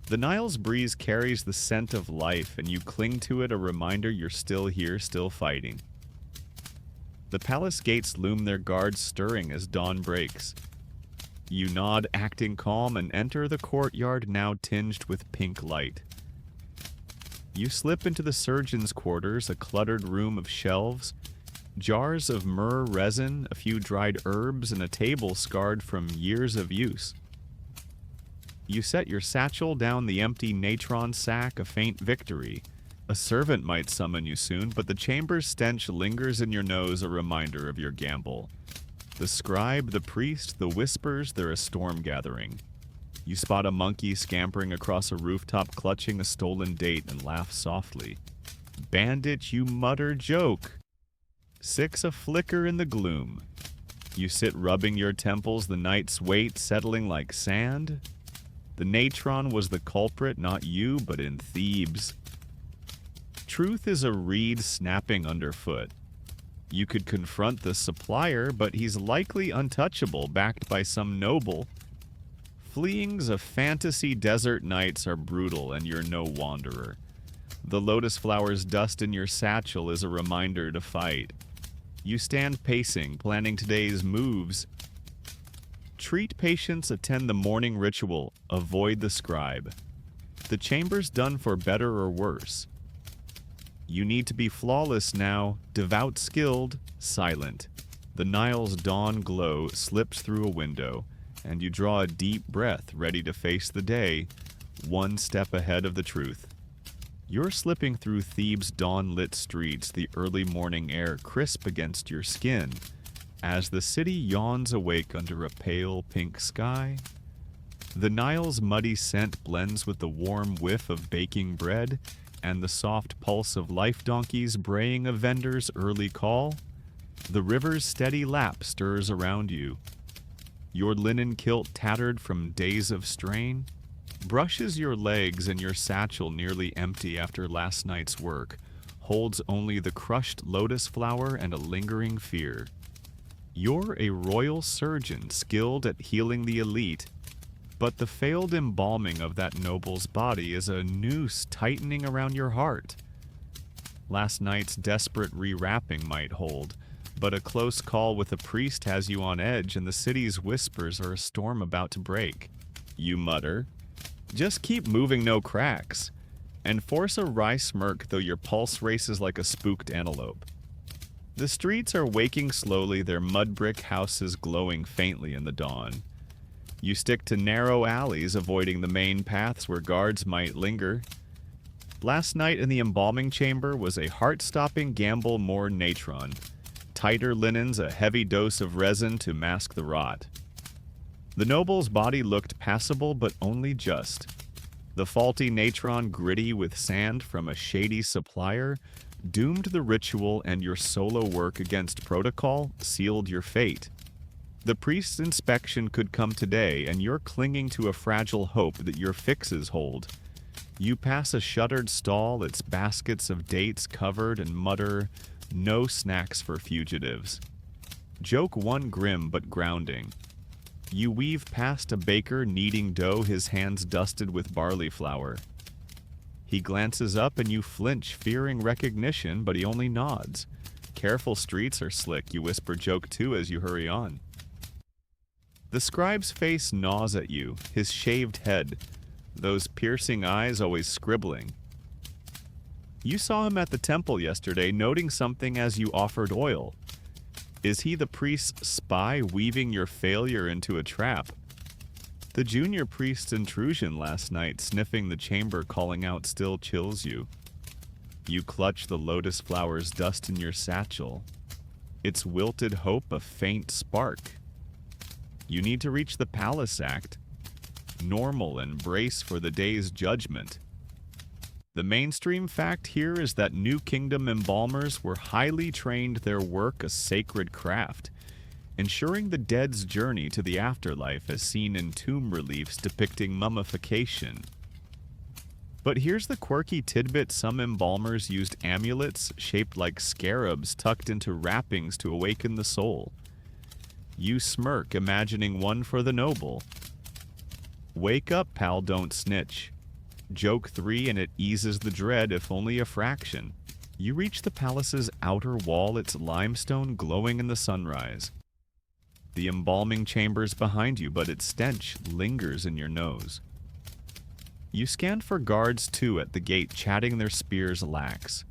The Nile's breeze carries the scent of life, and you cling to it, a reminder you're still here, still fighting. The palace gates loom their guards stirring as dawn breaks. You nod, acting calm, and enter the courtyard now tinged with pink light. You slip into the surgeon's quarters, a cluttered room of shelves, jars of myrrh resin, a few dried herbs, and a table scarred from years of use. You set your satchel down the empty natron sack, a faint victory. A servant might summon you soon, but the chamber's stench lingers in your nose, a reminder of your gamble. The scribe, the priest, the whispers, they're a storm gathering. You spot a monkey scampering across a rooftop, clutching a stolen date, and laugh softly. Bandit, you mutter, joke. 6 a flicker in the gloom. You sit rubbing your temples, the night's weight settling like sand. The natron was the culprit, not you, but in Thebes. Truth is a reed snapping underfoot. You could confront the supplier, but he's likely untouchable, backed by some noble. Fleeings of fantasy desert nights are brutal, and you're no wanderer. The lotus flower's dust in your satchel is a reminder to fight. You stand pacing, planning today's moves. Treat patients, attend the morning ritual, avoid the scribe. The chamber's done for better or worse. You need to be flawless now, devout, skilled, silent. The Nile's dawn glow slips through a window, and you draw a deep breath, ready to face the day, one step ahead of the truth. You're slipping through Thebes' dawn-lit streets, the early morning air crisp against your skin, as the city yawns awake under a pale pink sky. The Nile's muddy scent blends with the warm whiff of baking bread and the soft pulse of life donkeys braying a vendor's early call. The river's steady lap stirs around you. Your linen kilt, tattered from days of strain, brushes your legs, and your satchel, nearly empty after last night's work, holds only the crushed lotus flower and a lingering fear. You're a royal surgeon, skilled at healing the elite, but the failed embalming of that noble's body is a noose tightening around your heart. Last night's desperate rewrapping might hold, but a close call with a priest has you on edge, and the city's whispers are a storm about to break. You mutter, just keep moving, no cracks, and force a wry smirk, though your pulse races like a spooked antelope. The streets are waking slowly, their mud brick houses glowing faintly in the dawn. You stick to narrow alleys, avoiding the main paths where guards might linger. Last night in the embalming chamber was a heart-stopping gamble, more natron. Tighter linens, a heavy dose of resin to mask the rot. The noble's body looked passable, but only just. The faulty natron, gritty with sand from a shady supplier, doomed the ritual, and your solo work against protocol sealed your fate. The priest's inspection could come today, and you're clinging to a fragile hope that your fixes hold. You pass a shuttered stall, its baskets of dates covered, and mutter, no snacks for fugitives. Joke 1 grim but grounding. You weave past a baker kneading dough, his hands dusted with barley flour. He glances up and you flinch, fearing recognition, but he only nods. Careful, streets are slick, you whisper joke 2 as you hurry on. The scribe's face gnaws at you, his shaved head, those piercing eyes always scribbling. You saw him at the temple yesterday, noting something as you offered oil. Is he the priest's spy, weaving your failure into a trap? The junior priest's intrusion last night, sniffing the chamber, calling out, still chills you. You clutch the lotus flower's dust in your satchel. Its wilted hope a faint spark. You need to reach the palace act. Normal, and brace for the day's judgment. The mainstream fact here is that New Kingdom embalmers were highly trained, their work a sacred craft, ensuring the dead's journey to the afterlife as seen in tomb reliefs depicting mummification. But here's the quirky tidbit: some embalmers used amulets shaped like scarabs tucked into wrappings to awaken the soul. You smirk, imagining one for the noble. Wake up, pal, don't snitch. Joke 3, and it eases the dread, if only a fraction. You reach the palace's outer wall, its limestone glowing in the sunrise. The embalming chamber's behind you, but its stench lingers in your nose. You scan for guards too at the gate, chatting their spears lax.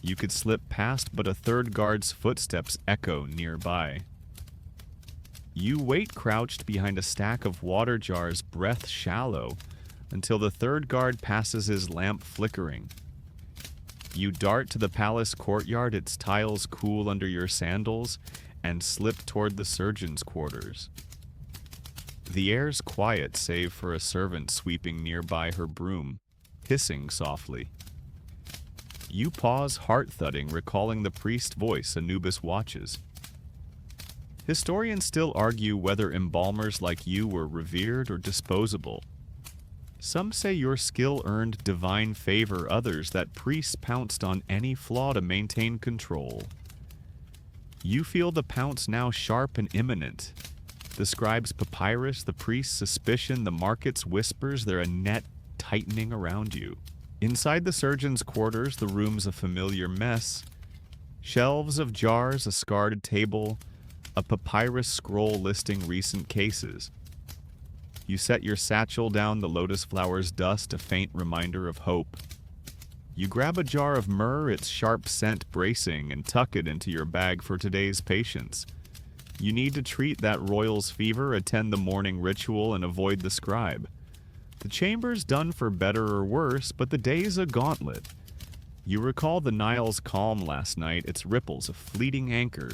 You could slip past, but a third guard's footsteps echo nearby. You wait crouched behind a stack of water jars, breath shallow, until the third guard passes, his lamp flickering. You dart to the palace courtyard, its tiles cool under your sandals, and slip toward the surgeon's quarters. The air's quiet save for a servant sweeping nearby, her broom, hissing softly. You pause, heart-thudding, recalling the priest's voice Anubis watches. Historians still argue whether embalmers like you were revered or disposable. Some say your skill earned divine favor, others that priests pounced on any flaw to maintain control. You feel the pounce now sharp and imminent. The scribe's papyrus, the priest's suspicion, the market's whispers, they're a net tightening around you. Inside the surgeon's quarters, the room's a familiar mess. Shelves of jars, a scarred table, a papyrus scroll listing recent cases. You set your satchel down, the lotus flower's dust, a faint reminder of hope. You grab a jar of myrrh, its sharp scent bracing, and tuck it into your bag for today's patients. You need to treat that royal's fever, attend the morning ritual, and avoid the scribe. The chamber's done for better or worse, but the day's a gauntlet. You recall the Nile's calm last night, its ripples a fleeting anchor.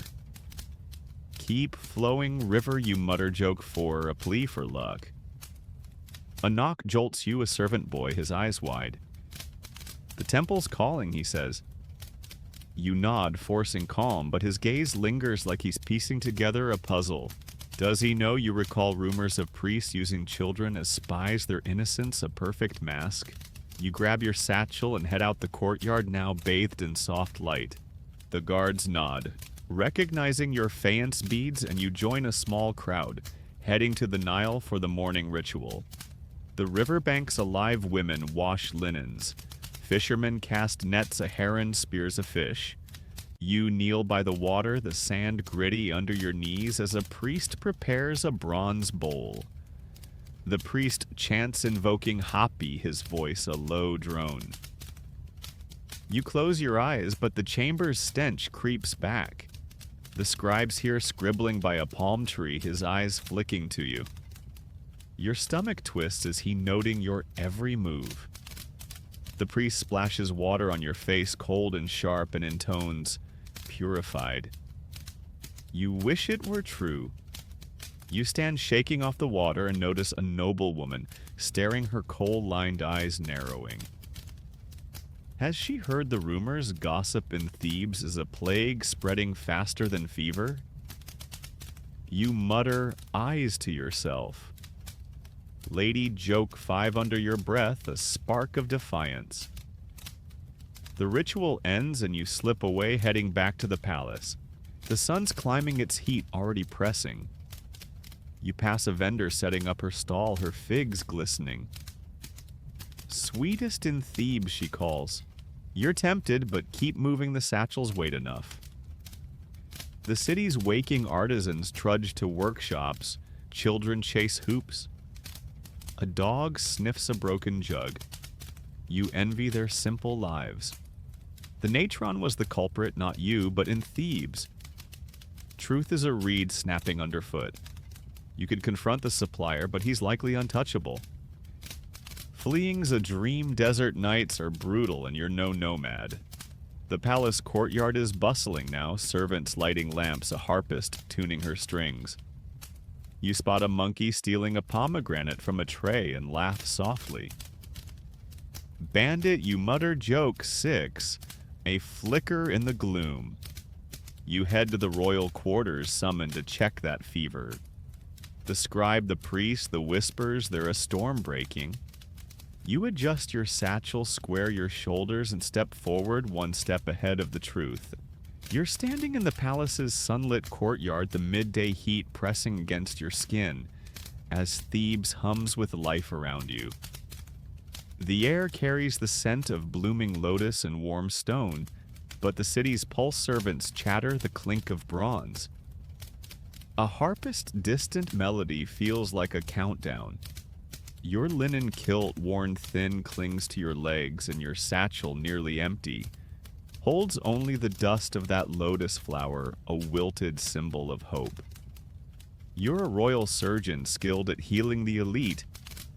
Keep flowing, river, you mutter, joke 4, a plea for luck. A knock jolts you, a servant boy, his eyes wide. The temple's calling, he says. You nod, forcing calm, but his gaze lingers like he's piecing together a puzzle. Does he know you recall rumors of priests using children as spies, their innocence a perfect mask? You grab your satchel and head out the courtyard, now bathed in soft light. The guards nod, recognizing your faience beads, and you join a small crowd, heading to the Nile for the morning ritual. The riverbank's alive, women wash linens. Fishermen cast nets, a heron spears a fish. You kneel by the water, the sand gritty under your knees as a priest prepares a bronze bowl. The priest chants invoking Hapi, his voice a low drone. You close your eyes, but the chamber's stench creeps back. The scribe's here scribbling by a palm tree, his eyes flicking to you. Your stomach twists as he noting your every move. The priest splashes water on your face, cold and sharp, and intones, purified. You wish it were true. You stand shaking off the water and notice a noble woman, staring, her coal-lined eyes narrowing. Has she heard the rumors gossip in Thebes is a plague spreading faster than fever? You mutter eyes to yourself. Lady, joke 5 under your breath, a spark of defiance. The ritual ends and you slip away, heading back to the palace. The sun's climbing, its heat already pressing. You pass a vendor setting up her stall, her figs glistening. Sweetest in Thebes, she calls. You're tempted, but keep moving, the satchel's weight enough. The city's waking artisans trudge to workshops, children chase hoops. A dog sniffs a broken jug. You envy their simple lives. The natron was the culprit, not you, but in Thebes. Truth is a reed snapping underfoot. You could confront the supplier, but he's likely untouchable. Fleeing's a dream, desert nights are brutal, and you're no nomad. The palace courtyard is bustling now, servants lighting lamps, a harpist tuning her strings. You spot a monkey stealing a pomegranate from a tray and laugh softly. Bandit, you mutter, joke 6, a flicker in the gloom. You head to the royal quarters summoned to check that fever. The scribe, the priest, the whispers, they're a storm breaking. You adjust your satchel, square your shoulders, and step forward one step ahead of the truth. You're standing in the palace's sunlit courtyard, the midday heat pressing against your skin, as Thebes hums with life around you. The air carries the scent of blooming lotus and warm stone, but the city's pulse servants chatter the clink of bronze. A harpist's distant melody feels like a countdown. Your linen kilt, worn thin, clings to your legs, and your satchel, nearly empty, holds only the dust of that lotus flower, a wilted symbol of hope. You're a royal surgeon skilled at healing the elite,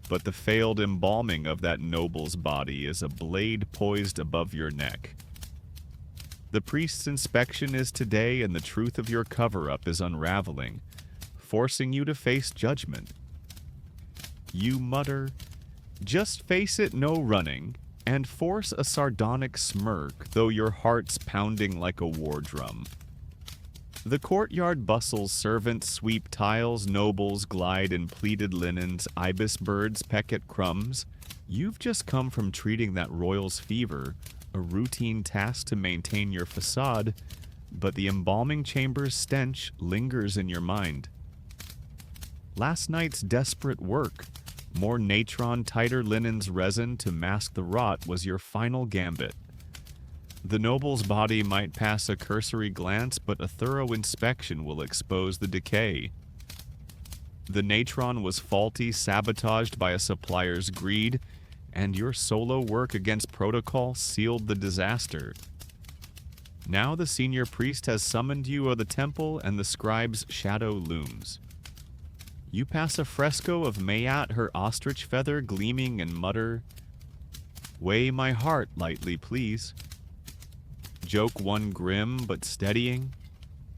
but the failed embalming of that noble's body is a blade poised above your neck. The priest's inspection is today, and the truth of your cover-up is unraveling, forcing you to face judgment. You mutter, "Just face it, no running," and force a sardonic smirk, though your heart's pounding like a war drum. The courtyard bustles, servants sweep tiles, nobles glide in pleated linens, ibis birds peck at crumbs. You've just come from treating that royal's fever, a routine task to maintain your facade, but the embalming chamber's stench lingers in your mind. Last night's desperate work, more natron, tighter linens, resin to mask the rot, was your final gambit. The noble's body might pass a cursory glance, but a thorough inspection will expose the decay. The natron was faulty, sabotaged by a supplier's greed, and your solo work against protocol sealed the disaster. Now the senior priest has summoned you of the temple, and the scribe's shadow looms. You pass a fresco of Mayat, her ostrich feather gleaming, and mutter, "Weigh my heart lightly, please." Joke one grim but steadying.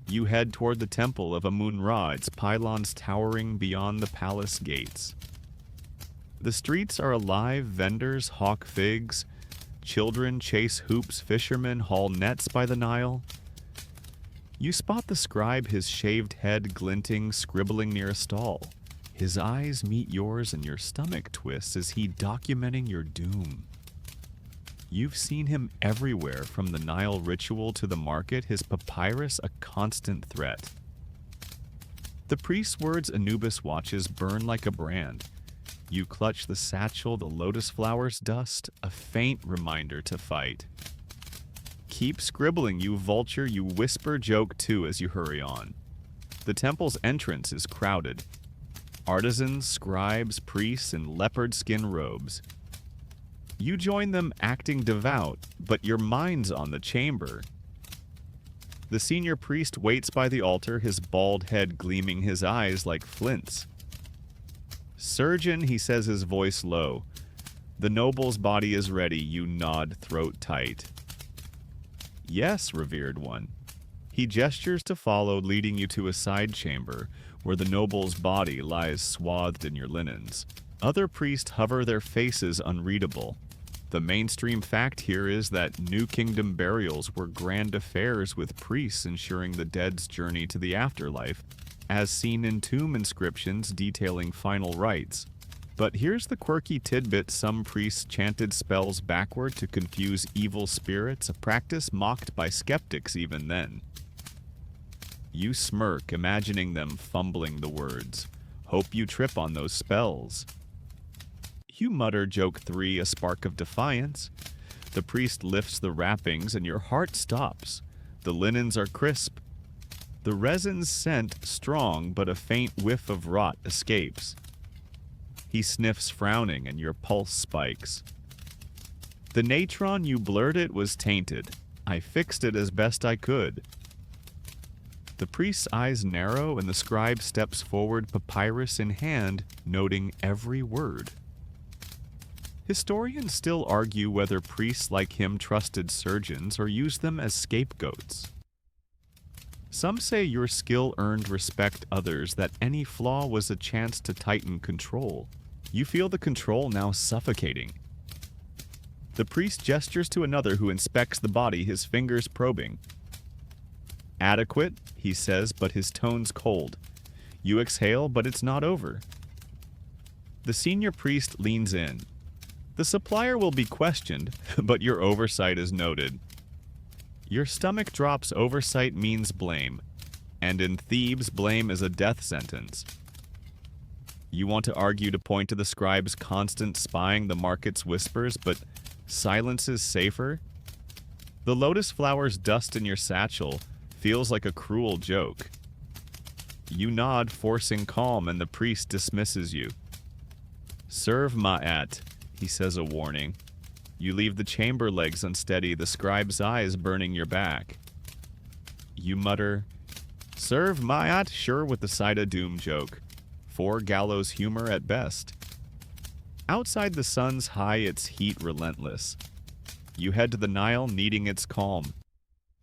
You head toward the temple of Amun-Ra, its pylons towering beyond the palace gates. The streets are alive, vendors hawk figs, children chase hoops, fishermen haul nets by the Nile. You spot the scribe, his shaved head glinting, scribbling near a stall. His eyes meet yours and your stomach twists as he documenting your doom. You've seen him everywhere, from the Nile ritual to the market, his papyrus a constant threat. The priest's words Anubis watches burn like a brand. You clutch the satchel, the lotus flower's dust, a faint reminder to fight. Keep scribbling, you vulture, you whisper joke too as you hurry on. The temple's entrance is crowded. Artisans, scribes, priests in leopard skin robes. You join them acting devout, but your mind's on the chamber. The senior priest waits by the altar, his bald head gleaming, his eyes like flints. "Surgeon," he says, his voice low. "The noble's body is ready," you nod, throat tight. "Yes, revered one." He gestures to follow, leading you to a side chamber, where the noble's body lies swathed in your linens. Other priests hover, their faces unreadable. The mainstream fact here is that New Kingdom burials were grand affairs, with priests ensuring the dead's journey to the afterlife, as seen in tomb inscriptions detailing final rites. But here's the quirky tidbit: some priests chanted spells backward to confuse evil spirits, a practice mocked by skeptics even then. You smirk, imagining them fumbling the words. Hope you trip on those spells. You mutter joke 3, a spark of defiance. The priest lifts the wrappings and your heart stops. The linens are crisp. The resin's scent strong, but a faint whiff of rot escapes. He sniffs, frowning, and your pulse spikes. "The natron, you blurred it, was tainted. I fixed it as best I could." The priest's eyes narrow, and the scribe steps forward, papyrus in hand, noting every word. Historians still argue whether priests like him trusted surgeons or used them as scapegoats. Some say your skill earned respect, others that any flaw was a chance to tighten control. You feel the control now suffocating. The priest gestures to another who inspects the body, his fingers probing. Adequate, he says, but his tone's cold. You exhale, but it's not over. The senior priest leans in. The supplier will be questioned, but your oversight is noted. Your stomach drops. Oversight means blame, and in Thebes, blame is a death sentence. You want to argue to point to the scribe's constant spying the market's whispers, but silence is safer? The lotus flower's dust in your satchel feels like a cruel joke. You nod, forcing calm, and the priest dismisses you. Serve Ma'at, he says a warning. You leave the chamber legs unsteady, the scribe's eyes burning your back. You mutter, Serve Ma'at, sure, with the side of doom joke. 4 gallows humor at best. Outside the sun's high, its heat relentless. You head to the Nile, needing its calm.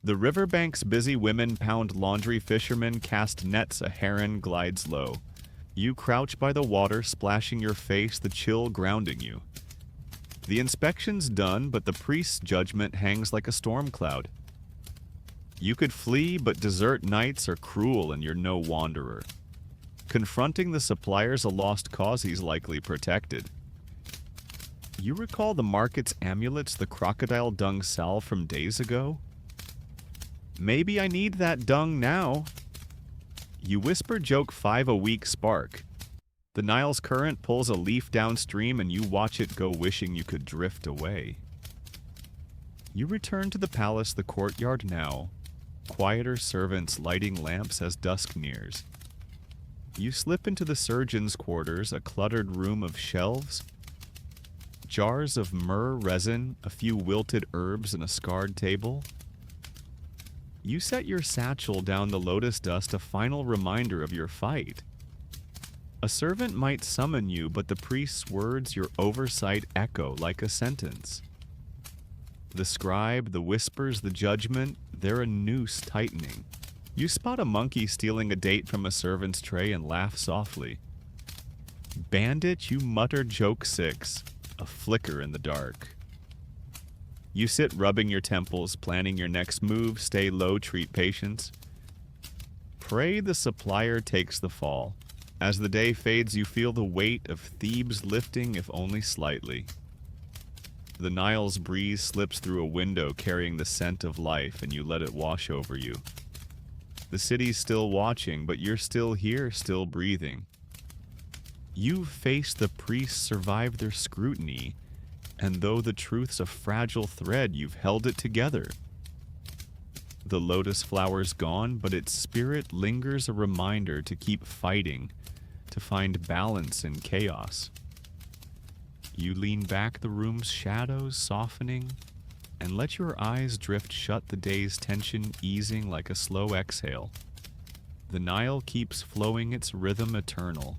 The riverbank's busy women pound laundry, fishermen cast nets, a heron glides low. You crouch by the water, splashing your face, the chill grounding you. The inspection's done, but the priest's judgment hangs like a storm cloud. You could flee, but desert nights are cruel and you're no wanderer. Confronting the supplier's a lost cause, he's likely protected. You recall the market's amulets, the crocodile dung salve from days ago? Maybe I need that dung now. You whisper joke 5 a week spark. The Nile's current pulls a leaf downstream and you watch it go, wishing you could drift away. You return to the palace, the courtyard now. Quieter servants lighting lamps as dusk nears. You slip into the surgeon's quarters, a cluttered room of shelves. Jars of myrrh, resin, a few wilted herbs, and a scarred table. You set your satchel down the lotus dust, a final reminder of your fight. A servant might summon you, but the priest's words, your oversight, echo like a sentence. The scribe, the whispers, the judgment, they're a noose tightening. You spot a monkey stealing a date from a servant's tray and laugh softly. Bandit, you mutter joke 6, a flicker in the dark. You sit rubbing your temples, planning your next move, stay low, treat patience. Pray the supplier takes the fall. As the day fades, you feel the weight of Thebes lifting, if only slightly. The Nile's breeze slips through a window carrying the scent of life, and you let it wash over you. The city's still watching, but you're still here, still breathing. You've faced the priests, survived their scrutiny, and though the truth's a fragile thread, you've held it together. The lotus flower's gone, but its spirit lingers, a reminder to keep fighting, to find balance in chaos. You lean back, the room's shadows softening, and let your eyes drift shut, the day's tension easing like a slow exhale. The Nile keeps flowing, its rhythm eternal,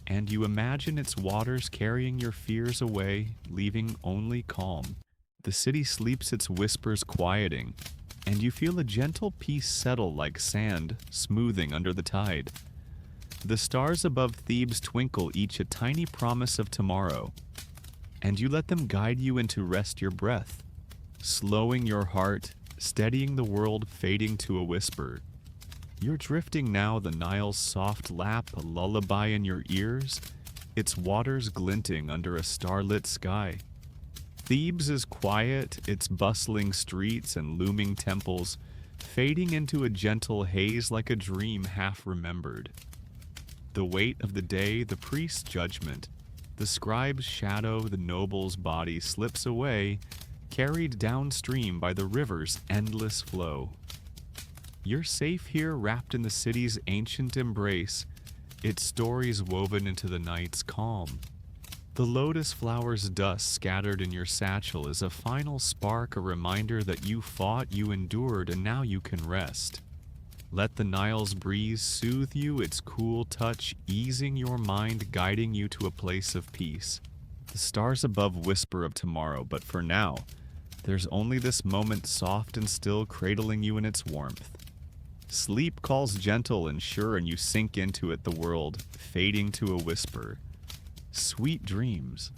and you imagine its waters carrying your fears away, leaving only calm. The city sleeps, its whispers quieting, and you feel a gentle peace settle like sand, smoothing under the tide. The stars above Thebes twinkle, each a tiny promise of tomorrow, and you let them guide you into rest, your breath, slowing your heart, steadying the world, fading to a whisper. You're drifting now, the Nile's soft lap, a lullaby in your ears, its waters glinting under a starlit sky. Thebes is quiet, its bustling streets and looming temples fading into a gentle haze like a dream half remembered. The weight of the day, the priest's judgment, the scribe's shadow, the noble's body slips away, carried downstream by the river's endless flow. You're safe here, wrapped in the city's ancient embrace, its stories woven into the night's calm. The lotus flower's dust scattered in your satchel is a final spark, a reminder that you fought, you endured, and now you can rest. Let the Nile's breeze soothe you, its cool touch easing your mind, guiding you to a place of peace. The stars above whisper of tomorrow, but for now, there's only this moment, soft and still, cradling you in its warmth. Sleep calls gentle and sure, and you sink into it, the world fading to a whisper. Sweet dreams.